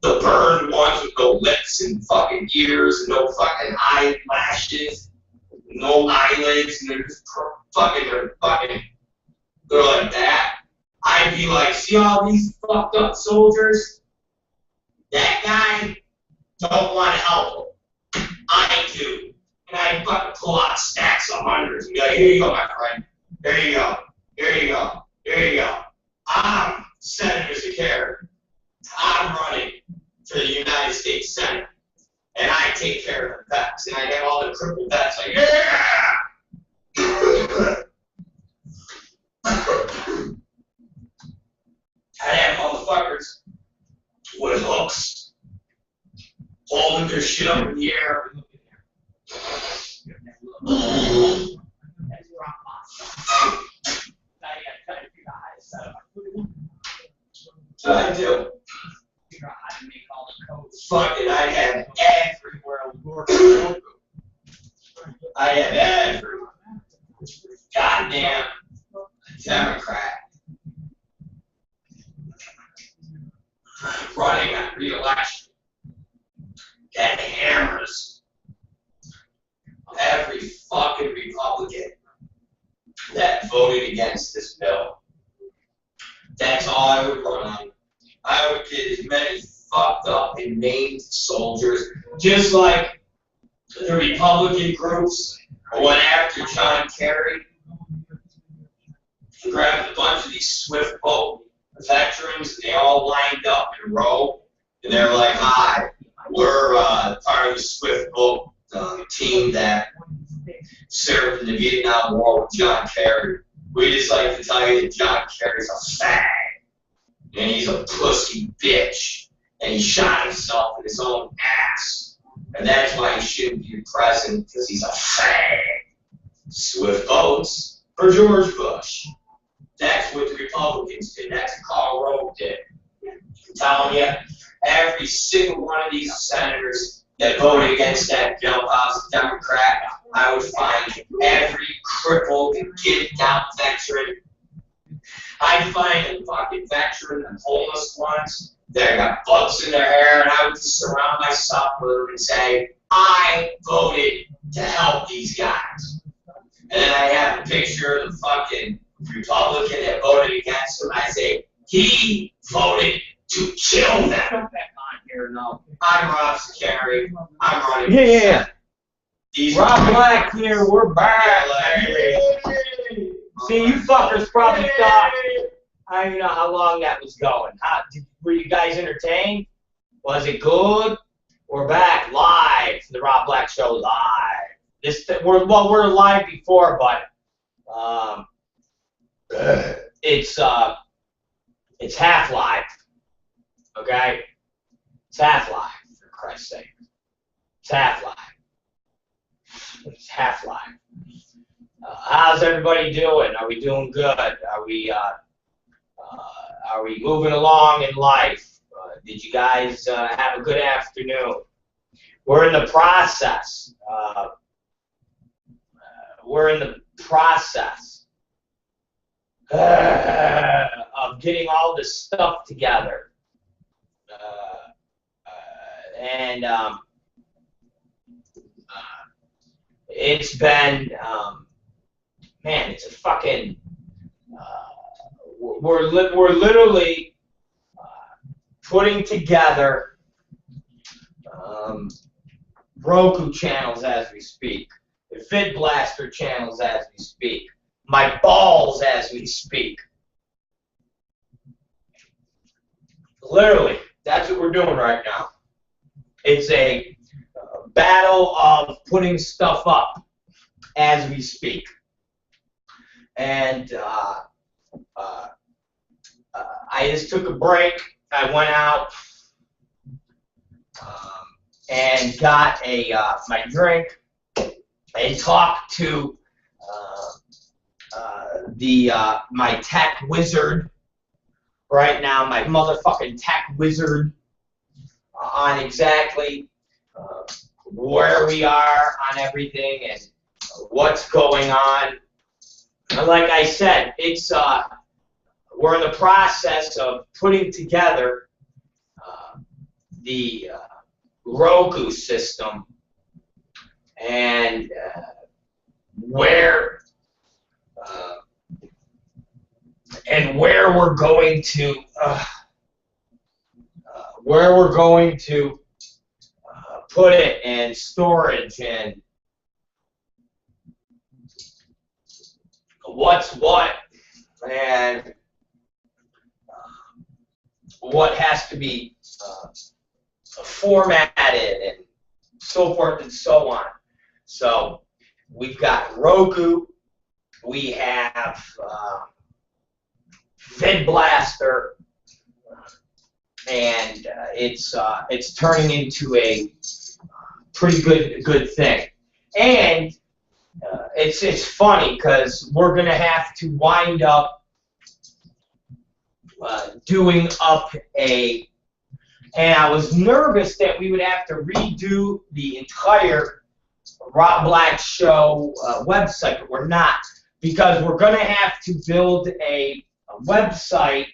A: The burned ones with no lips and fucking ears and no fucking eyelashes, no eyelids, and they're just they're like that. I'd be like, see all these fucked up soldiers? That guy don't want to help them. I do. And I'd fucking pull out stacks of hundreds and be like, here you go, my friend. There you go. Here you go. Here you go. I'm Senator Zakari. I'm running for the United States Senate. And I take care of the vets. And I have all the crippled vets like, yeah! I have motherfuckers with hooks holding their shit up in the air. I do. Fuck it, I have everywhere. I have everywhere. Goddamn Democrat running on re-election that hammers every fucking Republican that voted against this bill. That's all I would run on. I would get as many fucked up and maimed soldiers, just like the Republican groups went after John Kerry and grabbed a bunch of these swift boat veterans, and they all lined up in a row, and they're like, hi, we're part of the swift boat team that served in the Vietnam War with John Kerry. We just like to tell you that John Kerry's a fag, and he's a pussy bitch, and he shot himself in his own ass, and that's why he shouldn't be president, because he's a fag. Swift votes for George Bush. That's what the Republicans did. That's what Karl Rove did. I'm telling you, every single one of these senators that voted against that bill, if I was a Democrat, I would find every crippled and given out veteran. I'd find a fucking veteran and homeless ones that got bugs in their hair, and I would just surround myself with them and say, I voted to help these guys. And then I have a picture of the fucking Republican that voted against him. I say, he voted to kill them. I'm Rob Sakari. I'm running.
B: Yeah.
A: These
B: Rob Black here. We're back.
A: See, you fuckers probably thought, I don't know how long that was going. Were you guys entertained? Was it good? We're back live for the Rob Black Show live. We're live before, but it's half live. Okay, it's half live for Christ's sake. It's half live. It's half live. How's everybody doing? Are we doing good? Are we moving along in life? Did you guys have a good afternoon? We're in the process. Of getting all this stuff together. And it's been, man, it's a fucking, we're literally putting together Roku channels as we speak, Vid Blaster channels as we speak, my balls as we speak. Literally, that's what we're doing right now. It's a battle of putting stuff up as we speak. And I just took a break. I went out and got my drink and talked to my tech wizard right now, my motherfucking tech wizard, on exactly where we are on everything and what's going on. And like I said, it's we're in the process of putting together the Roku system and where we're going to put it, and storage, and what's what, and what has to be formatted, and so forth and so on. So we've got Roku, we have Vid Blaster, and it's turning into a pretty good thing. And it's funny because we're gonna have to wind up doing up a. And I was nervous that we would have to redo the entire Rob Black Show website, but we're not, because we're going to have to build a website,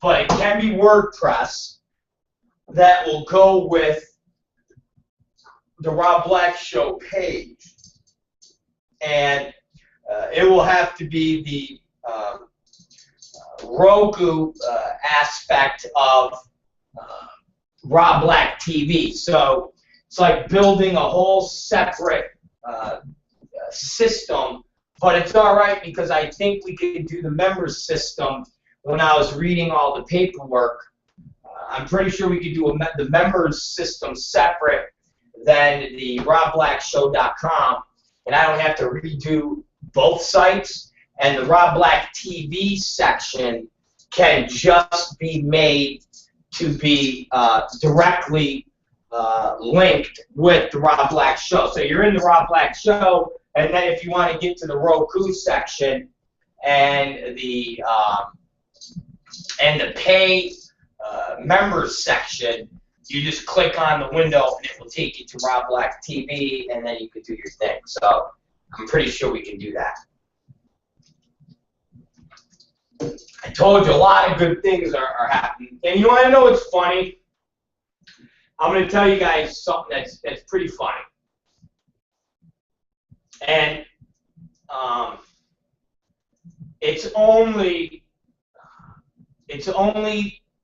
A: but it can be WordPress, that will go with the Rob Black Show page. And it will have to be the Roku aspect of Rob Black TV. So it's like building a whole separate system, but it's all right because I think we could do the members system. When I was reading all the paperwork, I'm pretty sure we could do the members system separate than the robblackshow.com, and I don't have to redo both sites, and the Rob Black TV section can just be made to be directly linked with the Rob Black Show. So you're in the Rob Black Show, and then if you want to get to the Roku section and the pay members section, you just click on the window and it will take you to Rob Black TV, and then you can do your thing. So I'm pretty sure we can do that. I told you a lot of good things are happening. And you want to know what's funny? I'm going to tell you guys something that's pretty funny. And it's only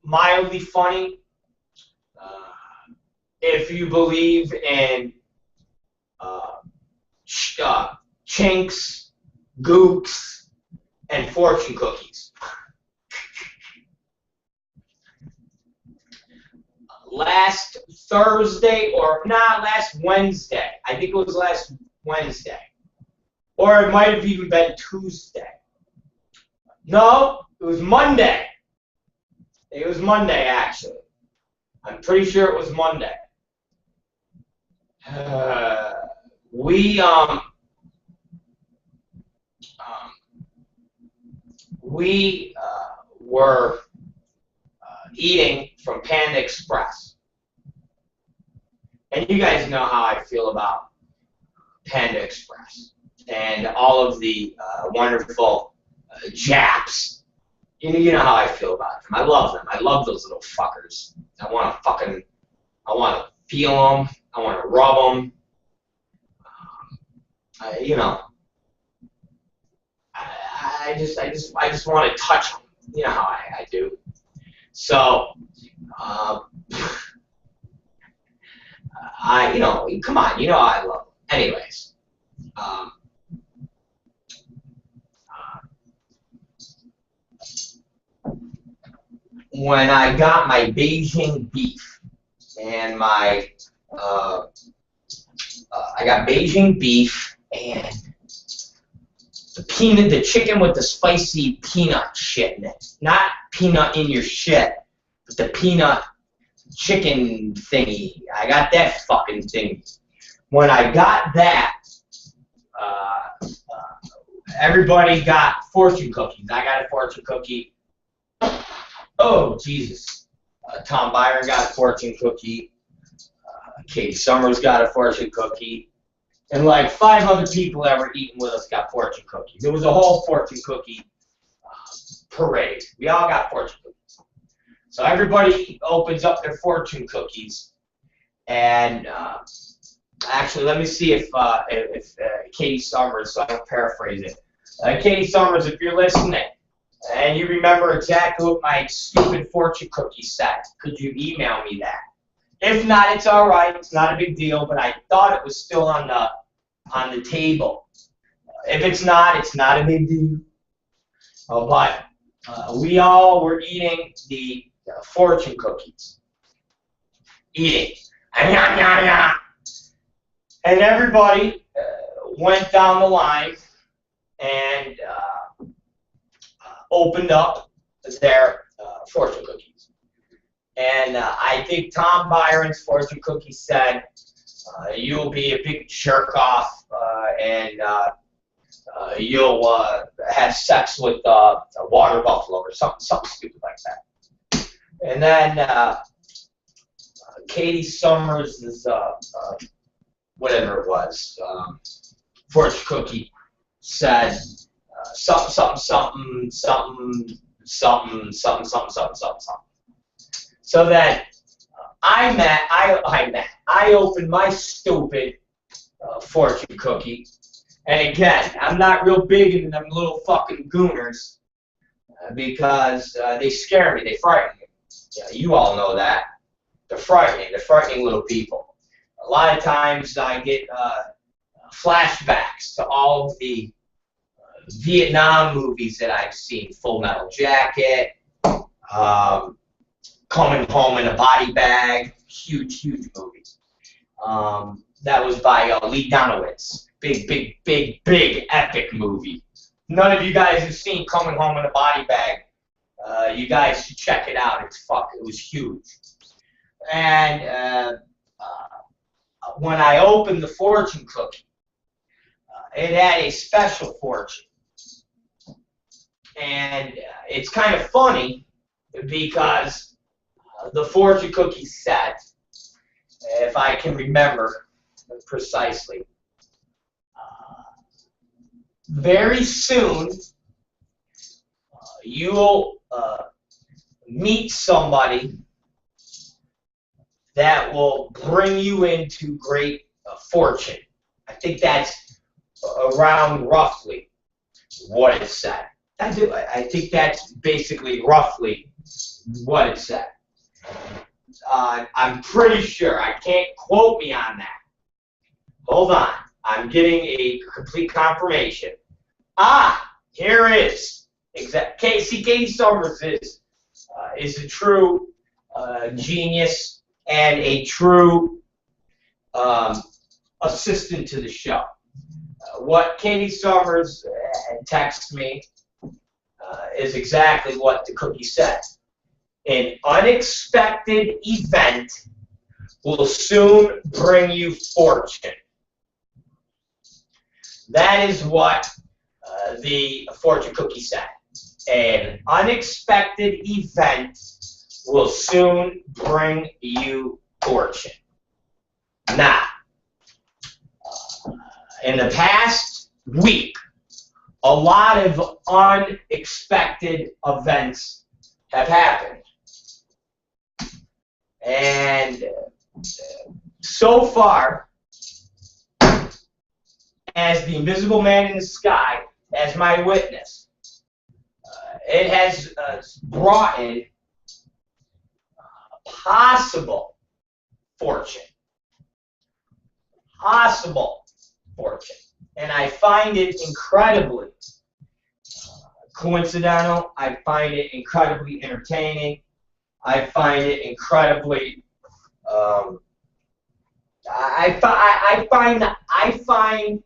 A: mildly funny if you believe in chinks, gooks, and fortune cookies. Last Thursday, or not, last Wednesday. I think it was last Wednesday. Or it might have even been Tuesday. No, it was Monday. It was Monday, actually. I'm pretty sure it was Monday. We were eating from Panda Express. And you guys know how I feel about Panda Express and all of the wonderful Japs. You know how I feel about them. I love them. I love those little fuckers. I want to feel them. I want to rub them. You know, I just want to touch them. You know how I do. So, you know, come on, you know I love them. Anyways, when I got my Beijing beef and my, I got Beijing beef and the chicken with the spicy peanut shit in it. Not peanut in your shit, but the peanut chicken thingy. I got that fucking thing. When I got that, everybody got fortune cookies. I got a fortune cookie. Oh, Jesus. Tom Byron got a fortune cookie. Katie Summers got a fortune cookie. And like 5 other people that were eating with us got fortune cookies. It was a whole fortune cookie parade. We all got fortune cookies. So everybody opens up their fortune cookies. And actually, let me see if Katie Summers, so I don't paraphrase it. Katie Summers, if you're listening, and you remember exactly what my stupid fortune cookie said, could you email me that? If not, it's all right. It's not a big deal. But I thought it was still on the table. If it's not a big deal. But we all were eating the fortune cookies. Eating. And everybody went down the line and opened up their fortune cookies. And I think Tom Byron's fortune cookie said, you'll be a big jerk off and you'll have sex with a water buffalo or something stupid like that. And then Katie Summers' whatever it was, fortune cookie said something. So then I opened my stupid fortune cookie, and again, I'm not real big into them little fucking gooners because they scare me, they frighten me. Yeah, you all know that. They're frightening little people. A lot of times I get flashbacks to all of the Vietnam movies that I've seen, Full Metal Jacket, Coming Home in a Body Bag, huge movie. That was by Lee Donowitz. Big, epic movie. None of you guys have seen Coming Home in a Body Bag. You guys should check it out. It was huge. And when I opened the fortune cookie, it had a special fortune. And it's kind of funny because the fortune cookie said, if I can remember precisely, very soon you'll meet somebody that will bring you into great fortune. I think that's around roughly what it said. I think that's basically roughly what it said. I'm pretty sure. I can't quote me on that. Hold on. I'm getting a complete confirmation. Ah, here it is. Katie Summers is a true genius and a true assistant to the show. What Katie Summers texts me is exactly what the cookie said. An unexpected event will soon bring you fortune. That is what the fortune cookie said. An unexpected event will soon bring you fortune. Now, in the past week, a lot of unexpected events have happened. And so far, as the invisible man in the sky, as my witness, it has brought in possible fortune. Possible fortune. And I find it incredibly coincidental. I find it incredibly entertaining. I find it incredibly. I find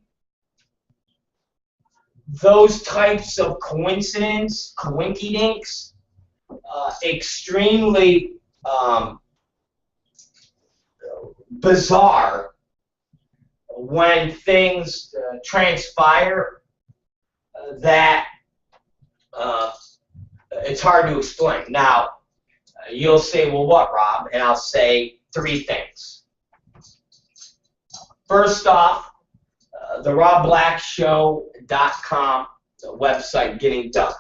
A: those types of coinkydinks, extremely bizarre when things transpire that it's hard to explain. Now, you'll say, well, what, Rob? And I'll say three things. First off, the ROBBlackShow.com website getting done.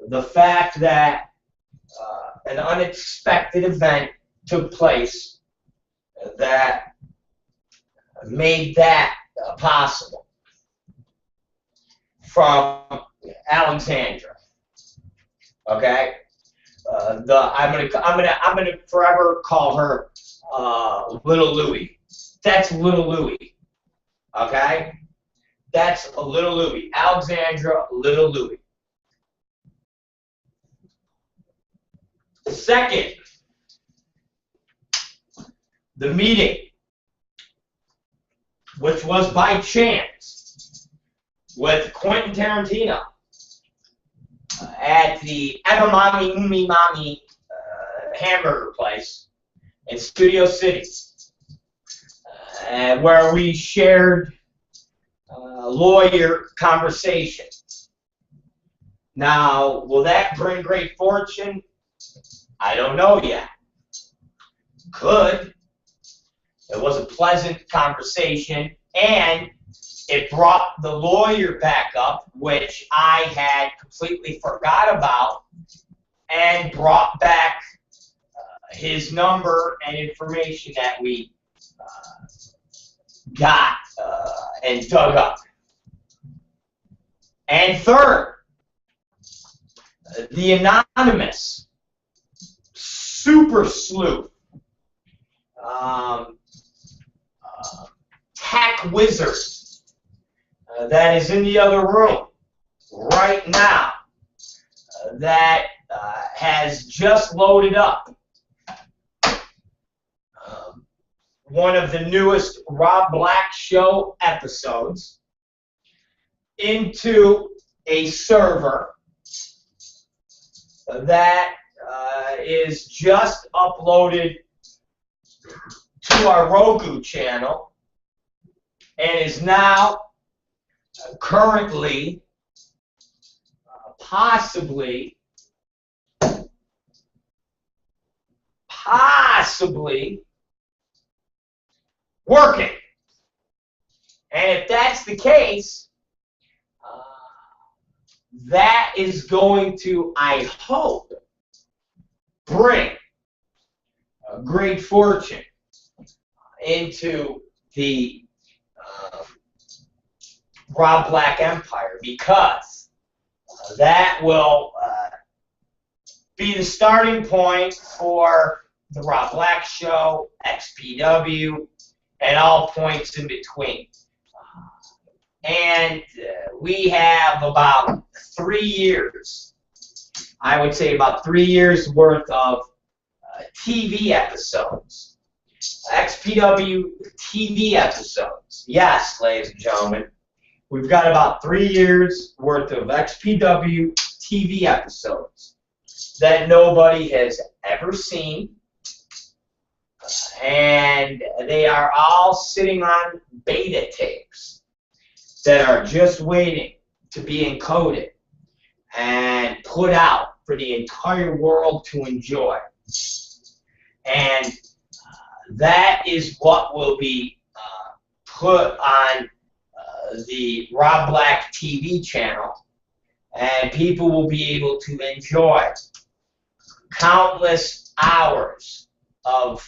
A: The fact that an unexpected event took place that made that possible from Alexandra. Okay, I'm gonna forever call her Little Louie. That's Little Louie. Okay, that's a Little Louie. Alexandra Little Louie. Second, the meeting, which was by chance with Quentin Tarantino at the Edamame Umi Mami hamburger place in Studio City, where we shared lawyer conversation. Now, will that bring great fortune? I don't know yet. Could. It was a pleasant conversation, and it brought the lawyer back up, which I had completely forgot about, and brought back his number and information that we got and dug up. And third, the anonymous super sleuth tech wizard that is in the other room right now that has just loaded up one of the newest Rob Black Show episodes into a server that is just uploaded to our Roku channel and is now currently possibly working. And if that's the case, that is going to, I hope, bring great fortune into the Rob Black Empire, because that will be the starting point for the Rob Black Show, XPW, and all points in between. And we have about 3 years, I would say about 3 years worth of TV episodes, XPW TV episodes. Yes, ladies and gentlemen, we've got about 3 years worth of XPW TV episodes that nobody has ever seen, and they are all sitting on beta tapes that are just waiting to be encoded and put out for the entire world to enjoy. And that is what will be put on the Rob Black TV channel, and people will be able to enjoy countless hours of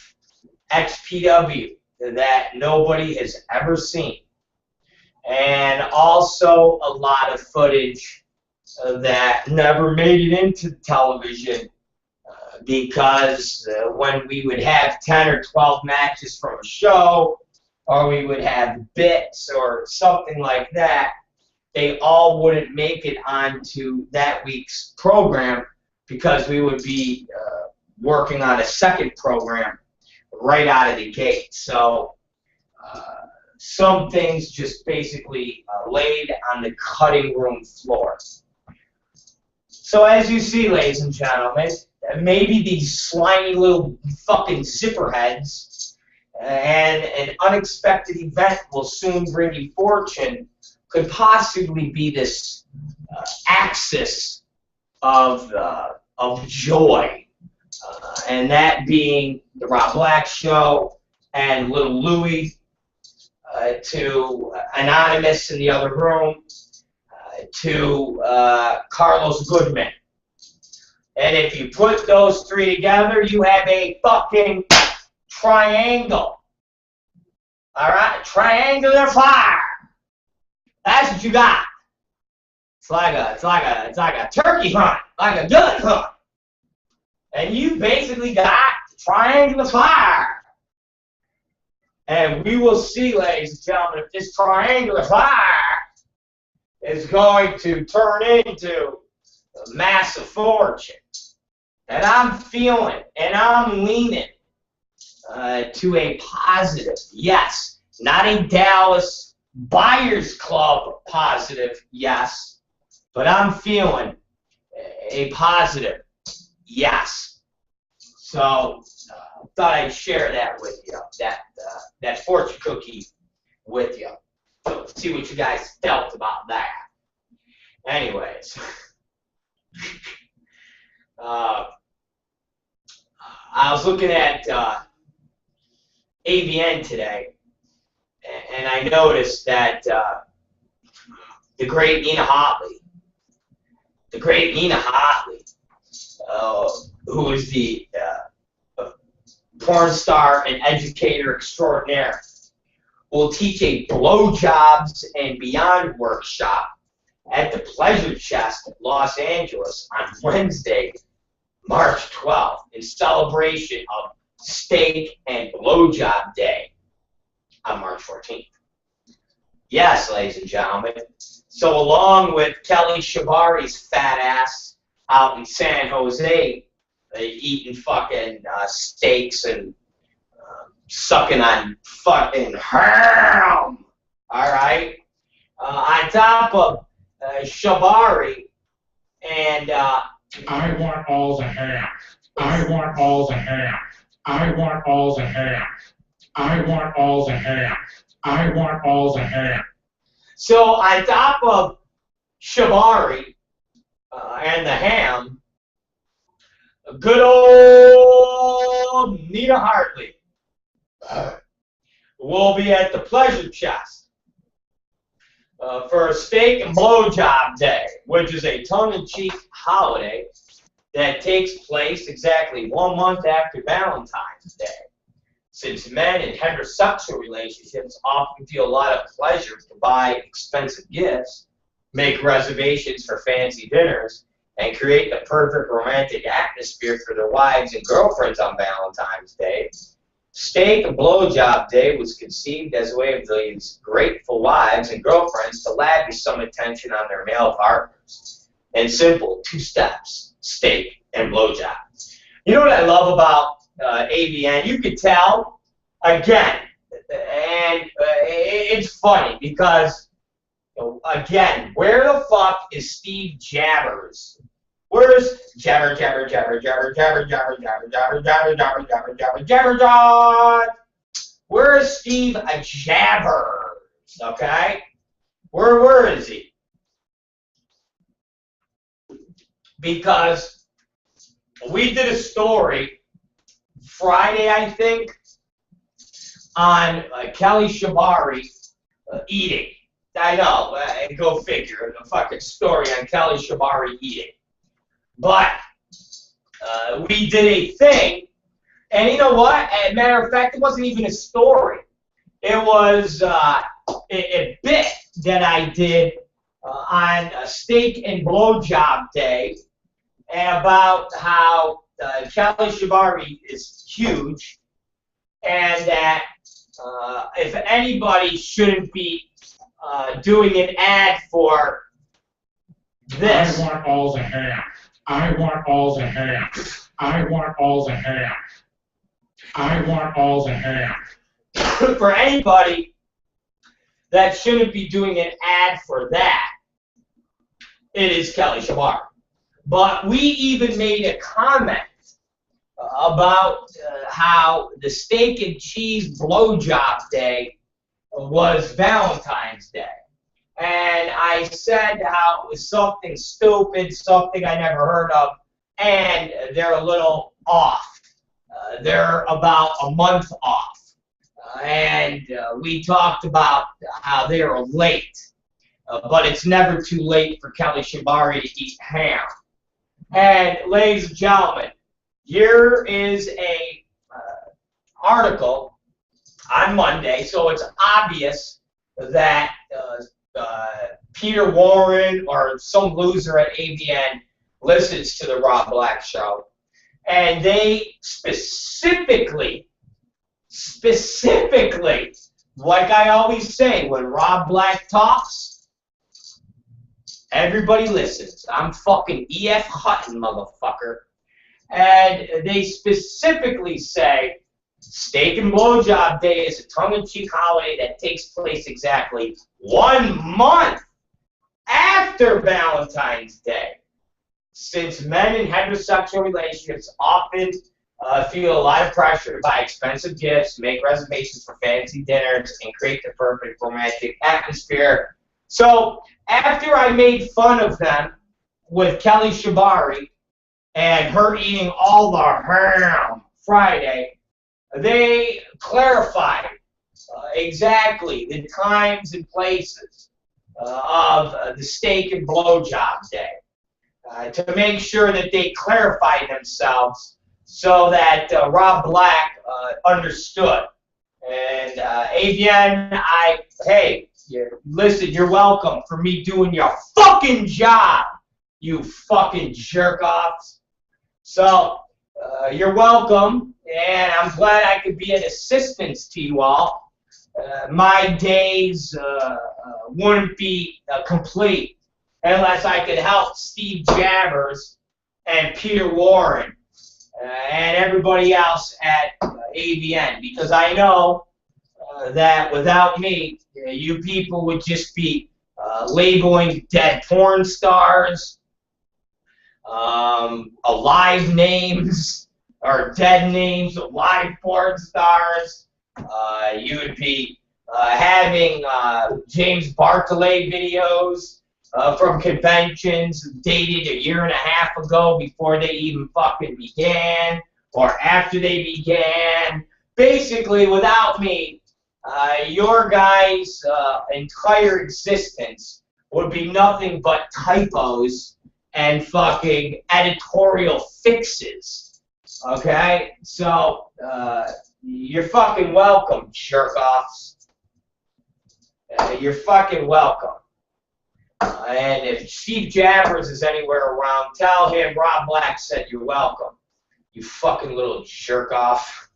A: XPW that nobody has ever seen, and also a lot of footage that never made it into television because when we would have 10 or 12 matches from a show, or we would have bits or something like that, they all wouldn't make it onto that week's program because we would be working on a second program right out of the gate. So some things just basically laid on the cutting room floor. So as you see, ladies and gentlemen, maybe these slimy little fucking zipper heads and an unexpected event will soon bring you fortune could possibly be this axis of joy, and that being the Rob Black Show and Little Louie, to Anonymous in the other room, to Carlos Goodman. And if you put those three together, you have a fucking triangle. All right, triangular fire. That's what you got. It's like a turkey hunt, like a gun hunt. And you basically got triangular fire. And we will see, ladies and gentlemen, if this triangular fire is going to turn into a massive fortune. And I'm feeling, and I'm leaning to a positive, yes, not a Dallas Buyers Club positive, yes, but I'm feeling a positive, yes. So thought I'd share that with you, that fortune cookie with you. So see what you guys felt about that. Anyways, I was looking at AVN today, and I noticed that the great Nina Hotley, who is the porn star and educator extraordinaire, will teach a blowjobs and beyond workshop at the Pleasure Chest, Los Angeles, on Wednesday, March 12th, in celebration of Steak and Blowjob Day on March 14th. Yes, ladies and gentlemen. So along with Kelly Shabari's fat ass out in San Jose, eating fucking steaks and sucking on fucking ham, all right? On top of Shabari and
C: I want all the ham. I want all the ham. I want all the ham. I want all the ham. I want all the ham.
A: So on top of Shabari and the ham, good old Nina Hartley will be at the Pleasure Chest for a steak and blowjob day, which is a tongue-in-cheek holiday that takes place exactly 1 month after Valentine's Day. Since men in heterosexual relationships often feel a lot of pleasure to buy expensive gifts, make reservations for fancy dinners, and create the perfect romantic atmosphere for their wives and girlfriends on Valentine's Day, Steak and Blowjob Day was conceived as a way of these grateful wives and girlfriends to lavish some attention on their male partners. And simple, 2 steps, steak and blowjob. You know what I love about AVN? You could tell, again, and it's funny because, again, where the fuck is Steve Jabbers? Where's Jabber, Jabber, Jabber, Jabber, Jabber, Jabber, Jabber, Jabber, Jabber, Jabber, Jabber, Jabber, Jabber, Jabber? Where's Steve Jabbers? Okay? Where is he? Because we did a story Friday, I think, on Kelly Shabari eating. I know, go figure, a fucking story on Kelly Shabari eating. But we did a thing, and you know what? As a matter of fact, it wasn't even a story. It was a bit that I did on Steak and Blowjob Day, and about how Kelly Shabari is huge, and that if anybody shouldn't be doing an ad for this.
C: I want all the hair. I want all the hair. I want all the hair. I want all the hair.
A: For anybody that shouldn't be doing an ad for that, it is Kelly Shabari. But we even made a comment about how the Steak and Cheese Blowjob Day was Valentine's Day. And I said how it was something stupid, something I never heard of, and they're a little off. They're about a month off. And we talked about how they are late. But it's never too late for Kelly Shabari to eat ham. And ladies and gentlemen, here is a article on Monday, so it's obvious that Peter Warren or some loser at AVN listens to the Rob Black Show, and they specifically, like I always say, when Rob Black talks, everybody listens. I'm fucking E.F. Hutton, motherfucker. And they specifically say Steak and Blowjob Day is a tongue-in-cheek holiday that takes place exactly 1 month after Valentine's Day. Since men in heterosexual relationships often feel a lot of pressure to buy expensive gifts, make reservations for fancy dinners, and create the perfect romantic atmosphere. So after I made fun of them with Kelly Shabari and her eating all the ham Friday, they clarified exactly the times and places of the Steak and Blowjob Day to make sure that they clarified themselves so that Rob Black understood. And AVN, hey, listen, you're welcome for me doing your fucking job, you fucking jerk-offs. So, you're welcome, and I'm glad I could be an assistance to you all. My days wouldn't be complete unless I could help Steve Jabbers and Peter Warren and everybody else at AVN, because I know that without me, you people would just be labeling dead porn stars, alive names, or dead names of live porn stars. You would be having James Bartolet videos from conventions dated 1.5 years ago before they even fucking began, or after they began. Basically, without me, your guys' entire existence would be nothing but typos and fucking editorial fixes. Okay? So, you're fucking welcome, jerk-offs. You're fucking welcome. And if Steve Jabbers is anywhere around, tell him Rob Black said you're welcome. You fucking little jerk-off.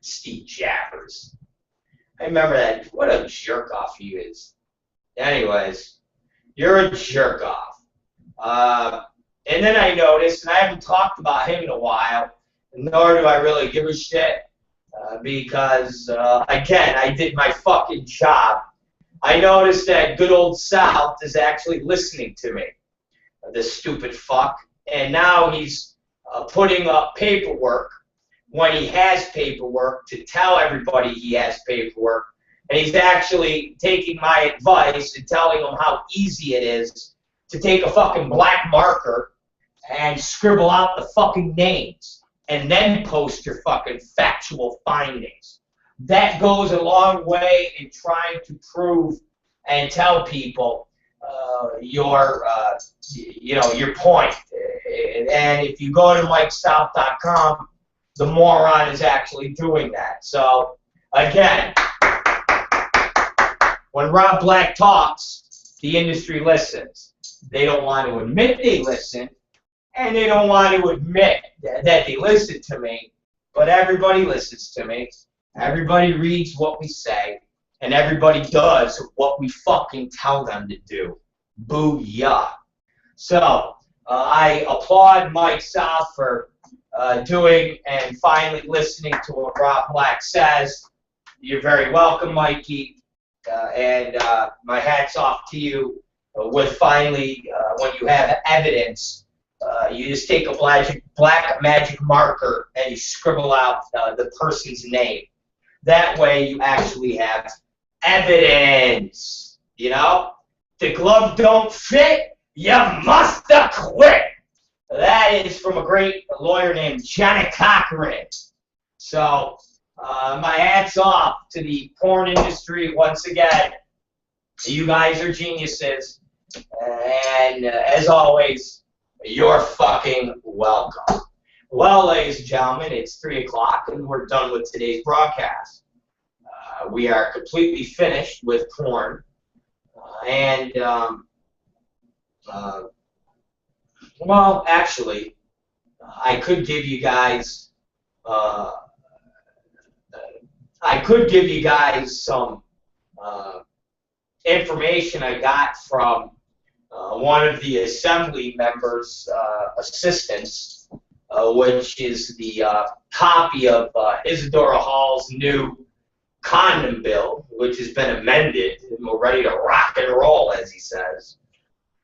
A: Steve Jabbers. I remember that. What a jerk-off he is. Anyways, you're a jerk-off. And then I noticed, and I haven't talked about him in a while, nor do I really give a shit, because, again, I did my fucking job. I noticed that good old South is actually listening to me, this stupid fuck, and now he's putting up paperwork when he has paperwork to tell everybody he has paperwork, and he's actually taking my advice and telling them how easy it is to take a fucking black marker and scribble out the fucking names and then post your fucking factual findings. That goes a long way in trying to prove and tell people your point. And if you go to MikeSouth.com, the moron is actually doing that. So, again, when Rob Black talks, the industry listens. They don't want to admit they listen, and they don't want to admit that they listen to me, but everybody listens to me. Everybody reads what we say, and everybody does what we fucking tell them to do. Booyah. So, I applaud Mike South for doing and finally listening to what Rob Black says. You're very welcome, Mikey, and my hat's off to you with finally, when you have evidence, you just take a black magic marker and you scribble out the person's name. That way you actually have evidence, you know? The glove don't fit, you must quit. That is from a great lawyer named Johnny Cochran. So, my hat's off to the porn industry once again. You guys are geniuses. And as always, you're fucking welcome. Well, ladies and gentlemen, it's 3 o'clock and we're done with today's broadcast. We are completely finished with porn. Well, actually, I could give you guys some information I got from one of the assembly members' assistants, which is the copy of Isadora Hall's new condom bill, which has been amended, and we're ready to rock and roll, as he says.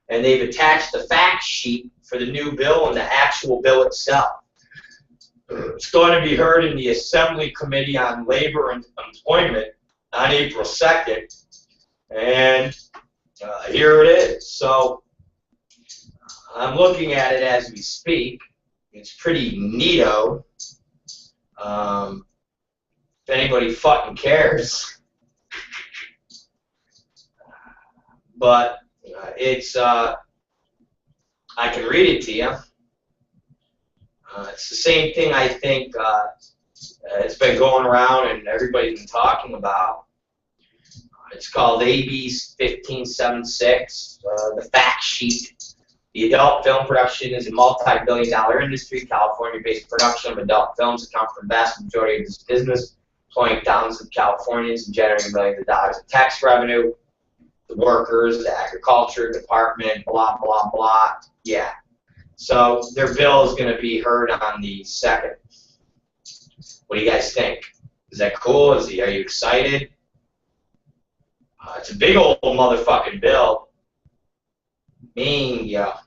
A: And they've attached the fact sheet for the new bill and the actual bill itself. It's going to be heard in the Assembly Committee on Labor and Employment on April 2nd. And here it is. So I'm looking at it as we speak. It's pretty neato. If anybody fucking cares. But it's, I can read it to you. It's the same thing I think it's been going around and everybody's been talking about. It's called AB 1576, the fact sheet. The adult film production is a multi-billion-dollar industry. California-based production of adult films account for the vast majority of this business, employing thousands of Californians and generating millions of dollars of tax revenue. The workers, the agriculture department, blah, blah, blah. Yeah. So their bill is going to be heard on the 2nd. What do you guys think? Is that cool? Are you excited? It's a big old motherfucking bill. Yeah.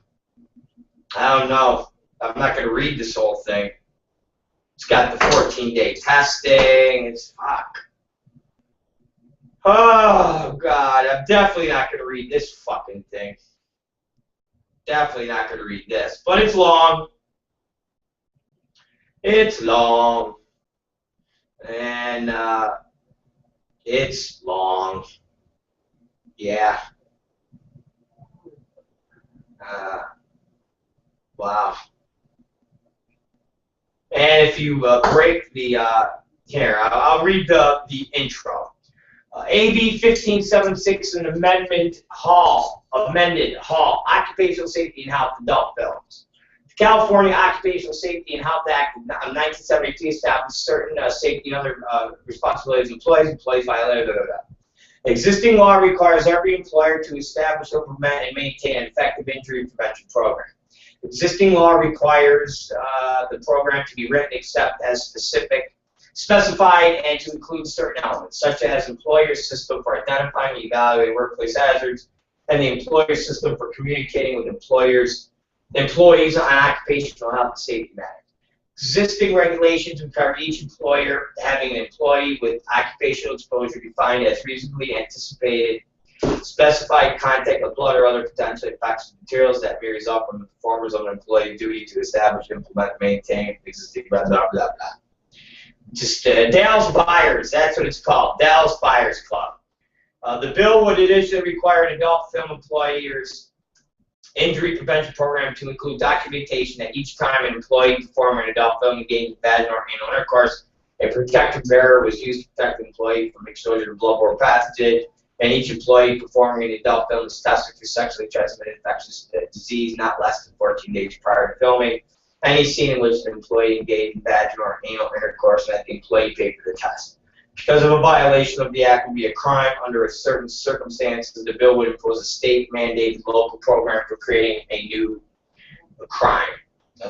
A: I don't know. I'm not going to read this whole thing. It's got the 14-day testing. It's fuck. Oh, God. I'm definitely not going to read this fucking thing. Definitely not going to read this. But it's long. It's long. And it's long. Yeah. Wow. And if you break the, here, I'll read the intro. AB 1576, an amended Hall, Occupational Safety and Health Adult Films. The California Occupational Safety and Health Act of 1972 established certain safety and other responsibilities of employees violated. Existing law requires every employer to establish, implement, and maintain an effective injury prevention program. Existing law requires the program to be written except as specified and to include certain elements, such as employer's system for identifying and evaluating workplace hazards, and the employer's system for communicating with employees on occupational health and safety matters. Existing regulations require each employer having an employee with occupational exposure defined as reasonably anticipated specified contact of blood or other potentially infectious materials that may result from the performers of an employee duty to establish, implement, maintain existing blah, blah, blah, blah. Just Dallas Buyers, that's what it's called, Dallas Buyers Club. The bill would initially require an adult film employer's injury prevention program to include documentation that each time an employee performing an adult film engaged in vaginal or anal intercourse, a protective barrier was used to protect the employee from exposure to bloodborne pathogen, and each employee performing an adult film is tested for sexually transmitted infectious disease not less than 14 days prior to filming. Any scene in which an employee engaged in vaginal or anal intercourse and that the employee paid for the test. Because of a violation of the act would be a crime under a certain circumstances, the bill would impose a state-mandated local program for creating a new crime.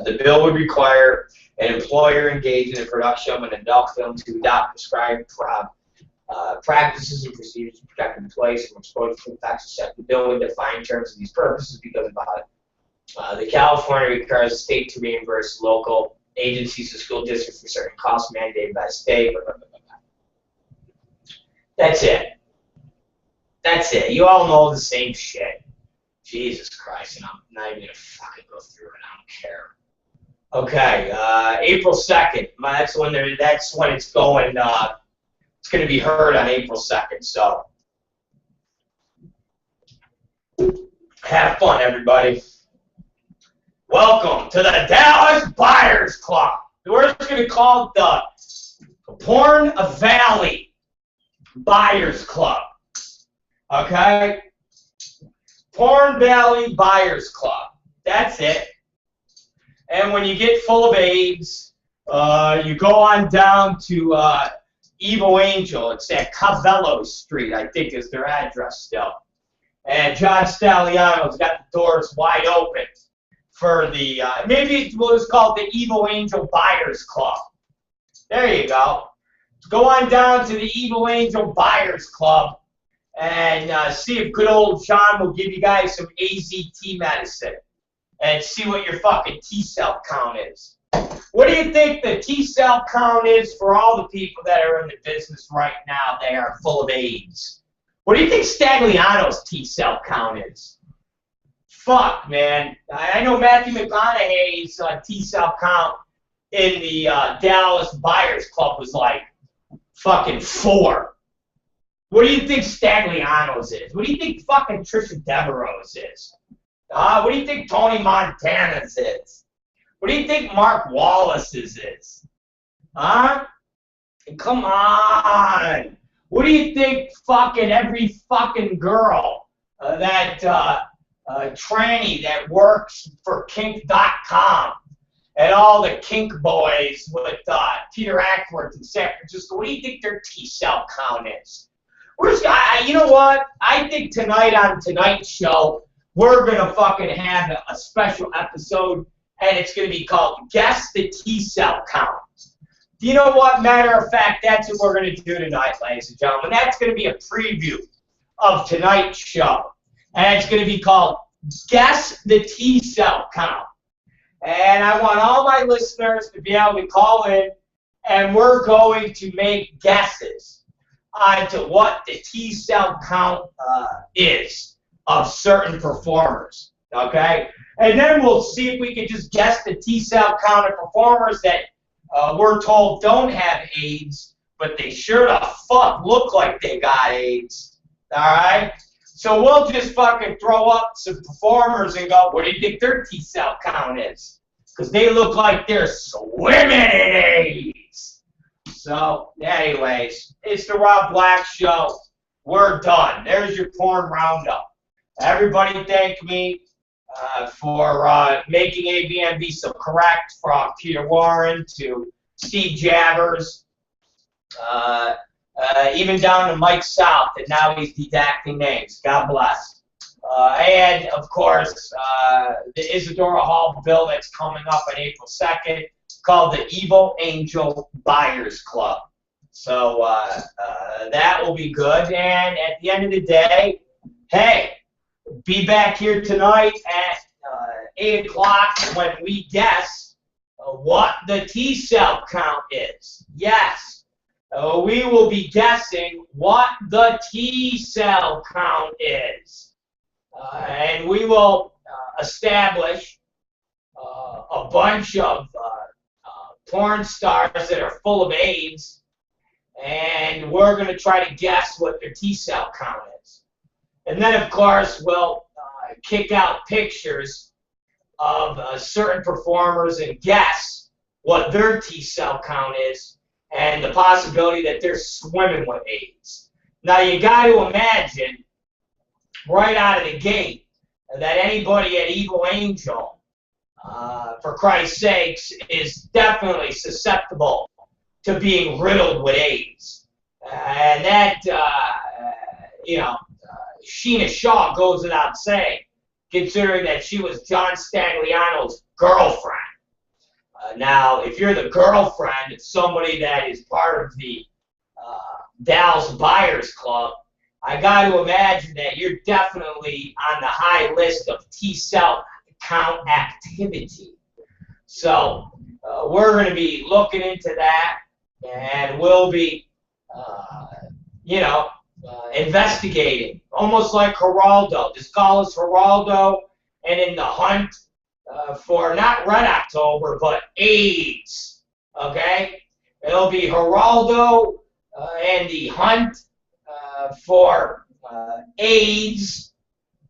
A: The bill would require an employer engaged in the production of an adult film to adopt prescribed practices and procedures to protect employees from exposure to infectious. The bill would define terms of these purposes because about it. The California requires the state to reimburse local agencies or school districts for certain costs mandated by the state. Blah, blah, blah, blah. That's it. That's it. You all know the same shit. Jesus Christ, and I'm not even gonna fucking go through it. I don't care. Okay, April 2nd. That's when it's going. It's going to be heard on April 2nd. So have fun, everybody. Welcome to the Dallas Buyers Club. We're just going to call it the Porn Valley Buyers Club. Okay? Porn Valley Buyers Club. That's it. And when you get full of AIDS, you go on down to Evil Angel. It's at Cabello Street, I think is their address still. And John Staliano's got the doors wide open for the, maybe it was called the Evil Angel Buyers Club. There you go. Go on down to the Evil Angel Buyers Club and see if good old John will give you guys some AZT medicine and see what your fucking T-cell count is. What do you think the T-cell count is for all the people that are in the business right now? They are full of AIDS. What do you think Stagliano's T-cell count is? Fuck, man. I know Matthew McConaughey's T-cell count in the Dallas Buyers Club was like fucking 4. What do you think Stagliano's is? What do you think fucking Trisha Devereaux's is? What do you think Tony Montana's is? What do you think Mark Wallace's is? Huh? Come on. What do you think fucking every fucking girl that tranny that works for kink.com and all the kink boys with Peter Ackworth in San Francisco, what do you think their T-cell count is? You know what? I think tonight on tonight's show, we're going to fucking have a special episode, and it's going to be called Guess the T-Cell Count. You know what? Matter of fact, that's what we're going to do tonight, ladies and gentlemen. That's going to be a preview of tonight's show. And it's going to be called Guess the T-Cell Count. And I want all my listeners to be able to call in, and we're going to make guesses onto what the T-cell count is of certain performers. Okay? And then we'll see if we can just guess the T-cell count of performers that we're told don't have AIDS, but they sure the fuck look like they got AIDS. All right? So we'll just fucking throw up some performers and go, what do you think their T-cell count is? Because they look like they're swimming in AIDS. So, anyways, it's the Rob Black Show. We're done. There's your porn roundup. Everybody thank me for making ABMB so correct, from Peter Warren to Steve Jabbers, even down to Mike South, and now he's redacting names. God bless. And, of course, the Isadora Hall bill that's coming up on April 2nd called the Evil Angel Buyers Club. So that will be good. And at the end of the day, hey, be back here tonight at 8 o'clock when we guess what the T-cell count is. Yes, we will be guessing what the T-cell count is. And we will establish a bunch of porn stars that are full of AIDS, and we're going to try to guess what their T-cell count is. And then, of course, we'll kick out pictures of certain performers and guess what their T-cell count is and the possibility that they're swimming with AIDS. Now, you got to imagine right out of the gate that anybody at Evil Angel, for Christ's sakes, is definitely susceptible to being riddled with AIDS. And that, Sheena Shaw goes without saying, considering that she was John Stagliano's girlfriend. Now, if you're the girlfriend of somebody that is part of the Dallas Buyers Club, I got to imagine that you're definitely on the high list of T-cell count activity. So we're going to be looking into that, and we'll be, investigating, almost like Geraldo. Just call us Geraldo, and in the hunt for not Red October, but AIDS, okay? It'll be Geraldo and the hunt for AIDS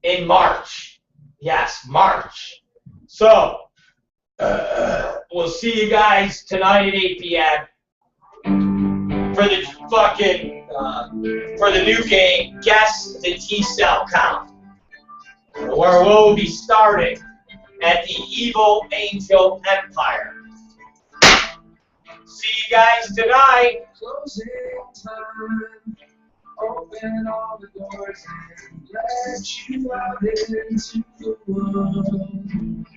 A: in March. Yes, March. So, we'll see you guys tonight at 8 p.m. for the fucking, for the new game, Guess the T-Cell Count, where we'll be starting at the Evil Angel Empire. See you guys tonight.
H: Closing time. Open all the doors and let you out into the world.